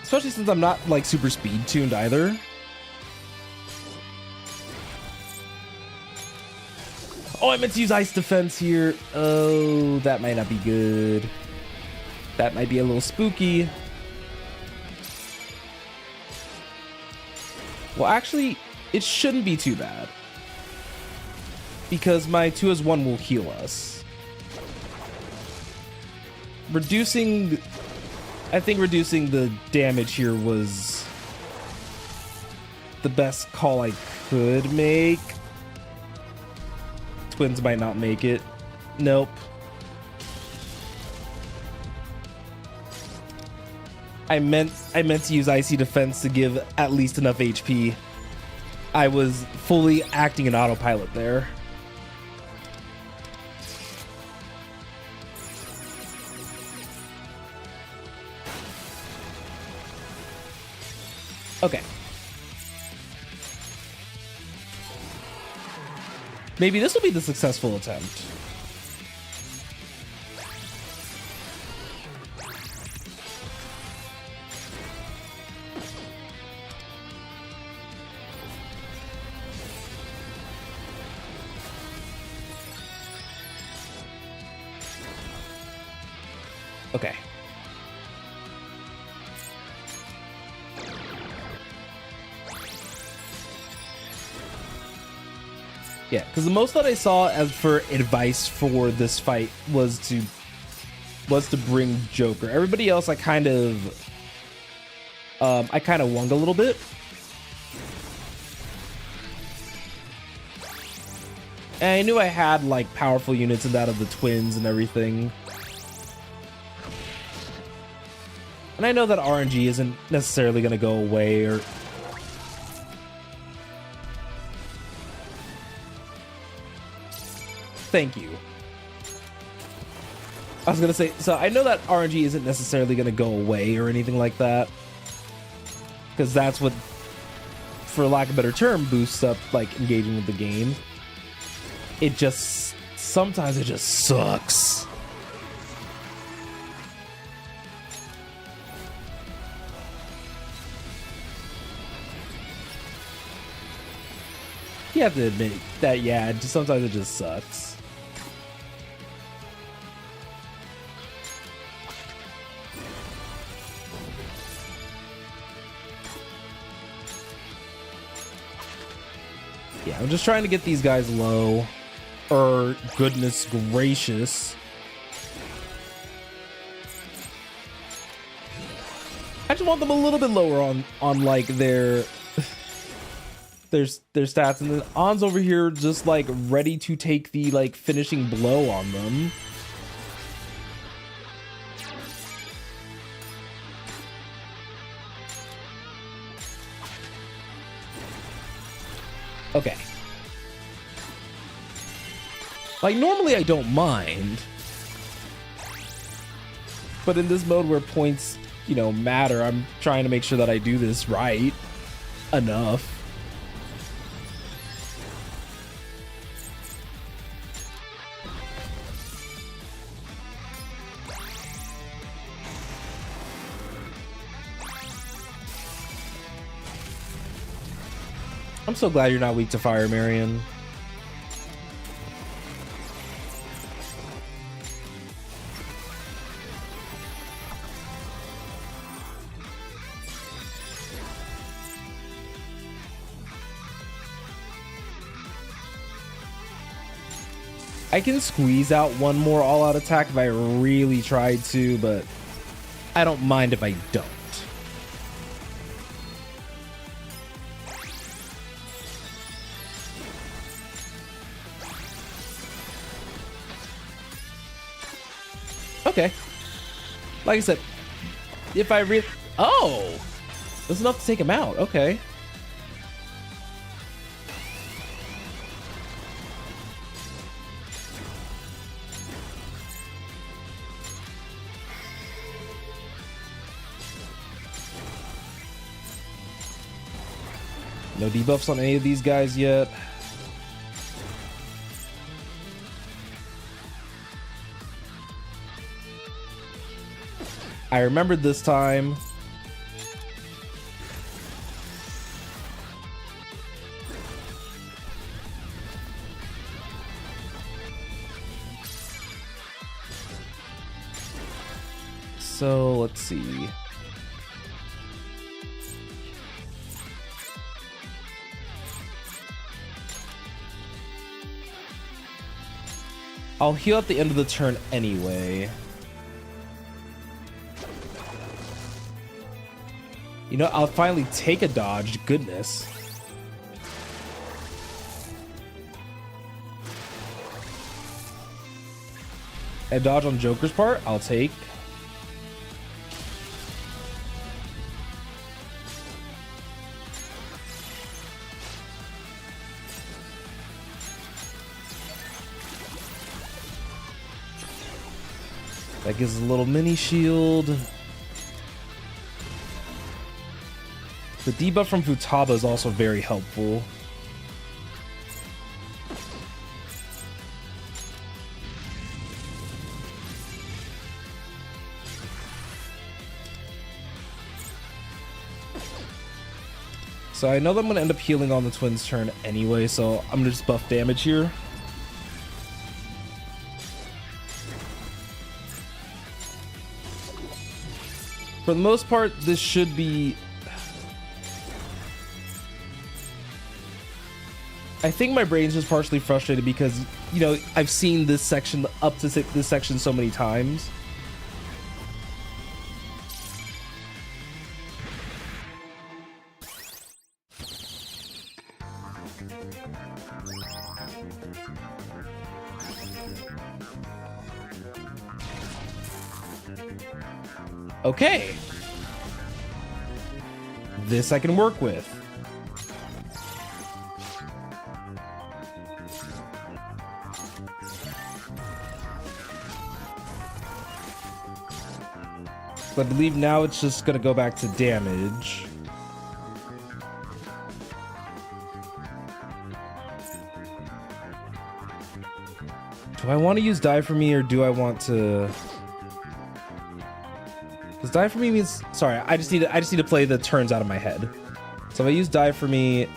Especially since I'm not like super speed tuned either. Oh, I meant to use Ice Defense here. Oh, that might not be good. That might be a little spooky. Well, actually, it shouldn't be too bad, because my 2-as-1 will heal us. I think reducing the damage here was the best call I could make. Twins might not make it. Nope. I meant to use Icy Defense to give at least enough HP. I was fully acting in autopilot there. Okay. Maybe this will be the successful attempt. Okay. Yeah, because the most that I saw as for advice for this fight was to bring Joker. Everybody else I kind of wung a little bit. And I knew I had like powerful units in that of the twins and everything. And I know that RNG isn't necessarily going to go away or... Thank you. I was going to say, so I know that RNG isn't necessarily going to go away or anything like that. Because that's what, for lack of a better term, boosts up like engaging with the game. It just, sometimes it just sucks. You have to admit that, yeah, sometimes it just sucks. Yeah, I'm just trying to get these guys low. Goodness gracious. I just want them a little bit lower on like their stats, and then On's over here just like ready to take the like finishing blow on them. Okay. Like normally I don't mind, but in this mode where points, you know, matter, I'm trying to make sure that I do this right enough. I'm so glad you're not weak to fire, Marion. I can squeeze out one more all-out attack if I really tried to, but I don't mind if I don't. Okay. Like I said, if I really... Oh! That's enough to take him out. Okay. No debuffs on any of these guys yet. I remembered this time. So let's see. I'll heal at the end of the turn anyway. You know, I'll finally take a dodge. Goodness. A dodge on Joker's part, I'll take. That gives a little mini shield. The debuff from Futaba is also very helpful. So I know that I'm going to end up healing on the twins' turn anyway, so I'm going to just buff damage here. For the most part, this should be... I think my brain's just partially frustrated because, you know, I've seen this section up to this section so many times. Okay. This I can work with. I believe now it's just gonna go back to damage. Do I want to use die for me or do I want to? Because die for me means, sorry, I just need to play the turns out of my head. So if I use die for me,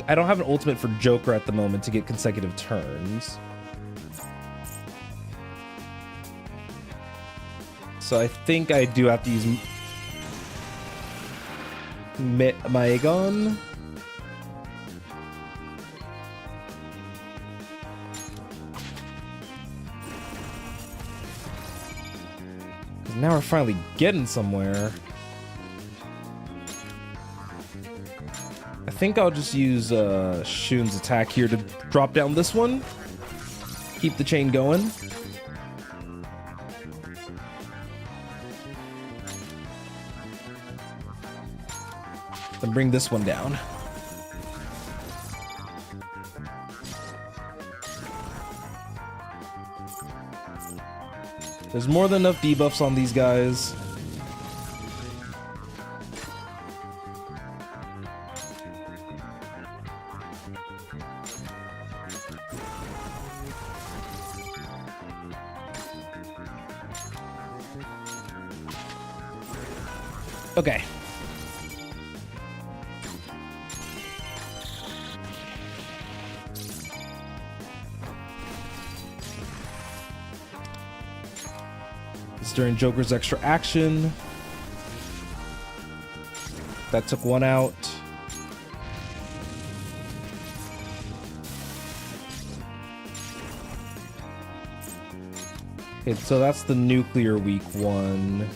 I don't have an ultimate for Joker at the moment to get consecutive turns. So I think I do have to use Maegon. Now we're finally getting somewhere. I think I'll just use Shun's attack here to drop down this one. Keep the chain going. Then bring this one down. There's more than enough debuffs on these guys. Okay. During Joker's extra action. That took one out. Okay, so that's the nuclear weak one.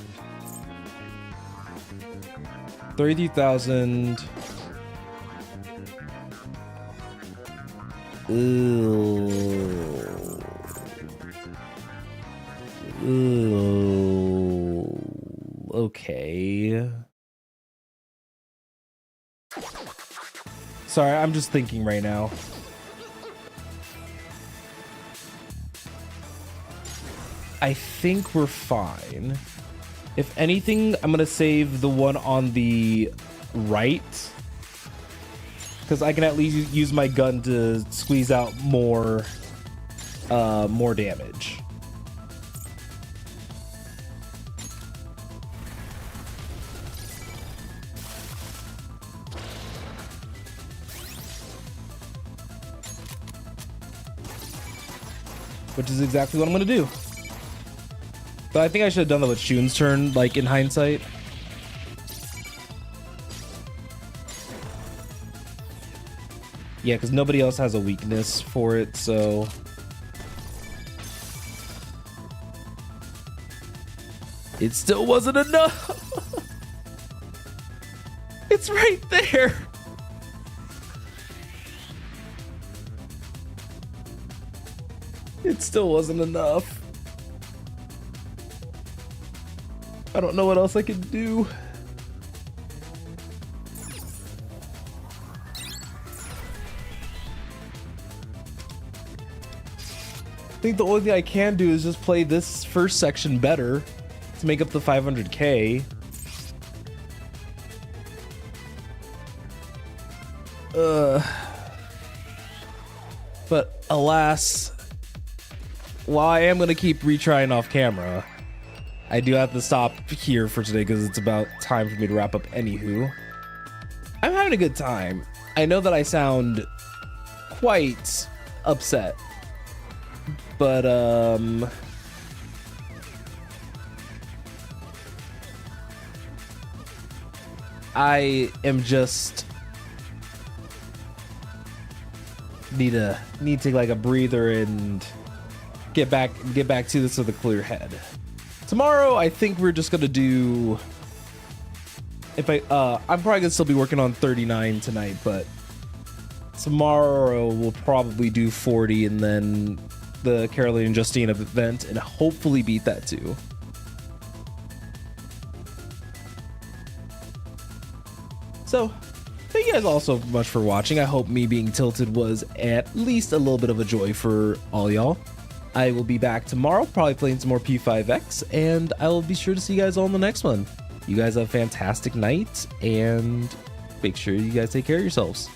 33,000. Okay. Sorry, I'm just thinking right now. I think we're fine. If anything, I'm gonna save the one on the right, because I can at least use my gun to squeeze out more damage. Which is exactly what I'm gonna do. But I think I should have done that with Shun's turn, like in hindsight. Yeah, because nobody else has a weakness for it, so... It still wasn't enough! It's right there! It still wasn't enough. I don't know what else I could do. I think the only thing I can do is just play this first section better to make up the 500k. But alas, while I am going to keep retrying off camera, I do have to stop here for today because it's about time for me to wrap up anywho. I'm having a good time. I know that I sound quite upset, but I am just need to take like a breather and get back to this with a clear head. Tomorrow, I think we're just gonna do. I'm probably gonna still be working on 39 tonight, but tomorrow we'll probably do 40 and then the Caroline and Justine event and hopefully beat that too. So, thank you guys all so much for watching. I hope me being tilted was at least a little bit of a joy for all y'all. I will be back tomorrow, probably playing some more P5X, and I will be sure to see you guys all in the next one. You guys have a fantastic night, and make sure you guys take care of yourselves.